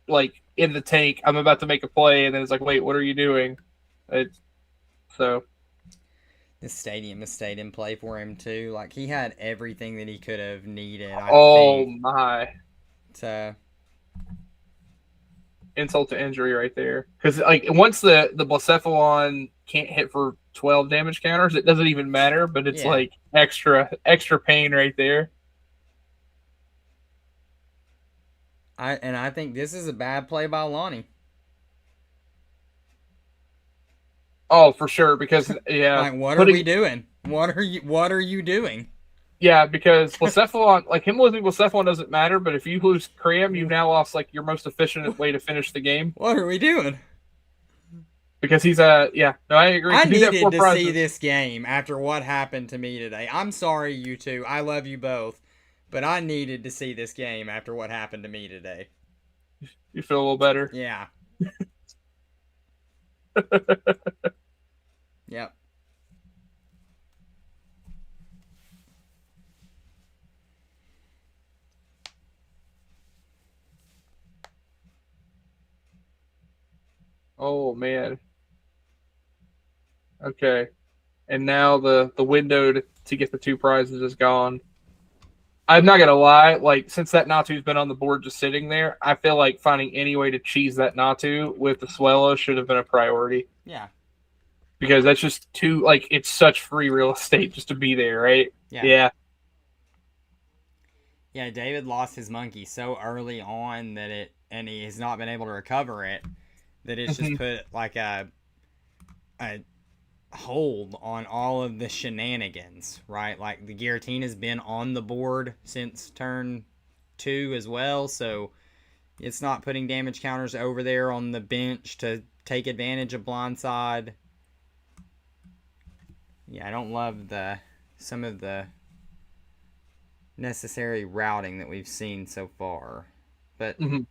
like in the tank. I'm about to make a play, and then it's like, wait, what are you doing? So This stadium has stayed in play for him too. Like he had everything that he could have needed. I think, my to insult to injury right there. Because like once the Blacephalon can't hit for 12 damage counters, it doesn't even matter. But it's like extra pain right there. I think this is a bad play by Lonnie. Oh, for sure. Because like what are we doing? What are you doing? Yeah, because Blacephalon, like him losing Blacephalon doesn't matter, but if you lose Cram, you've now lost like your most efficient way to finish the game. What are we doing? Because he's no, I agree. I needed to see this game after what happened to me today. I'm sorry, you two. I love you both, but I needed to see this game after what happened to me today. You feel a little better? Yeah. Yep. Oh man. Okay. And now the window to get the 2 prizes is gone. I'm not gonna lie, like since that Natu's been on the board just sitting there, I feel like finding any way to cheese that Natu with the Swellow should have been a priority. Yeah. Because that's just too like it's such free real estate just to be there, right? Yeah. Yeah, David lost his monkey so early on and he has not been able to recover it, that it's just put like a hold on all of the shenanigans, right? Like the Giratina's been on the board since turn 2 as well, so it's not putting damage counters over there on the bench to take advantage of blindside. Yeah, I don't love some of the necessary routing that we've seen so far. But and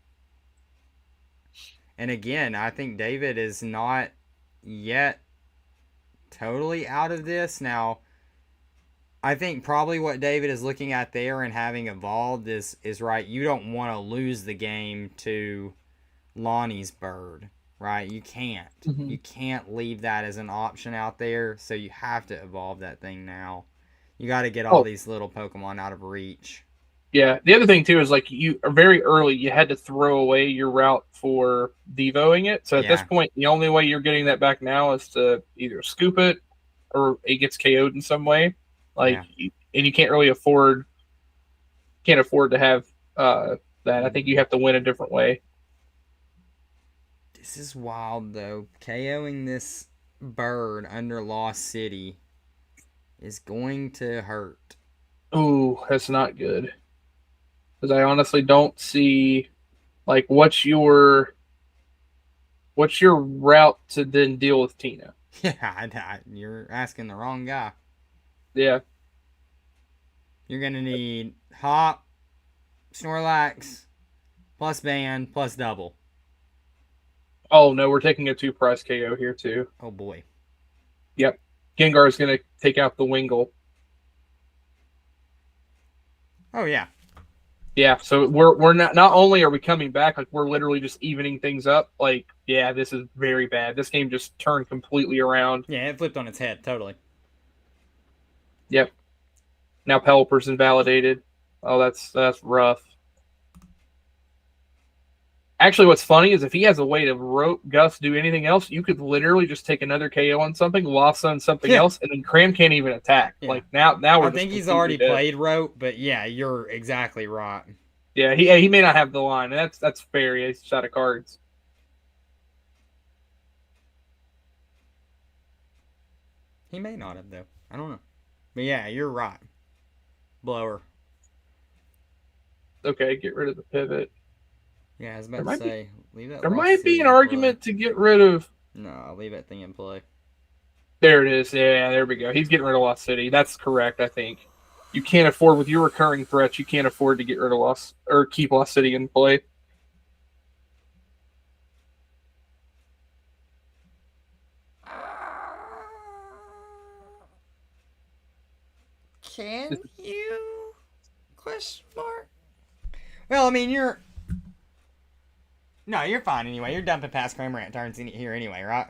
again, I think David is not yet totally out of this. Now, I think probably what David is looking at there and having evolved is right. You don't want to lose the game to Lonnie's bird, right? You can't. You can't leave that as an option out there, so you have to evolve that thing now. You got to get all these little Pokemon out of reach. Yeah. The other thing too is like you are very early. You had to throw away your route for devoing it. So at this point, the only way you're getting that back now is to either scoop it or it gets KO'd in some way. Like, and you can't really afford to have that. I think you have to win a different way. This is wild though. KOing this bird under Lost City is going to hurt. Ooh, that's not good. Because I honestly don't see, like, what's your route to then deal with Tina? Yeah, you're asking the wrong guy. Yeah. You're going to need Hop, Snorlax, plus Band, plus Double. Oh, no, we're taking a 2-prize KO here, too. Oh, boy. Yep. Gengar's going to take out the Wingull. Oh, yeah. Yeah, so we're not only are we coming back, like we're literally just evening things up. Like, yeah, this is very bad. This game just turned completely around. Yeah, it flipped on its head, totally. Yep. Now Pelipper's invalidated. Oh, that's rough. Actually, what's funny is if he has a way to rope Gus do anything else, you could literally just take another KO on something, loss on something Yeah. else, and then Cram can't even attack. Yeah. Like now we're I just think he's completely already dead. played rope, but yeah, you're exactly right. Yeah, he may not have the line. That's fair. He's out of cards. He may not have though. I don't know. But yeah, you're right. Blower. Okay, get rid of the pivot. Yeah, I was There about to might be- say, leave that. There Lost might City be an in argument to get rid of. play. No, I'll leave that thing in play. There it is. Yeah, there we go. He's getting rid of Lost City. That's correct, I think. You can't afford, with your recurring threats, you can't afford to get rid of Lost or keep Lost City in play. Can you? Question mark. Well, I mean, you're. No, you're fine anyway. You're dumping past Cramorant turns in here anyway, right?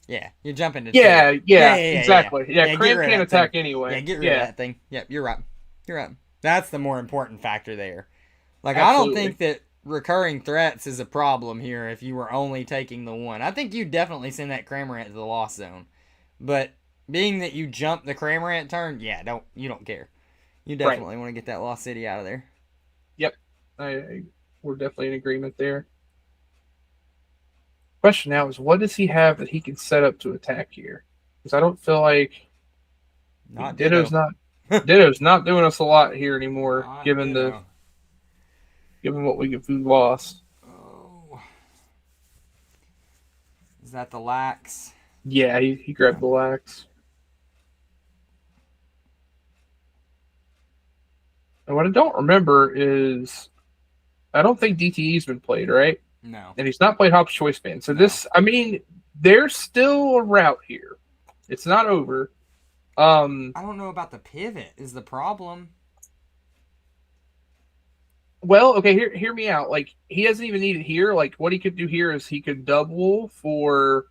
Yeah, you're jumping to Yeah, two. exactly. Yeah, get Cram rid of can't that attack thing. anyway. Yeah, get rid of that thing. Yep, you're right. You're right. That's the more important factor there. Like, I don't Absolutely. think that recurring threats is a problem here if you were only taking the one. I think you definitely send that Cramorant to the lost zone. But being that you jump the Cramorant turn, yeah, you don't care. You definitely want to get that Lost City out of there. Yep. We're definitely in agreement there. Question now is, what does he have that he can set up to attack here? Because I don't feel like Not Ditto's Ditto. Ditto's not doing us a lot here anymore, Not given Ditto. what we've lost. Oh. Is that the Lax? Yeah, he grabbed the lax. And what I don't remember is, I don't think DTE's been played, right? No. And he's not played Hop's Choice Band. So No. I mean, there's still a route here. It's not over. I don't know about the pivot is the problem. Well, okay, hear me out. Like, he doesn't even need it here. Like, what he could do here is he could double for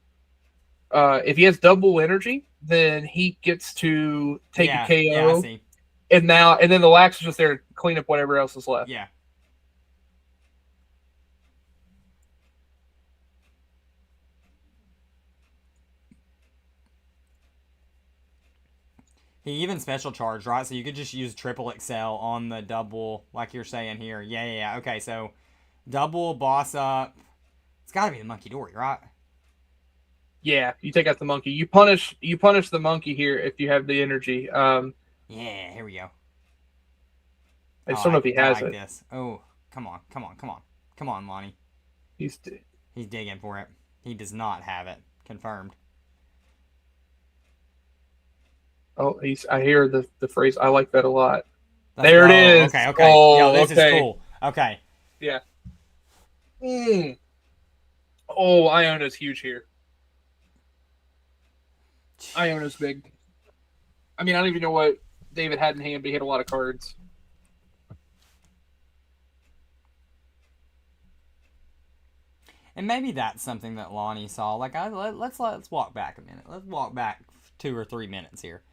if he has double energy, then he gets to take a KO. Yeah, I see. And then the lax is just there to clean up whatever else is left. Yeah. He even special charged, right? So you could just use triple excel on the double, like you're saying here. Yeah. Okay, so double boss up. It's got to be the Monkey Dory, right? Yeah, you take out the monkey. You punish the monkey here if you have the energy. Yeah, here we go. I just don't know if he has it. This. Oh, come on, Lonnie. He's digging for it. He does not have it. Confirmed. Oh, I hear the phrase. I like that a lot. There it is. Okay. Oh, Yo, this okay. is cool. Okay. Yeah. Oh, Iona's huge here. Iona's big. I mean, I don't even know what David had in hand, but he had a lot of cards. And maybe that's something that Lonnie saw. Like, let's walk back a minute. Let's walk back 2 or 3 minutes here.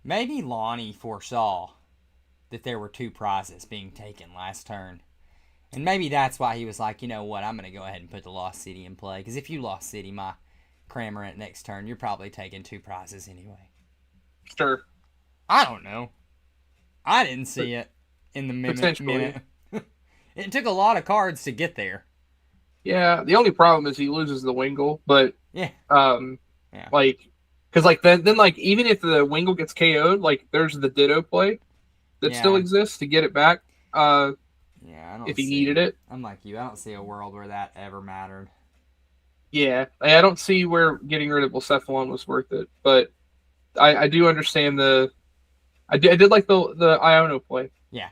Maybe Lonnie foresaw that there were 2 prizes being taken last turn. And maybe that's why he was like, you know what, I'm going to go ahead and put the Lost City in play. Because if you Lost City my Cramorant next turn, you're probably taking 2 prizes anyway. Sure. I don't know. I didn't see it in the minute. Potentially. It took a lot of cards to get there. Yeah, the only problem is he loses the Wingle, but Yeah. like, because like then like even if the Wingle gets KO'd, like there's the Ditto play that still exists to get it back. Yeah, I don't. If he needed it. I'm like you. I don't see a world where that ever mattered. Yeah, I don't see where getting rid of Blacephalon was worth it, but I do understand I did like the Iono play. Yeah.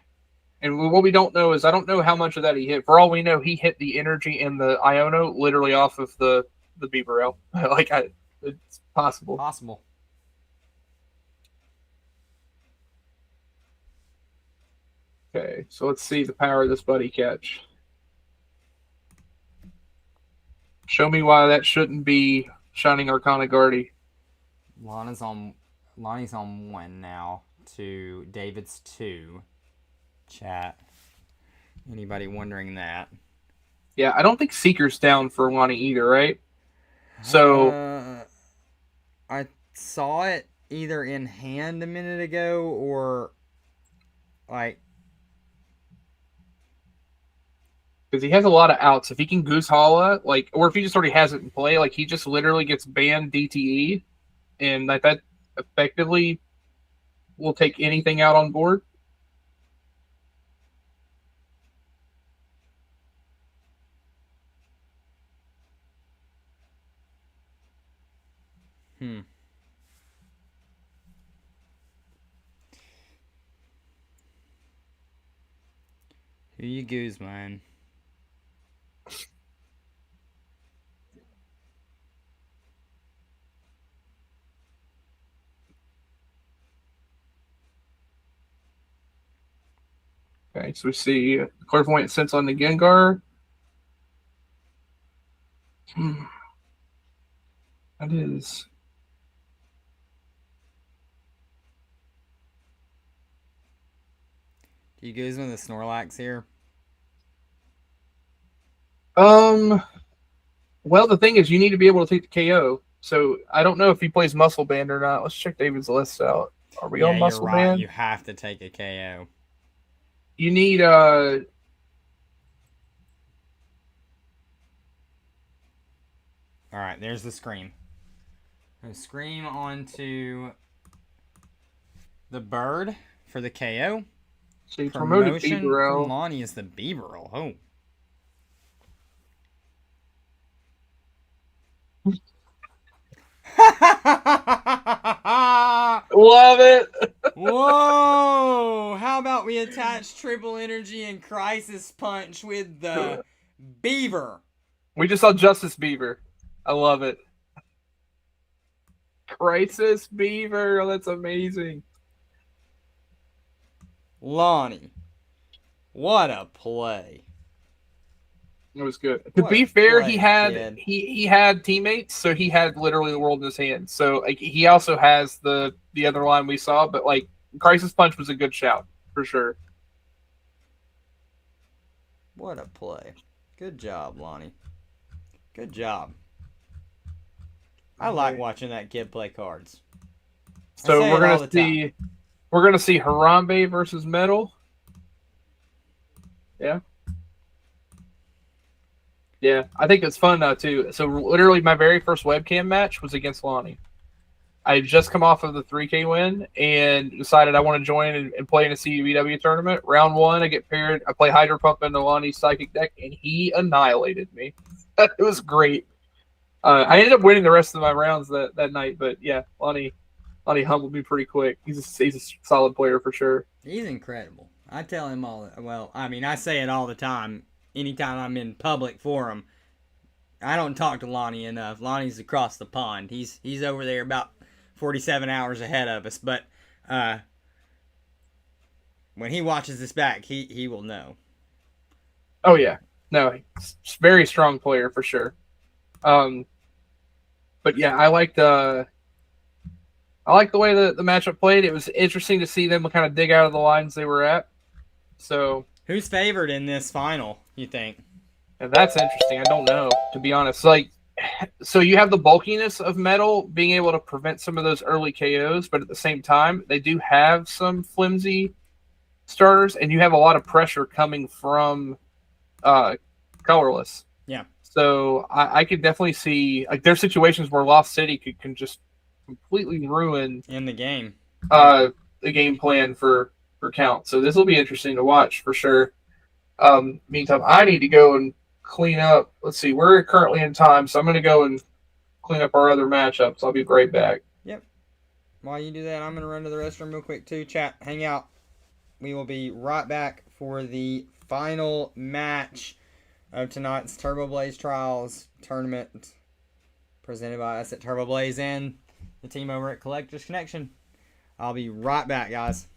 And what we don't know is I don't know how much of that he hit. For all we know, he hit the energy in the Iono literally off of the Beaverell. It's possible. Possible. Okay, so let's see the power of this buddy catch. Show me why that shouldn't be Shining Arcana Guardy. Lonnie's on 1 now to David's 2. Chat. Anybody wondering that? Yeah, I don't think Seeker's down for Lonnie either, right? So I saw it either in hand a minute ago or like. because he has a lot of outs. If he can Goose Hala, like, or if he just already has it in play, like he just literally gets banned DTE, and like that effectively will take anything out on board. Hmm. Who you goose, man? Okay, so we see Clairvoyant Sense on the Gengar. That is. Do you goose with the Snorlax here? Well, the thing is, you need to be able to take the KO. So I don't know if he plays Muscle Band or not. Let's check David's list out. Are we Yeah, on you're Muscle right. Band? You have to take a KO. You need All right, there's the Scream. So Scream onto the Bird for the KO. so you promoted Promotion Beaverell. from Lonnie is the Beaverell. Oh. Love it. Whoa! How about we attach Triple Energy and Crisis Punch with the Beaver? We just saw Justice Beaver. I love it. Crisis Beaver. Oh, that's amazing. Lonnie. What a play. It was good. To What be a fair, play, he had kid. he had teammates, so he had literally the world in his hands. So like he also has the other line we saw, but like Crisis Punch was a good shout for sure. What a play. Good job, Lonnie. Good job. I like watching that kid play cards. So we're gonna see Harambe versus Metal. Yeah. Yeah, I think it's fun too. So literally, my very first webcam match was against Lonnie. I had just come off of the 3K win and decided I want to join and play in a CUBW tournament. Round one, I get paired. I play Hydro Pump into Lonnie's Psychic deck, and he annihilated me. It was great. I ended up winning the rest of my rounds that night, but yeah, Lonnie humbled me pretty quick. He's a solid player for sure. He's incredible. I tell him all. Well, I mean, I say it all the time. Anytime I'm in public forum, I don't talk to Lonnie enough. Lonnie's across the pond. He's over there about 47 hours ahead of us. But when he watches this back, he will know. Oh yeah, no, he's a very strong player for sure. But yeah, I liked the way the matchup played. It was interesting to see them kind of dig out of the lines they were at. So who's favored in this final, you think? And that's interesting. I don't know, to be honest. Like, so you have the bulkiness of Metal being able to prevent some of those early KOs, but at the same time, they do have some flimsy starters, and you have a lot of pressure coming from Colorless. Yeah. So I could definitely see like there's situations where Lost City can just completely ruin in the game the game plan for Count. So this will be interesting to watch for sure. Meantime, I need to go and clean up. Let's see, we're currently in time, so I'm going to go and clean up our other matchups. I'll be right back. Yep. While you do that, I'm going to run to the restroom real quick too. Chat, hang out. We will be right back for the final match of tonight's Turboblaze Trials tournament presented by us at Turboblaze and the team over at Collectors Connection. I'll be right back, guys.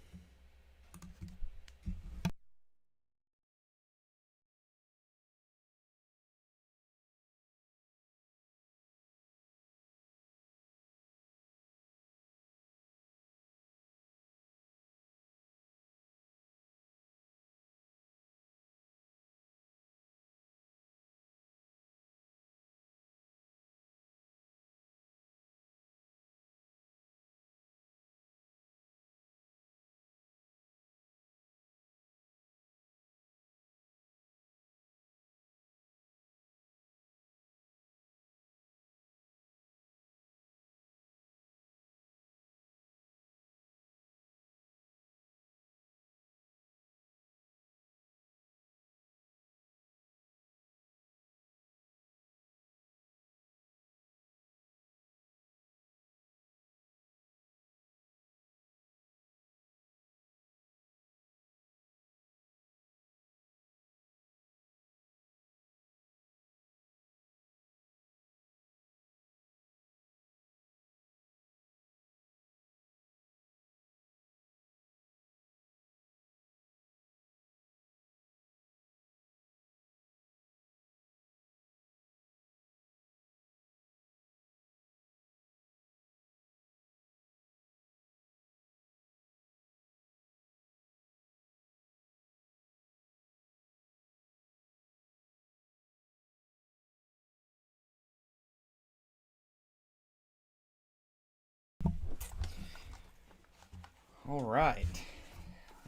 All right.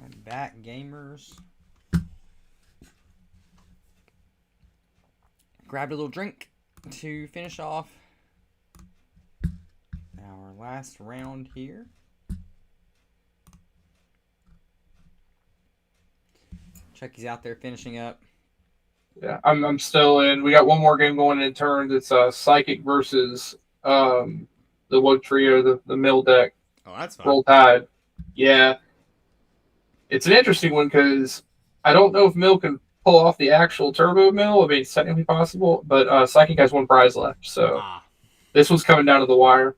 I'm back, gamers. Grabbed a little drink to finish off our last round here. Chucky's out there finishing up. Yeah, I'm still in. We got one more game going in turns. It's Psychic versus the Wood Trio, the mill deck. Oh, that's fun. Roll Tide. Yeah. It's an interesting one because I don't know if Mill can pull off the actual Turbo Mill. I mean, it's technically possible, but Psychic has one prize left. So this one's coming down to the wire.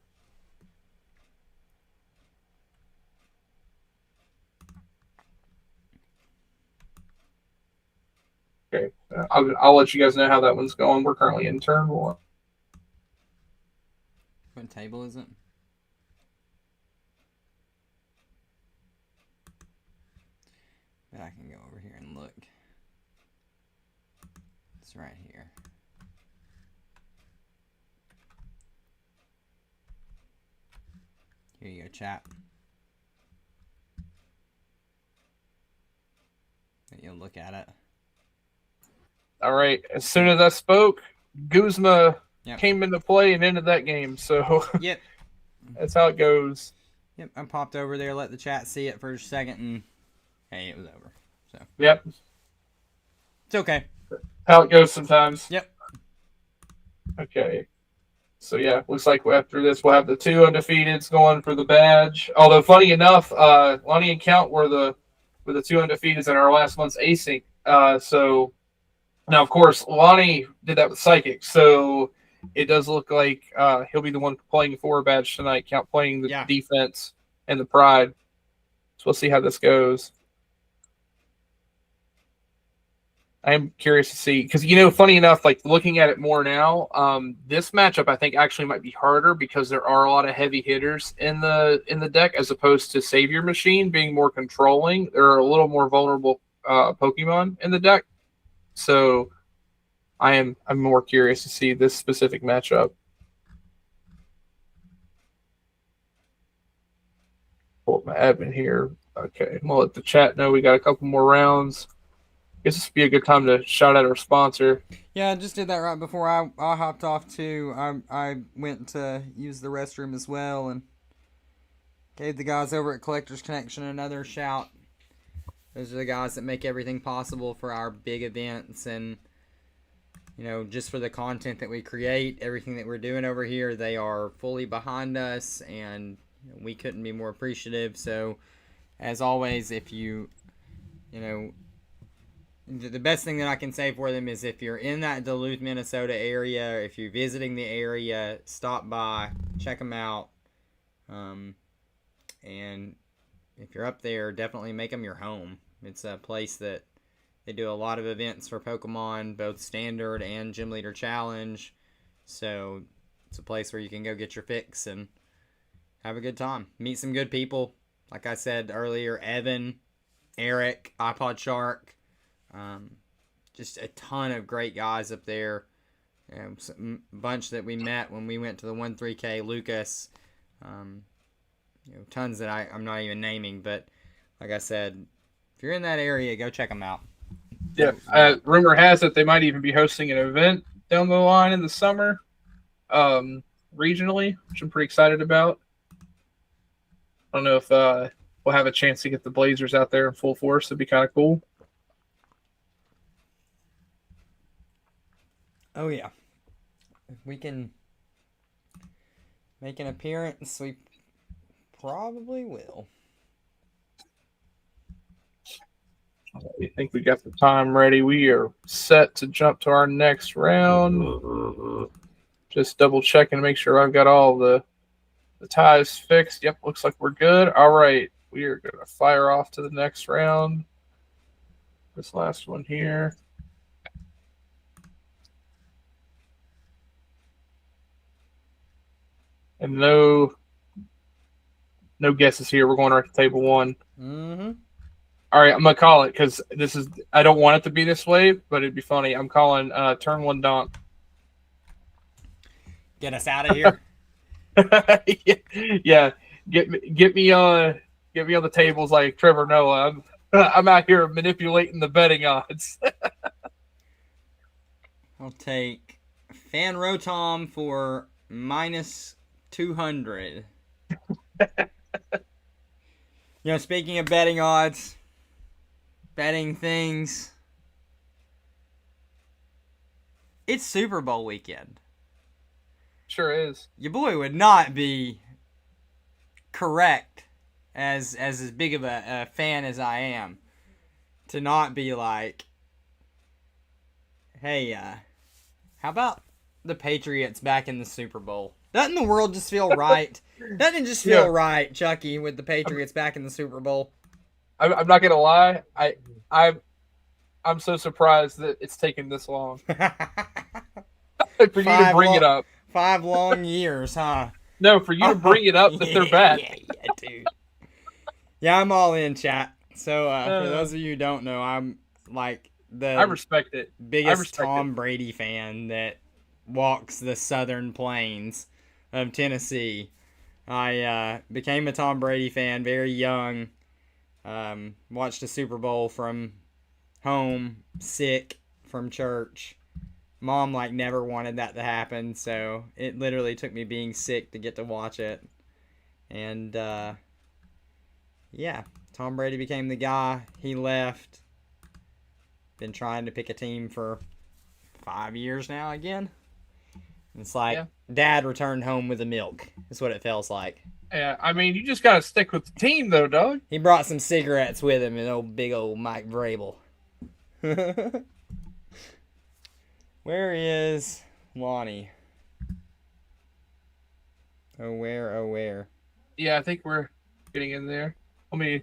Okay. I'll let you guys know how that one's going. We're currently in turn 1. What table is it? I can go over here and look. It's right here. Here you go, chat. You'll look at it. All right. As soon as I spoke, Guzma came into play and ended that game. So yep, that's how it goes. Yep, I popped over there, let the chat see it for a second, and hey, it was over. So yep, it's okay. How it goes sometimes. Yep. Okay. So yeah, looks like after this we'll have the 2 undefeateds going for the badge. Although funny enough, Lonnie and Count were the 2 undefeateds in our last month's async. So now of course Lonnie did that with Psychic. So it does look like he'll be the one playing for a badge tonight. Count playing the defense and the pride. So we'll see how this goes. I'm curious to see because funny enough, like looking at it more now, this matchup I think actually might be harder because there are a lot of heavy hitters in the deck as opposed to Savior Machine being more controlling. There are a little more vulnerable Pokemon in the deck, so I'm more curious to see this specific matchup. Pull up my admin here. Okay, I'm gonna let the chat know we got a couple more rounds. Guess this would be a good time to shout out our sponsor. Yeah, I just did that right before I hopped off too. I went to use the restroom as well and gave the guys over at Collectors Connection another shout. Those are the guys that make everything possible for our big events and just for the content that we create, everything that we're doing over here, they are fully behind us and we couldn't be more appreciative. So as always, if the best thing that I can say for them is if you're in that Duluth, Minnesota area, if you're visiting the area, stop by, check them out. And if you're up there, definitely make them your home. It's a place that they do a lot of events for Pokemon, both Standard and Gym Leader Challenge. So it's a place where you can go get your fix and have a good time. Meet some good people. Like I said earlier, Evan, Eric, iPod Shark. Just a ton of great guys up there. A bunch that we met when we went to the 1-3K. Lucas. Tons that I'm not even naming. But like I said, if you're in that area, go check them out. Yeah. Rumor has it they might even be hosting an event down the line in the summer, regionally, which I'm pretty excited about. I don't know if we'll have a chance to get the Blazers out there in full force. It'd be kind of cool. Oh, yeah. If we can make an appearance, we probably will. I think we got the time ready. We are set to jump to our next round. Just double checking to make sure I've got all the ties fixed. Yep, looks like we're good. All right. We are going to fire off to the next round. This last one here. And no guesses here. We're going right to table 1. Mm-hmm. All right, I'm going to call it because I don't want it to be this way, but it'd be funny. I'm calling turn 1 donk. Get us out of here. Yeah. Get me Get me on the tables like Trevor Noah. I'm out here manipulating the betting odds. I'll take Fan Rotom for minus 200. Speaking of betting odds, betting things, it's Super Bowl weekend. Sure is. Your boy would not be correct as big of a fan as I am to not be like, hey, how about the Patriots back in the Super Bowl? Doesn't the world just feel right? Doesn't it just feel right, Chucky, with the Patriots back in the Super Bowl? I'm not gonna lie. I'm so surprised that it's taken this long for you to bring it up. 5 long years, huh? No, for you to bring it up that they're back. Yeah, dude. Yeah, I'm all in, chat. So for those of you who don't know, I'm like I respect it. Biggest Tom Brady fan that walks the southern plains of Tennessee. I became a Tom Brady fan very young. Watched a Super Bowl from home, sick from church. Mom never wanted that to happen, so it literally took me being sick to get to watch it. And yeah, Tom Brady became the guy. He left. Been trying to pick a team for 5 years now again. It's like Dad returned home with the milk. That's what it feels like. Yeah, I mean, you just gotta stick with the team, though, dog. He brought some cigarettes with him, and big old Mike Vrabel. Where is Lonnie? Oh, where? Yeah, I think we're getting in there. Let me...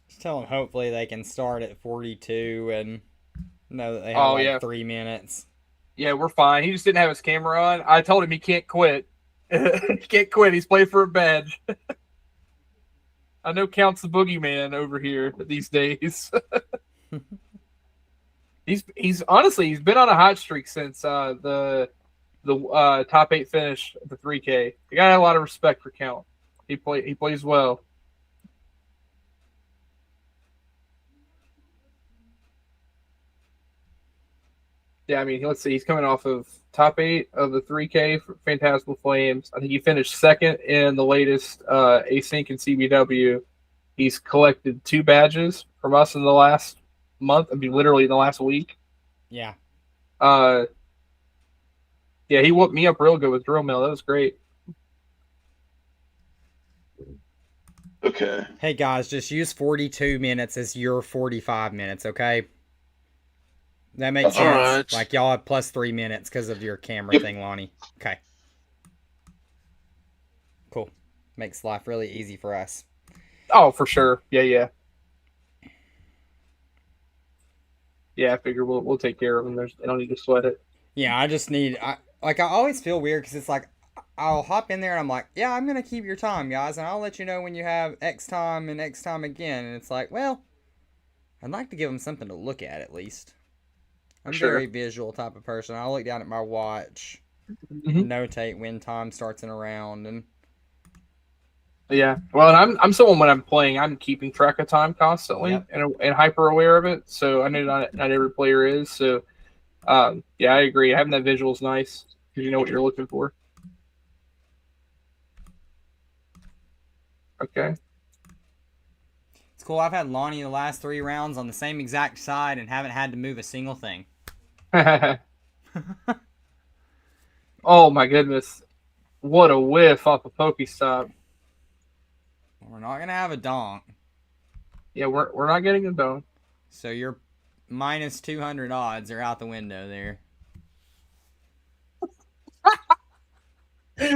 Just tell them hopefully they can start at 42 and know that they have 3 minutes. Yeah, we're fine. He just didn't have his camera on. I told him he can't quit. He can't quit. He's playing for a badge. I know Count's the boogeyman over here these days. He's honestly he's been on a hot streak since the top 8 finish at the 3K. You got a lot of respect for Count. He plays well. Yeah, I mean, let's see. He's coming off of top 8 of the 3K for Phantasmal Flames. I think he finished second in the latest Async and CBW. He's collected 2 badges from us in the last month. I mean, literally in the last week. Yeah. Yeah, he whooped me up real good with Drill Mill. That was great. Okay. Hey, guys, just use 42 minutes as your 45 minutes, okay? That makes sense. Right. Like, y'all have plus 3 minutes because of your camera thing, Lonnie. Okay. Cool. Makes life really easy for us. Oh, for sure. Yeah. Yeah, I figure we'll take care of them. They don't need to sweat it. Yeah, I just need... I always feel weird because it's like, I'll hop in there and I'm like, yeah, I'm going to keep your time, guys, and I'll let you know when you have X time and X time again. And it's like, well, I'd like to give them something to look at least. I'm a very visual type of person. I'll look down at my watch, notate when time starts in a round, and yeah. Well, and I'm someone when I'm playing, I'm keeping track of time constantly and hyper aware of it. So I know not every player is. So yeah, I agree. Having that visual is nice because you know what you're looking for. Okay. It's cool. I've had Lonnie the last 3 rounds on the same exact side and haven't had to move a single thing. Oh my goodness. What a whiff off a Pokestop. We're not going to have a donk. Yeah, we're not getting a donk. So your minus 200 odds are out the window there.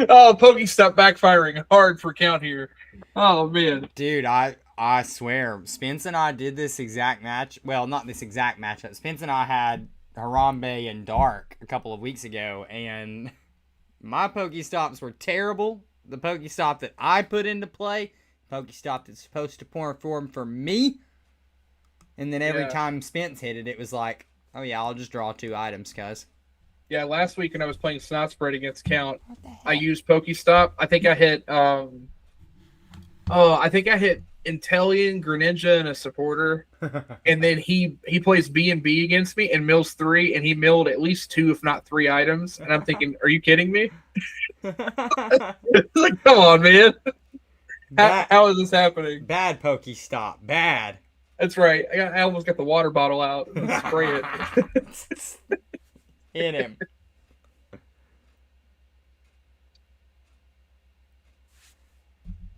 Oh, Pokestop backfiring hard for Count here. Oh man. Dude, I I swear, Spence and I did this exact match. Well, not this exact matchup. Spence and I had Harambe and Dark a couple of weeks ago, and my Pokestops were terrible. The Pokestop that I put into play, Pokestop that's supposed to perform for me, and then every time Spence hit it, it was like, oh yeah, I'll just draw 2 items, cuz. Yeah, last week when I was playing Snot Spread against Count, I used Pokestop. I think I hit Intellion, Greninja, and a supporter. And then he plays B&B against me and mills 3, and he milled at least 2, if not 3 items. And I'm thinking, are you kidding me? Like, come on, man. How is this happening? Bad Pokestop. Bad. That's right. I almost got the water bottle out and spray it. Hit him.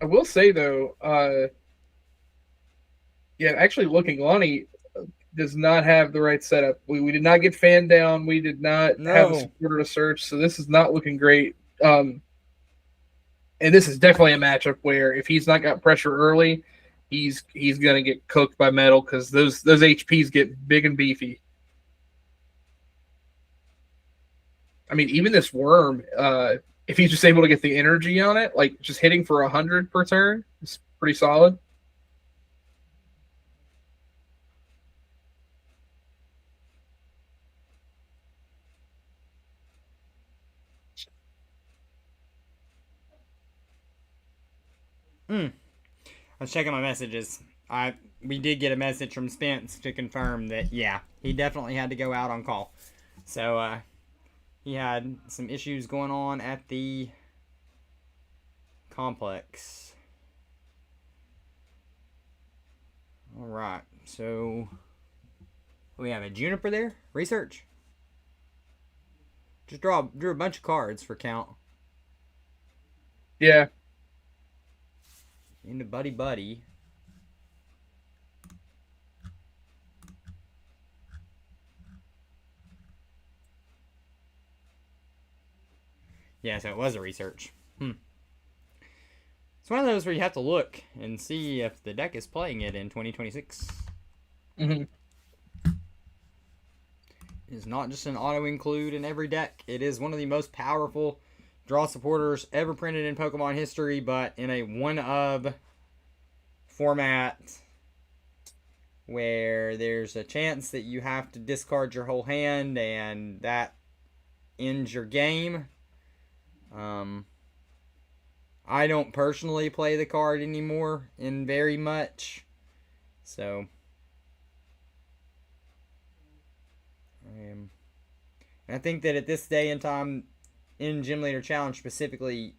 I will say though, actually looking, Lonnie does not have the right setup. We did not get fan down. We did not have a supporter to search, so this is not looking great. And this is definitely a matchup where if he's not got pressure early, he's gonna get cooked by metal because those HPs get big and beefy. I mean, even this worm, if he's just able to get the energy on it, like just hitting for 100 per turn, is pretty solid. I was checking my messages. We did get a message from Spence to confirm that, yeah, he definitely had to go out on call. So, he had some issues going on at the complex. Alright, so we have a Juniper there. Research. Just drew a bunch of cards for Count. Yeah. Into Buddy Buddy. Yeah, so it was a research. It's one of those where you have to look and see if the deck is playing it in 2026. Mm-hmm. It's not just an auto-include in every deck. It is one of the most powerful draw supporters ever printed in Pokemon history, but in a one-of format where there's a chance that you have to discard your whole hand and that ends your game. I don't personally play the card anymore in very much, so I think that at this day and time in Gym Leader Challenge specifically,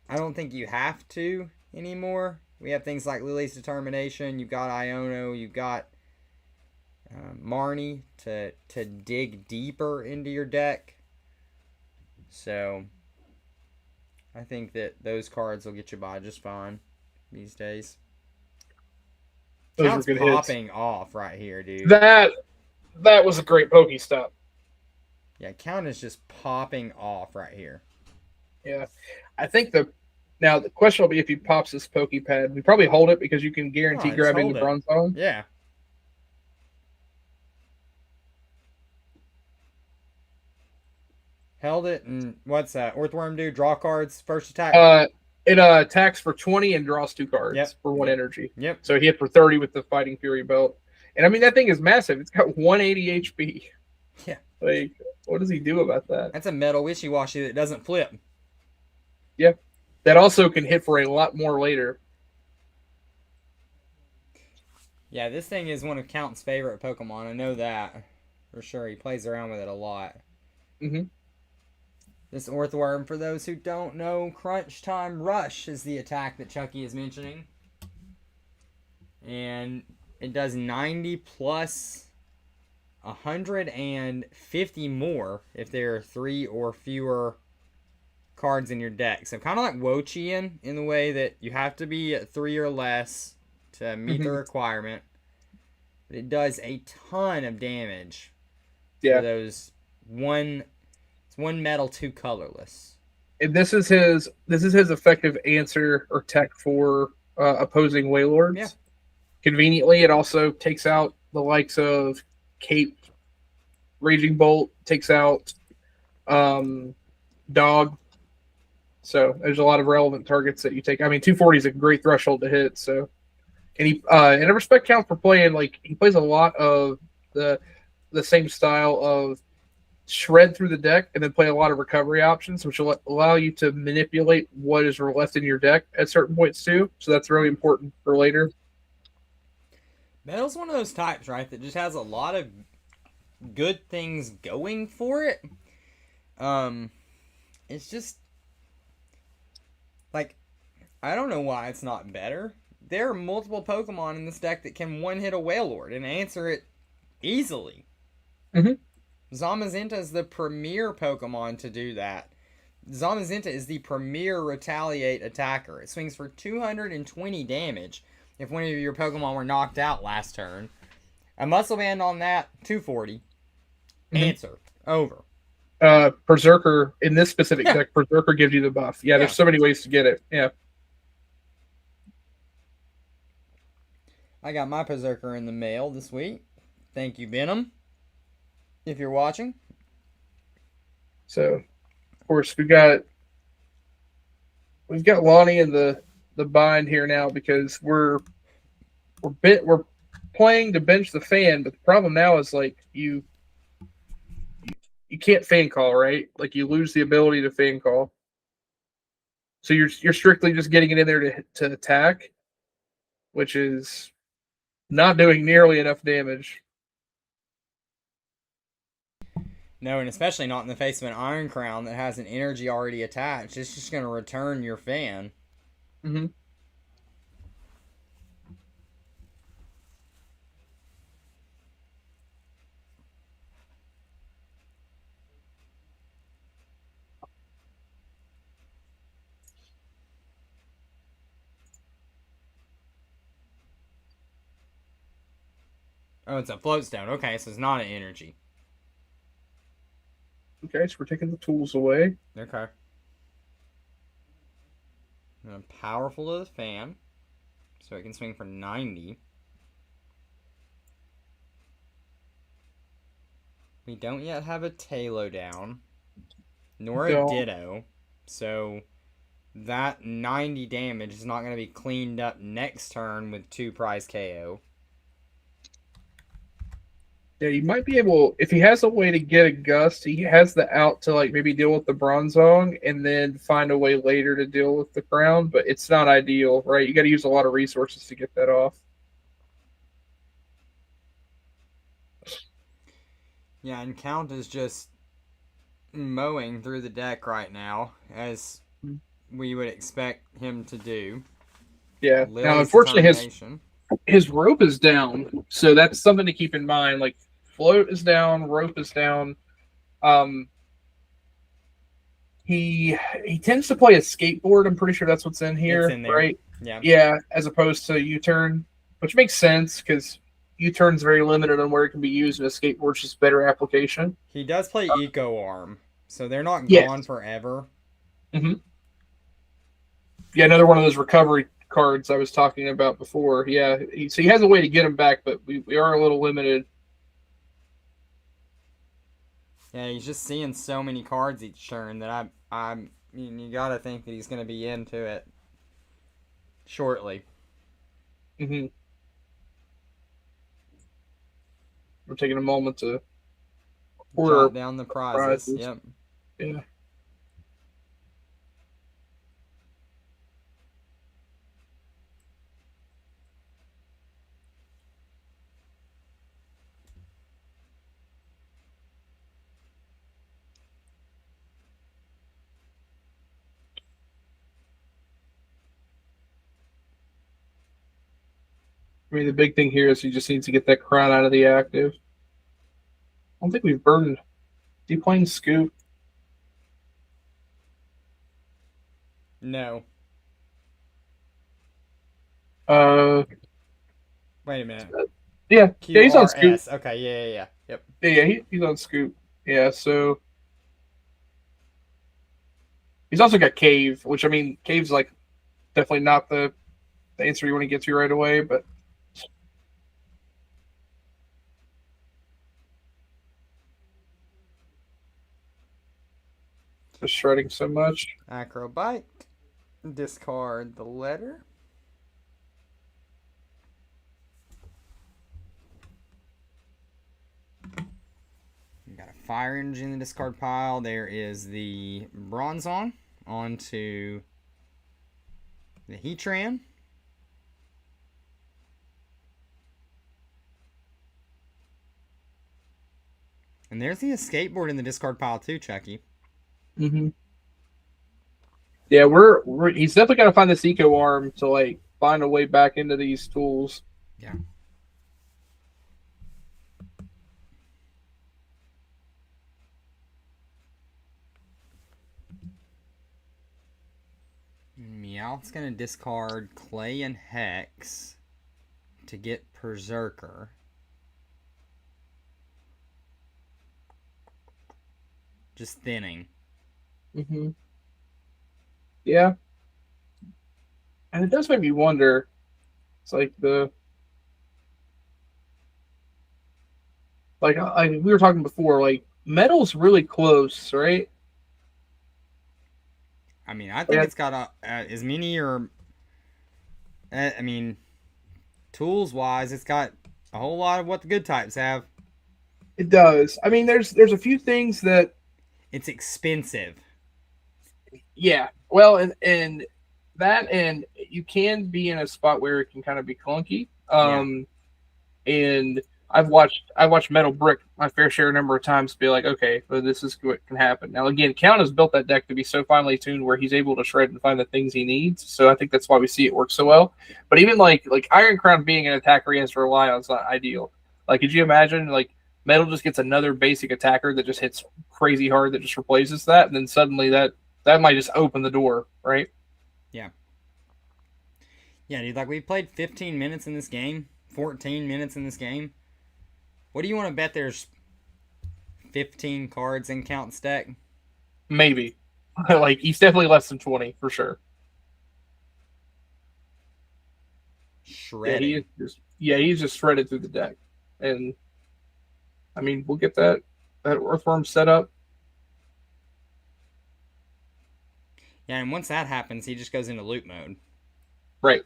I don't think you have to anymore. We have things like Lily's Determination, you've got Iono, you've got Marnie to dig deeper into your deck. So I think that those cards will get you by just fine these days. Those Count's were good popping hits. off right here, dude. That was a great Pokestop. Yeah, Count is just popping off right here. Yeah. I think the question will be if he pops this Pokepad. We probably hold it because you can guarantee grabbing the Bronzong. Yeah. Held it, and what's that? Earthworm do? Draw cards, first attack? It attacks for 20 and draws 2 cards for 1 energy. Yep. So he hit for 30 with the Fighting Fury belt. And I mean, that thing is massive. It's got 180 HP. Yeah. Like, what does he do about that? That's a metal wishy-washy that doesn't flip. Yeah. That also can hit for a lot more later. Yeah, this thing is one of Count's favorite Pokemon. I know that for sure. He plays around with it a lot. Mm-hmm. This Earthworm, for those who don't know, Crunch Time Rush is the attack that Chucky is mentioning. And it does 90 plus 150 more if there are 3 or fewer cards in your deck. So kind of like Wo-Chien in the way that you have to be at 3 or less to meet the requirement. But it does a ton of damage for those one metal, 2 colorless. And this is his effective answer or tech for opposing Wailords. Yeah. Conveniently, it also takes out the likes of Cape, Raging Bolt, takes out Dog. So there's a lot of relevant targets that you take. I mean, 240 is a great threshold to hit. So, and he and I respect Count for playing, like, he plays a lot of the same style of shred through the deck and then play a lot of recovery options, which will allow you to manipulate what is left in your deck at certain points too. So that's really important for later. Metal's one of those types, right, that just has a lot of good things going for it. It's just like, I don't know why it's not better. There are multiple Pokemon in this deck that can one-hit a Wailord and answer it easily. Mm-hmm. Zamazenta is the premier Pokemon to do that. Zamazenta is the premier retaliate attacker. It swings for 220 damage if one of your Pokemon were knocked out last turn. A Muscle Band on that, 240. Mm-hmm. Answer. Over. Berserker, in this specific deck, Berserker gives you the buff. Yeah, there's so many ways to get it. Yeah. I got my Berserker in the mail this week. Thank you, Venom, if you're watching. So, of course, we've got Lonnie in the bind here now because we're playing to bench the fan, but the problem now is, like, you can't fan call, right? Like, you lose the ability to fan call. So you're strictly just getting it in there to attack, which is not doing nearly enough damage. No, and especially not in the face of an Iron Crown that has an energy already attached. It's just going to return your fan. Mm-hmm. Oh, it's a float stone. Okay, so it's not an energy. Okay, so we're taking the tools away. Okay. And powerful to the fan, so it can swing for 90. We don't yet have a Talo down, nor a Ditto, so that 90 damage is not going to be cleaned up next turn with 2 prize KO. Yeah, you might be able, if he has a way to get a Gust, he has the out to, like, maybe deal with the Bronzong and then find a way later to deal with the Crown, but it's not ideal, right? You got to use a lot of resources to get that off. Yeah, and Count is just mowing through the deck right now, as we would expect him to do. Yeah. Lily's now, unfortunately, his rope is down, so that's something to keep in mind. Like, float is down, rope is down. He tends to play a skateboard. I'm pretty sure that's what's in here, it's in there. right? Yeah. Yeah, as opposed to U-turn, which makes sense because U-turn's very limited on where it can be used, and a skateboard's just better application. He does play Eco Arm, so they're not gone forever. Mm-hmm. Yeah, another one of those recovery cards I was talking about before. Yeah, so he has a way to get them back, but we are a little limited. Yeah, he's just seeing so many cards each turn that you gotta think that he's gonna be into it shortly. Mm-hmm. We're taking a moment to jot down the prizes. Yep. Yeah. I mean, the big thing here is he just needs to get that crown out of the active. I don't think we've burned. Is he playing Scoop? No. Wait a minute. Yeah, he's on Scoop. Okay, yeah. Yep. Yeah, he's on Scoop. Yeah, so he's also got Cave, which, I mean, Cave's like definitely not the the answer you want to get to right away, but just shredding so much. Acrobite. Discard the letter. We got a fire energy in the discard pile. There is the Bronzong onto the Heatran. And there's the skateboard in the discard pile too, Chucky. Mm-hmm. Yeah, he's definitely got to find this eco arm to like find a way back into these tools. Yeah. Meowth's gonna discard Clay and Hex to get Berserker. Just thinning. Mm-hmm. Yeah. And it does make me wonder. It's like like we were talking before, like metal's really close, right? I mean, I think it's got as many or I mean, tools wise, it's got a whole lot of what the good types have. It does. I mean, there's a few things that it's expensive. Yeah. Well, and you can be in a spot where it can kind of be clunky. And I've watched Metal Brick my fair share number of times be like, okay, well, this is what can happen. Now, again, Count has built that deck to be so finely tuned where he's able to shred and find the things he needs. So I think that's why we see it work so well. But even like Iron Crown being an attacker he has to rely on is not ideal. Like, could you imagine like Metal just gets another basic attacker that just hits crazy hard that just replaces that, and then suddenly that might just open the door, right? Yeah. Yeah, dude, like we played 15 minutes in this game, 14 minutes in this game. What do you want to bet there's 15 cards in Count's deck? Maybe. Like, he's definitely less than 20, for sure. Shredded. He's just shredded through the deck. And, I mean, we'll get that Earthworm set up. Yeah, and once that happens, he just goes into loop mode. Right.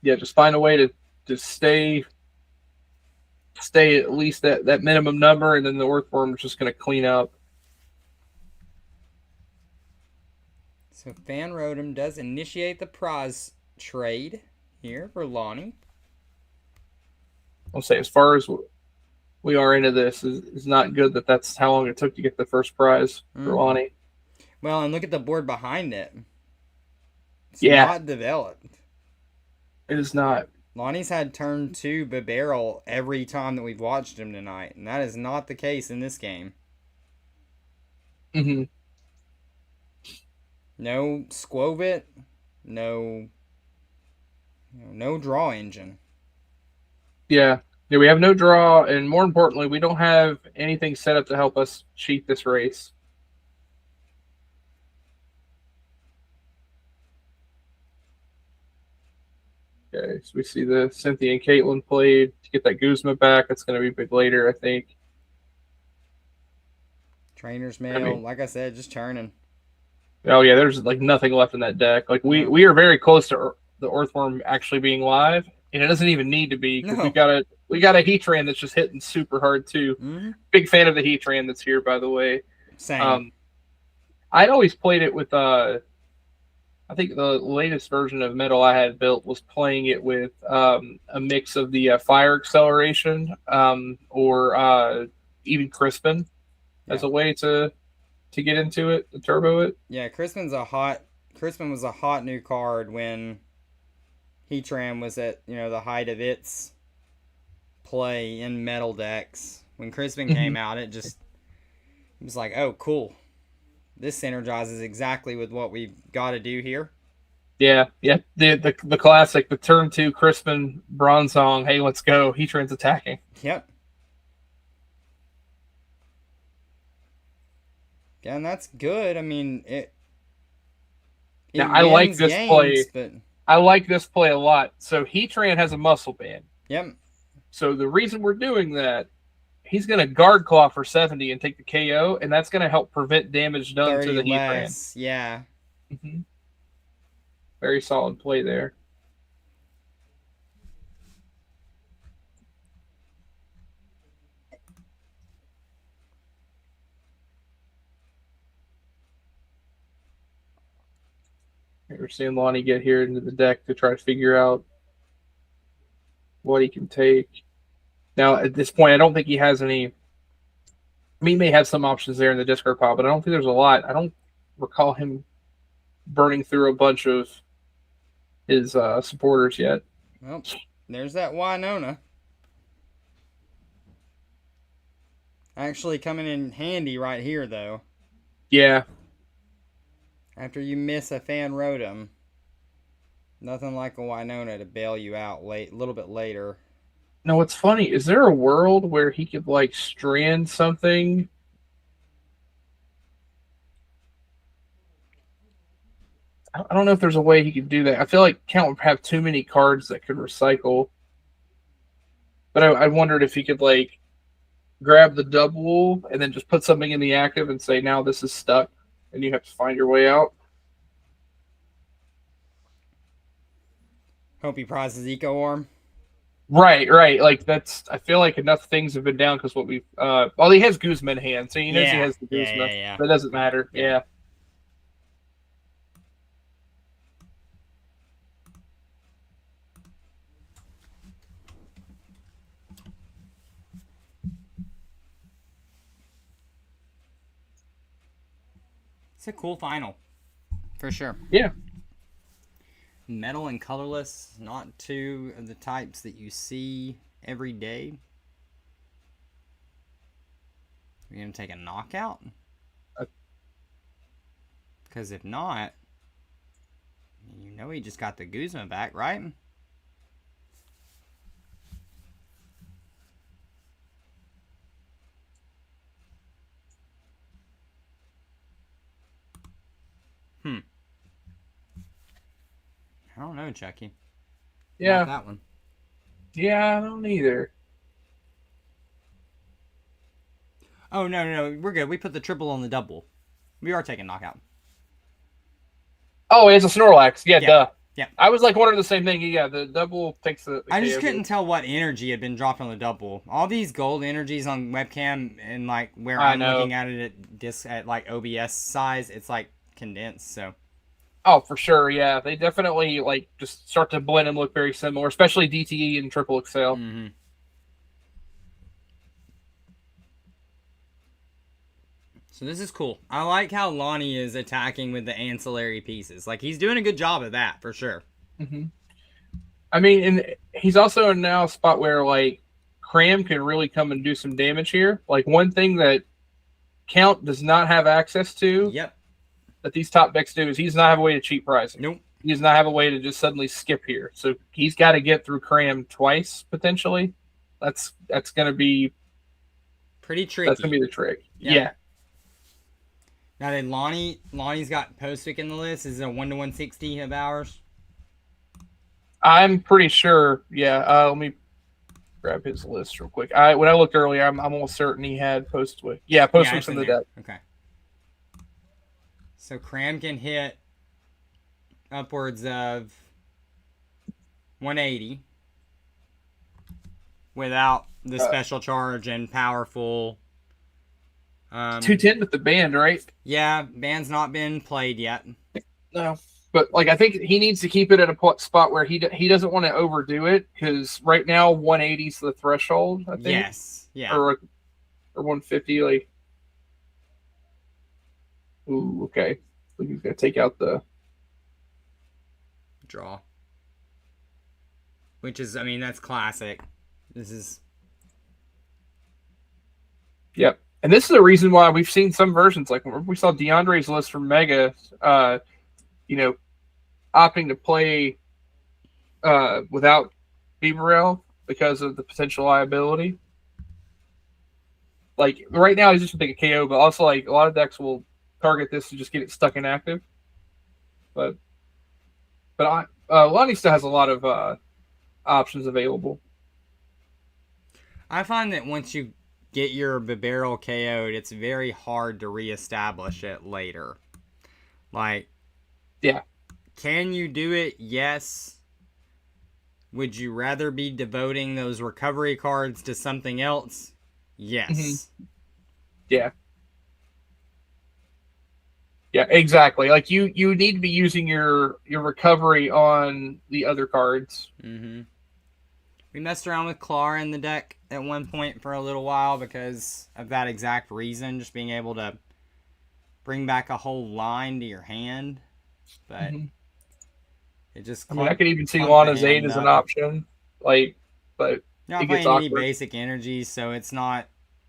Yeah, just find a way to stay at least that minimum number, and then the Earthworm is just going to clean up. So Fan Rotom does initiate the prize trade here for Lonnie. I'll say, as far as we are into this, is not good that's how long it took to get the first prize for Lonnie. Well, and look at the board behind it. It's not developed. It is not. Lonnie's had turn 2 Barrel every time that we've watched him tonight, and that is not the case in this game. Mm-hmm. No Squovit, no draw engine. Yeah, we have no draw, and more importantly, we don't have anything set up to help us cheat this race. Okay, so we see the Cynthia and Caitlin played to get that Guzma back. That's going to be big later, I think. Trainer's Mail, like I said, just turning. Oh yeah, there's like nothing left in that deck. Like we are very close to the Earthworm actually being live, and it doesn't even need to be because we got a Heatran that's just hitting super hard too. Mm-hmm. Big fan of the Heatran that's here, by the way. Same. I'd always played it with I think the latest version of Metal I had built was playing it with a mix of the Fire Acceleration or even Crispin as a way to get into it, to turbo it. Yeah, Crispin was a hot new card when Heatran was at the height of its play in Metal decks. When Crispin came out, it was like, oh, cool. This synergizes exactly with what we've got to do here. Yeah. The classic, the turn 2 Crispin Bronzong. Hey, let's go. Heatran's attacking. Yep. and that's good. I mean, it Now, I like wins this games, play. but I like this play a lot. So Heatran has a muscle band. yep. So the reason we're doing that, he's going to guard claw for 70 and take the KO, and that's going to help prevent damage done to 30 the Heatran. less. Yeah. Mm-hmm. Very solid play there. We're seeing Lonnie get here into the deck to try to figure out what he can take. Now, at this point, I don't think he has any. I mean, he may have some options there in the discard pile, but I don't think there's a lot. I don't recall him burning through a bunch of his supporters yet. Well, there's that Winona. Actually coming in handy right here, though. Yeah. After you miss a Fan Rotom, nothing like a Winona to bail you out a little bit later. Now, what's funny, is there a world where he could, like, strand something? I don't know if there's a way he could do that. I feel like Count would have too many cards that could recycle. But I wondered if he could, like, grab the double and then just put something in the active and say, now this is stuck, and you have to find your way out. Hope he prizes Eco Orm. Right. Like, that's, I feel like enough things have been down because what we've, well, he has Guzma in hand, so he knows he has the Guzma. Yeah. That doesn't matter. Yeah. It's a cool final, for sure. Yeah. Metal and colorless, not two of the types that you see every day. Are you going to take a knockout? Because if not, you know he just got the Guzma back, right? I don't know, Chucky. Yeah. Not that one. Yeah, I don't either. Oh, no. We're good. We put the triple on the double. We are taking knockout. Oh, it's a Snorlax. Yeah, duh. Yeah. I was like wondering the same thing. Yeah, the double takes the I just KO. couldn't tell what energy had been dropped on the double. All these gold energies on webcam and like where I'm looking at it at like OBS size, it's like condensed. So. Oh, for sure. Yeah, they definitely like just start to blend and look very similar, especially DTE and Triple Excel. Mm-hmm. So this is cool. I like how Lonnie is attacking with the ancillary pieces. Like, he's doing a good job of that, for sure. Mm-hmm. I mean, and he's also in now a spot where, like, Cram can really come and do some damage here. Like, one thing that Count does not have access to that these top decks do is he does not have a way to cheat pricing. Nope. He does not have a way to just suddenly skip here. So he's got to get through Cram twice, potentially. That's going to be pretty tricky. That's going to be the trick. Yeah. Now then, Lonnie's got Postick in the list. Is it a 1-to-160 of ours? I'm pretty sure. Yeah. Let me grab his list real quick. When I looked earlier, I'm almost certain he had Postwick. Yeah, Postwick's in the deck. Okay. So Cram can hit upwards of 180 without the special charge and powerful. 210 with the band, right? Yeah, band's not been played yet. No, but like I think he needs to keep it at a spot where he doesn't want to overdo it because right now 180 is the threshold. I think. Yes. Yeah. Or 150, like. Ooh, okay. So he's gonna take out the draw, which is, I mean, that's classic. This is. Yep. And this is the reason why we've seen some versions, like we saw DeAndre's list from Mega, opting to play without Beaverell because of the potential liability. Like right now, he's just going to take a KO, but also like a lot of decks will target this to just get it stuck inactive. But Lonnie still has a lot of options available. I find that once you get your barrel KO'd, it's very hard to reestablish it later. Like, yeah, can you do it? Yes. Would you rather be devoting those recovery cards to something else? Yes. Mm-hmm. Yeah. Yeah, exactly. Like you need to be using your recovery on the other cards. Mm-hmm. We messed around with Clara in the deck at one point for a little while because of that exact reason, just being able to bring back a whole line to your hand. But it just I could even see Lana's Aid as an option. Like, but you're not playing any basic energies, so it's not.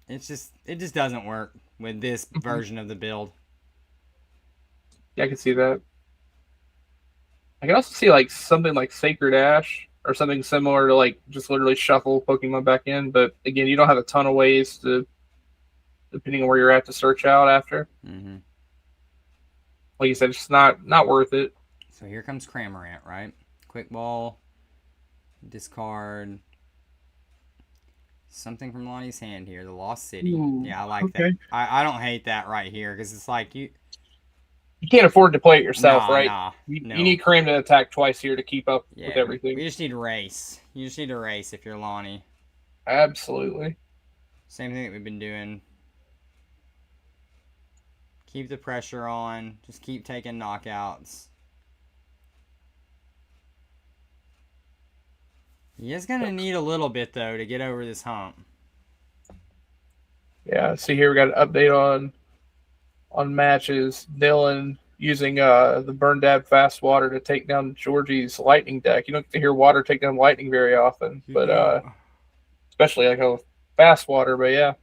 It just doesn't work with this version of the build. Yeah, I can see that. I can also see like something like Sacred Ash or something similar to like just literally shuffle Pokemon back in. But again, you don't have a ton of ways to, depending on where you're at, to search out after. Mm-hmm. Like you said, it's not worth it. So here comes Cramorant, right? Quick Ball, discard something from Lonnie's hand here. The Lost City. Ooh, yeah, I like that. I don't hate that right here because it's like you can't afford to play it yourself, right? No. You need Cram to attack twice here to keep up with everything. We just need a race. You just need a race if you're Lonnie. Absolutely. Same thing that we've been doing. Keep the pressure on. Just keep taking knockouts. He is going to need a little bit, though, to get over this hump. Yeah, see here we got an update on matches. Dylan using the Burn Dab Fast Water to take down Georgie's Lightning deck. You don't get to hear Water take down Lightning very often, but especially like a Fast Water. But yeah,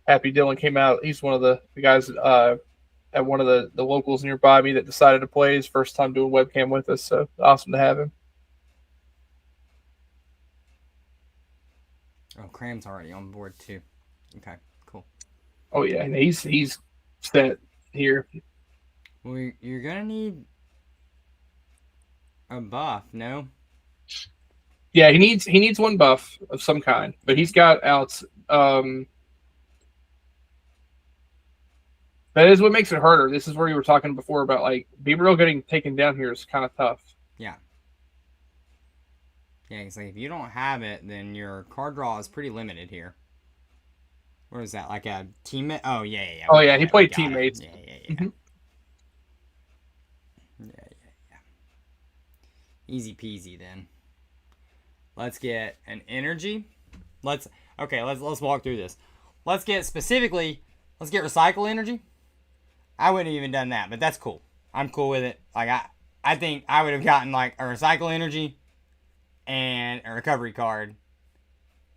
Happy Dylan came out. He's one of the guys at one of the locals nearby me that decided to play his first time doing webcam with us. So awesome to have him. Oh, Cram's already on board too. Okay, cool. Oh yeah, he's set here. Well, you're gonna need a buff, no? Yeah, he needs one buff of some kind, but he's got outs. That is what makes it harder. This is where you were talking before about like Beaverville getting taken down here is kind of tough. Yeah. Yeah, because like, if you don't have it, then your card draw is pretty limited here. What is that? Like a teammate? Oh, yeah. Oh, yeah, he played teammates. Yeah. Mm-hmm. Yeah. Easy peasy then. Let's get an energy. Let's walk through this. Let's get recycle energy. I wouldn't have even done that, but that's cool. I'm cool with it. Like I think I would have gotten like a recycle energy and a recovery card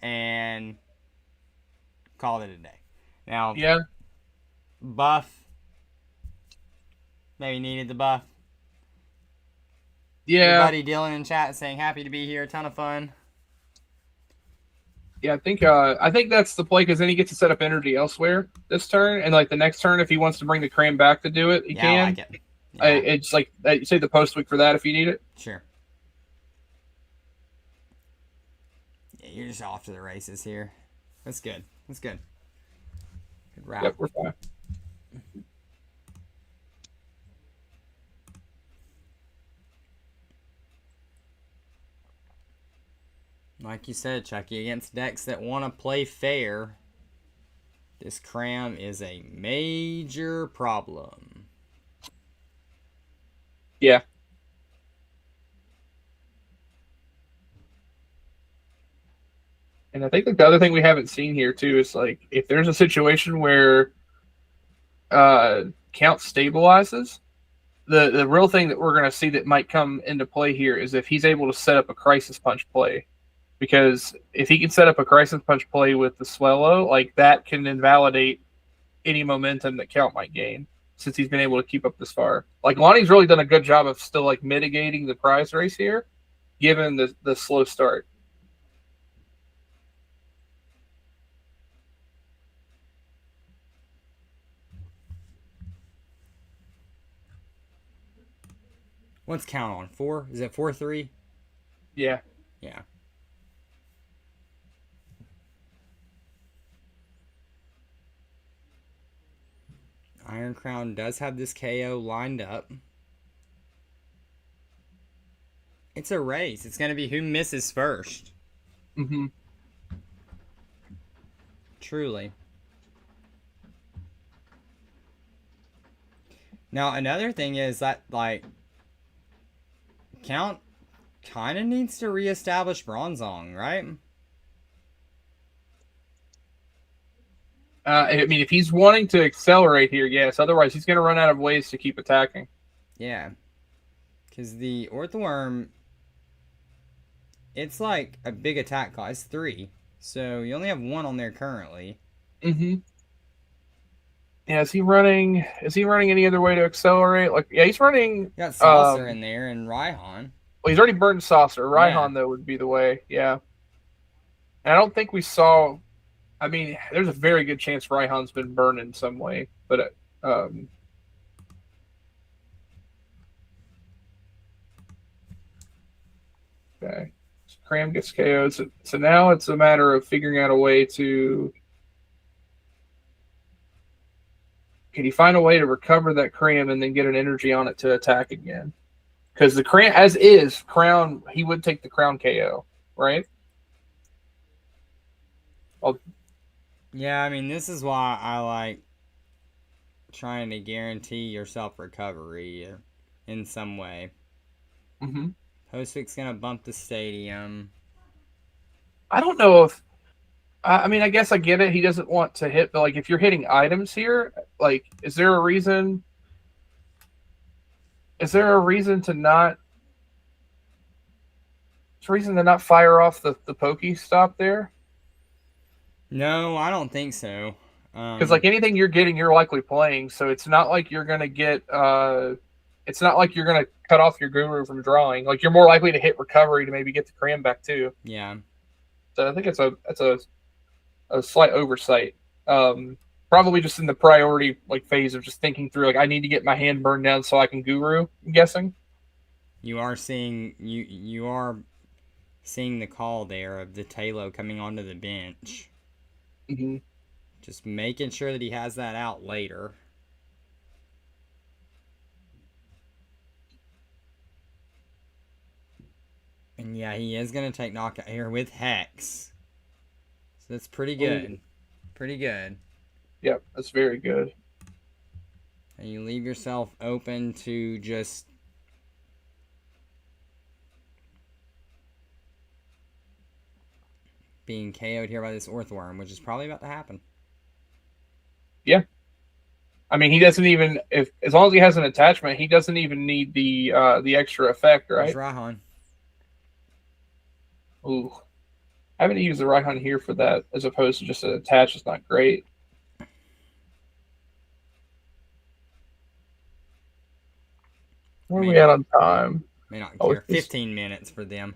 and called it a day. Now, yeah, buff. Maybe needed the buff. Yeah. Your buddy Dylan in chat saying happy to be here. Ton of fun. Yeah, I think that's the play because then he gets to set up energy elsewhere this turn, and like the next turn, if he wants to bring the Cram back to do it, he can. I like it. Yeah. It's like you say the post week for that if you need it. Sure. Yeah, you're just off to the races here. That's good. Good route. Yep, we're fine. Like you said, Chucky, against decks that want to play fair, this Cram is a major problem. Yeah. And I think the other thing we haven't seen here too is like if there's a situation where count stabilizes, the real thing that we're going to see that might come into play here is if he's able to set up a crisis punch play. Because if he can set up a crisis punch play with the Swellow, like that can invalidate any momentum that Count might gain since he's been able to keep up this far. Like Lonnie's really done a good job of still like mitigating the prize race here, given the slow start. What's count on? 4? Is it 4-3? Yeah. Yeah. Iron Crown does have this KO lined up. It's a race. It's going to be who misses first. Mm-hmm. Truly. Now, another thing is that, like, Count kind of needs to reestablish Bronzong, right? I mean, if he's wanting to accelerate here, yes. Otherwise, he's going to run out of ways to keep attacking. Yeah. Because the Orthworm, it's like a big attack cost. It's 3. So you only have 1 on there currently. Mm-hmm. Yeah, is he running any other way to accelerate? Like, yeah, he's running. You got Saucer in there and Raihan. Well, he's already burned Saucer. Raihan, Yeah. though, would be the way. Yeah. And I don't think we saw. I mean, there's a very good chance Raihan's been burned in some way, but okay. So Cram gets KO'd. So now it's a matter of figuring out a way to. Can you find a way to recover that Cram and then get an energy on it to attack again? Because the Cram, as is, Crown, he would take the Crown KO, right? Yeah, I mean, this is why I like trying to guarantee yourself recovery in some way. Mm-hmm. Hostvik's going to bump the stadium. I don't know if. I mean, I guess I get it. He doesn't want to hit, but like, if you're hitting items here, like, is there a reason? Is there a reason to not? Is there a reason to not fire off the pokey stop there? No, I don't think so. Because like anything you're getting, you're likely playing. So it's not like you're gonna get. It's not like you're gonna cut off your guru from drawing. Like, you're more likely to hit recovery to maybe get the cram back too. Yeah. So I think it's a slight oversight. Probably just in the priority like phase of just thinking through, like, I need to get my hand burned down so I can guru. I'm guessing. You are seeing the call there of the Talo coming onto the bench. Mm-hmm. Just making sure that he has that out later. And yeah, he is going to take knockout here with Hex. So that's pretty good. Pretty good. Yep, that's very good. And you leave yourself open to just being KO'd here by this Orthworm, which is probably about to happen. Yeah. I mean, he doesn't even, as long as he has an attachment, he doesn't even need the extra effect, right? There's Raihan. Ooh. Having to use the Raihan here for that as opposed to just an attach is not great. Where are we at on time? May not care. 15 minutes for them.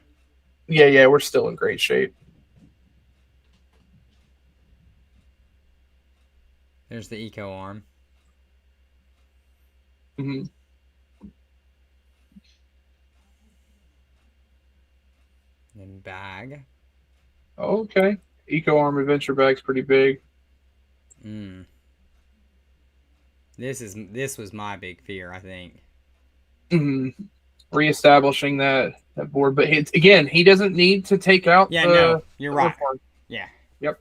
Yeah, we're still in great shape. There's the eco arm. Mm-hmm. Then bag. Okay. Eco arm adventure bag's pretty big. This was my big fear, I think. Mm-hmm. Reestablishing that board, but again, he doesn't need to take out. Yeah, no, you're right. Board. Yeah. Yep.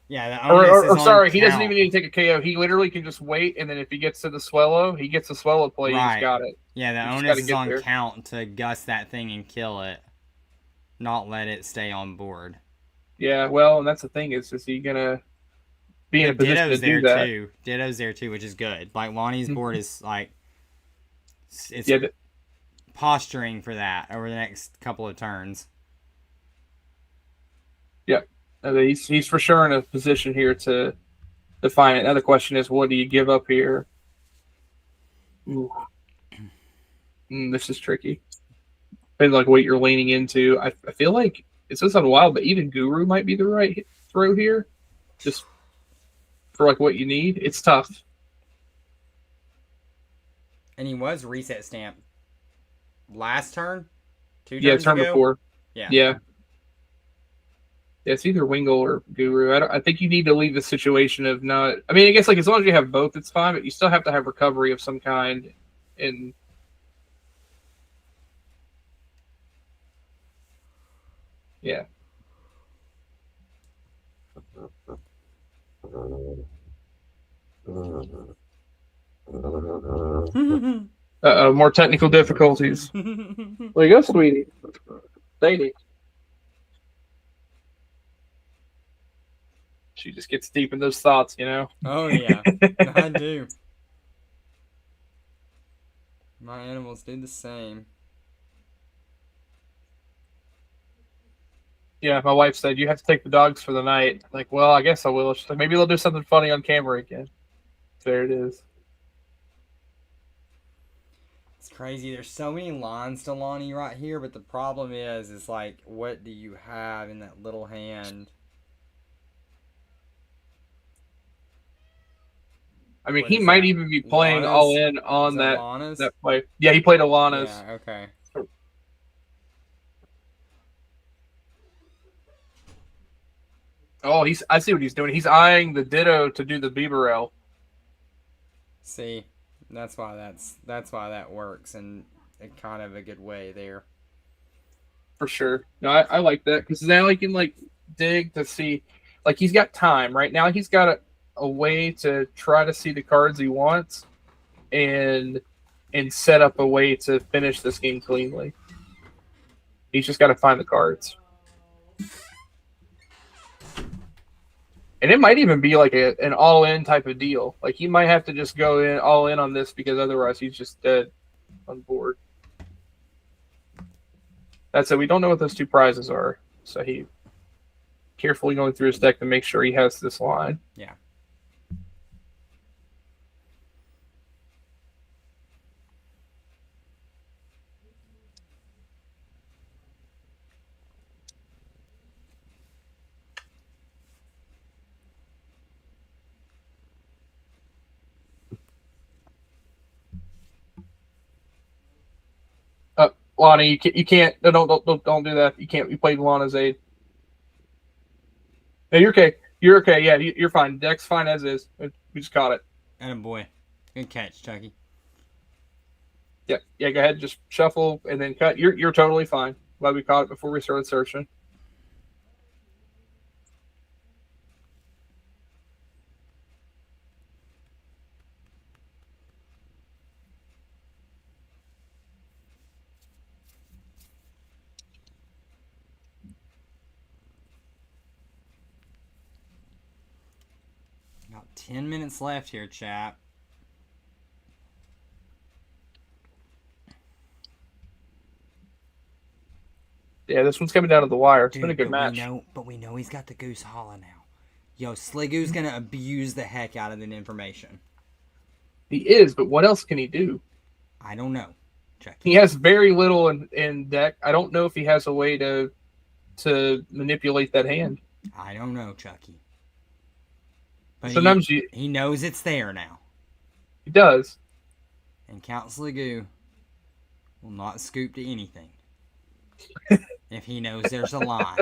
Yeah, the onus is sorry, on he doesn't Count. even need to take a KO. He literally can just wait, and then if he gets to the swallow, he gets the swallow play. Right. He's got it. Yeah, the onus is on Count to gust that thing and kill it, not let it stay on board. Yeah, well, and that's the thing is he gonna be in a position to do that? Too. Ditto's there too, which is good. Like Lonnie's board is like it's posturing for that over the next couple of turns. Yep. He's for sure in a position here to define it. Now the question is, what do you give up here? Ooh. This is tricky. Depends like what you're leaning into. I feel like it says on Wild, but even Guru might be the right throw here, just for like what you need. It's tough. And he was reset stamp last turn? 2 Yeah, turns turn ago? before. Yeah. Yeah. Yeah, it's either Wingle or Guru. I think you need to leave the situation of not. I mean, I guess like as long as you have both, it's fine. But you still have to have recovery of some kind. And yeah. More technical difficulties. There you go, sweetie. Lady. She just gets deep in those thoughts, you know. Oh yeah, I do. My animals do the same. Yeah, my wife said you have to take the dogs for the night. Like, well, I guess I will. She's like, maybe they'll do something funny on camera again. There it is. It's crazy. There's so many lines to Lonnie right here, but the problem is like, what do you have in that little hand? I mean, What he is might that? even be playing Lana's? all in on Is that Lana's? play. Yeah, he played Alana's. Yeah, okay. Oh, I see what he's doing. He's eyeing the Ditto to do the Bieberell. See, that's why that works in a kind of a good way there. For sure. No, I like that because now he can like dig to see, like he's got time right now. He's got a way to try to see the cards he wants, and set up a way to finish this game cleanly. He's just got to find the cards. And it might even be like an all-in type of deal. Like he might have to just go in all in on this because otherwise he's just dead on board. That said, we don't know what those two prizes are, so he carefully going through his deck to make sure he has this line. Yeah. Lonnie, you can't. No, don't do that. You can't. You played Lana's aid. No, you're okay. You're okay. Yeah, you're fine. Deck's fine as is. We just caught it. And boy, good catch, Chucky. Yeah. Go ahead. Just shuffle and then cut. You're totally fine. Glad we caught it before we started searching. About 10 minutes left here, chap. Yeah, this one's coming down to the wire. It's Dude, been a good match. We know he's got the Goose Hollow now. Yo, Sligoo's gonna abuse the heck out of that information. He is, but what else can he do? I don't know, Chucky. He has very little in deck. I don't know if he has a way to manipulate that hand. I don't know, Chucky. But Sometimes he knows it's there now. he does. And Count Sligoo will not scoop to anything if he knows there's a line.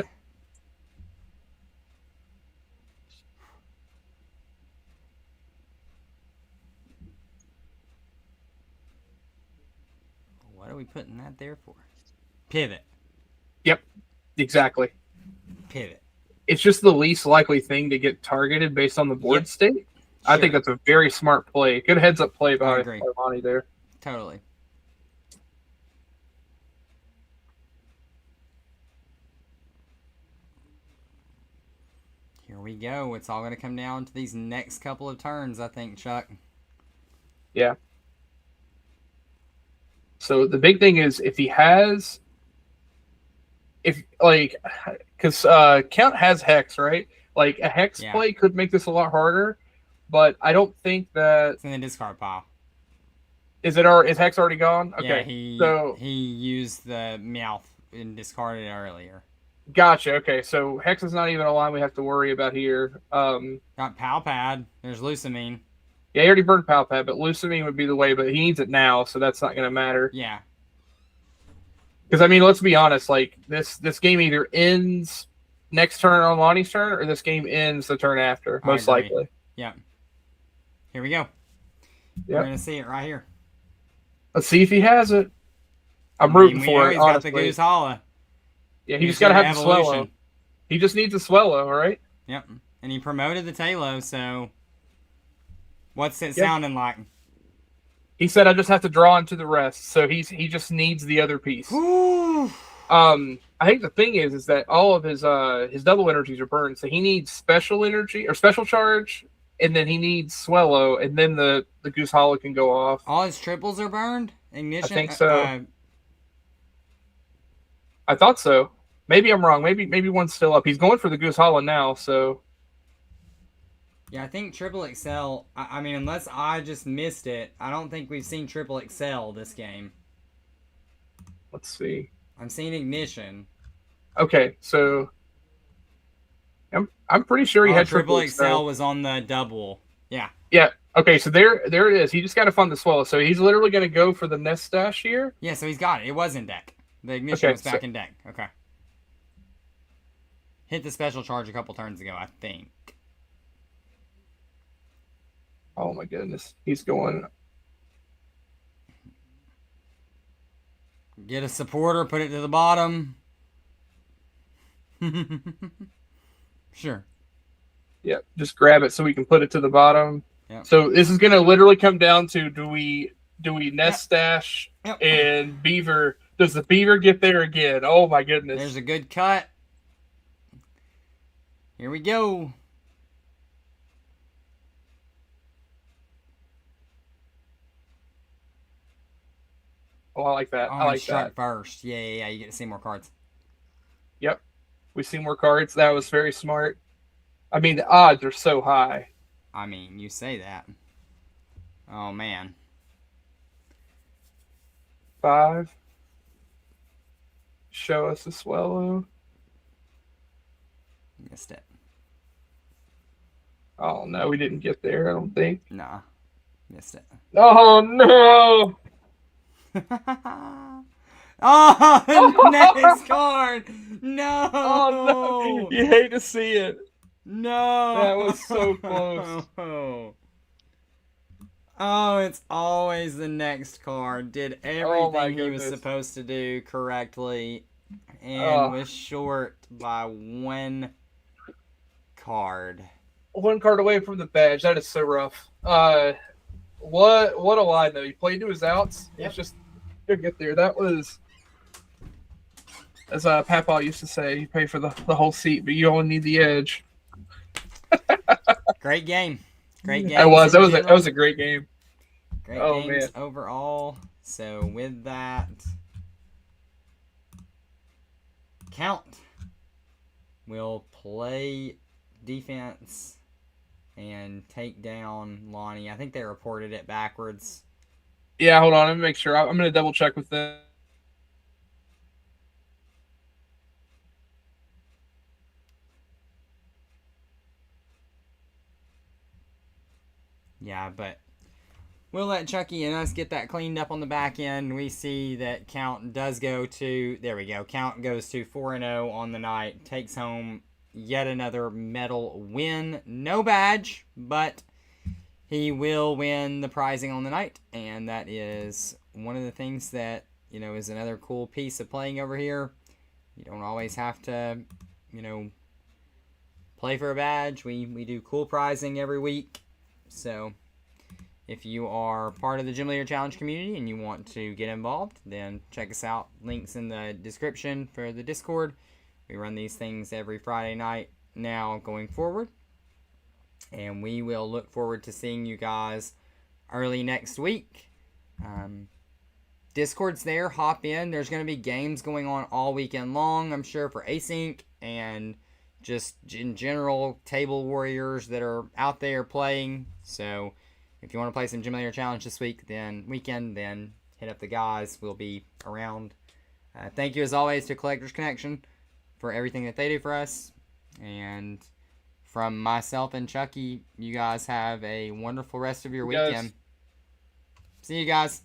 What are we putting that there for? Pivot. Yep, exactly. Pivot. It's just the least likely thing to get targeted based on the board state. I think that's a very smart play. Good heads up play by Lonnie there. Totally. Here we go. It's all going to come down to these next couple of turns, I think, Chuck. Yeah. So the big thing is if he has, because Count has Hex, right? Like a Hex play could make this a lot harder, but I don't think that it's in the discard pile. Is Hex already gone? Okay, yeah, he used the Meowth and discarded it earlier. Gotcha. Okay, so Hex is not even a line we have to worry about here. Got Palpad. There's Lucamine. Yeah, he already burned Palpad, but Lucamine would be the way, but he needs it now, so that's not going to matter. Yeah. Because I mean, let's be honest. Like this game either ends next turn on Lonnie's turn, or this game ends the turn after. Most agree. likely. Yep. Here we go. Yep. We're gonna see it right here. Let's see if he has it. I'm I mean, rooting we for know it. He's Honestly, got the Goose Hollow. yeah, he He's just got to your have the Swellow. evolution. He just needs the Swellow, all right? Yep. And he promoted the Talo, so what's it Yep. sounding like? He said, "I just have to draw into the rest." So he just needs the other piece. Whew. I think the thing is that all of his double energies are burned, so he needs special energy or special charge, and then he needs Swellow, and then the Goose Hollow can go off. All his triples are burned? Ignition? I think so. I thought so. Maybe I'm wrong. Maybe one's still up. He's going for the Goose Hollow now, so Yeah, I think Triple Excel, I mean, unless I just missed it, I don't think we've seen Triple Excel this game. let's see. I'm seeing Ignition. Okay, so I'm pretty sure he had Triple Triple Excel was on the double. Yeah. Yeah. Okay, so there it is. He just got to fund the Swellow. So he's literally going to go for the Nest Stash here. Yeah, so he's got it. It was in deck. The Ignition Okay, was back in deck. Okay. Hit the special charge a couple turns ago, I think. Oh my goodness, he's going. Get a supporter, put it to the bottom. Sure. Yeah, just grab it so we can put it to the bottom. Yep. So this is going to literally come down to do we Nest Stash Yep. and Beaver? Does the Beaver get there again? Oh my goodness. There's a good cut. Here we go. Oh, I like that. I like that. First. Yeah. You get to see more cards. Yep. We see more cards. That was very smart. I mean, the odds are so high. I mean, you say that. Oh, man. 5. Show us the Swellow. Missed it. Oh, no, we didn't get there, I don't think. Nah. Missed it. Oh, no. Oh, next card. No. Oh, no. You hate to see it. No. That was so close. Oh, it's always the next card. Did everything he was goodness. supposed to do correctly and was short by 1 card. 1 card away from the badge. That is so rough. What a line though. You played to his outs. Yep. It's just to get there. That was, as Papa used to say, you pay for the whole seat, but you only need the edge. Great game. Great game. That was a great game. Great Oh, games man. overall. So with that, Count will play defense and take down Lonnie. I think they reported it backwards. Yeah, hold on. Let me make sure. I'm going to double check with them. Yeah, but we'll let Chucky and us get that cleaned up on the back end. We see that Count does go to, there we go, Count goes to 4-0 on the night, takes home yet another medal win. No badge, but he will win the prizing on the night, and that is one of the things that, you know, is another cool piece of playing over here. You don't always have to, you know, play for a badge. We do cool prizing every week. So if you are part of the Gym Leader Challenge community and you want to get involved, then check us out. Links in the description for the Discord. We run these things every Friday night now going forward. And we will look forward to seeing you guys early next week. Discord's there. Hop in. There's going to be games going on all weekend long, I'm sure, for async and just in general table warriors that are out there playing. So if you want to play some Gym Leader Challenge this weekend, then hit up the guys. We'll be around. Thank you as always to Collectors Connection for everything that they do for us. And from myself and Chucky, you guys have a wonderful rest of your weekend. See you guys.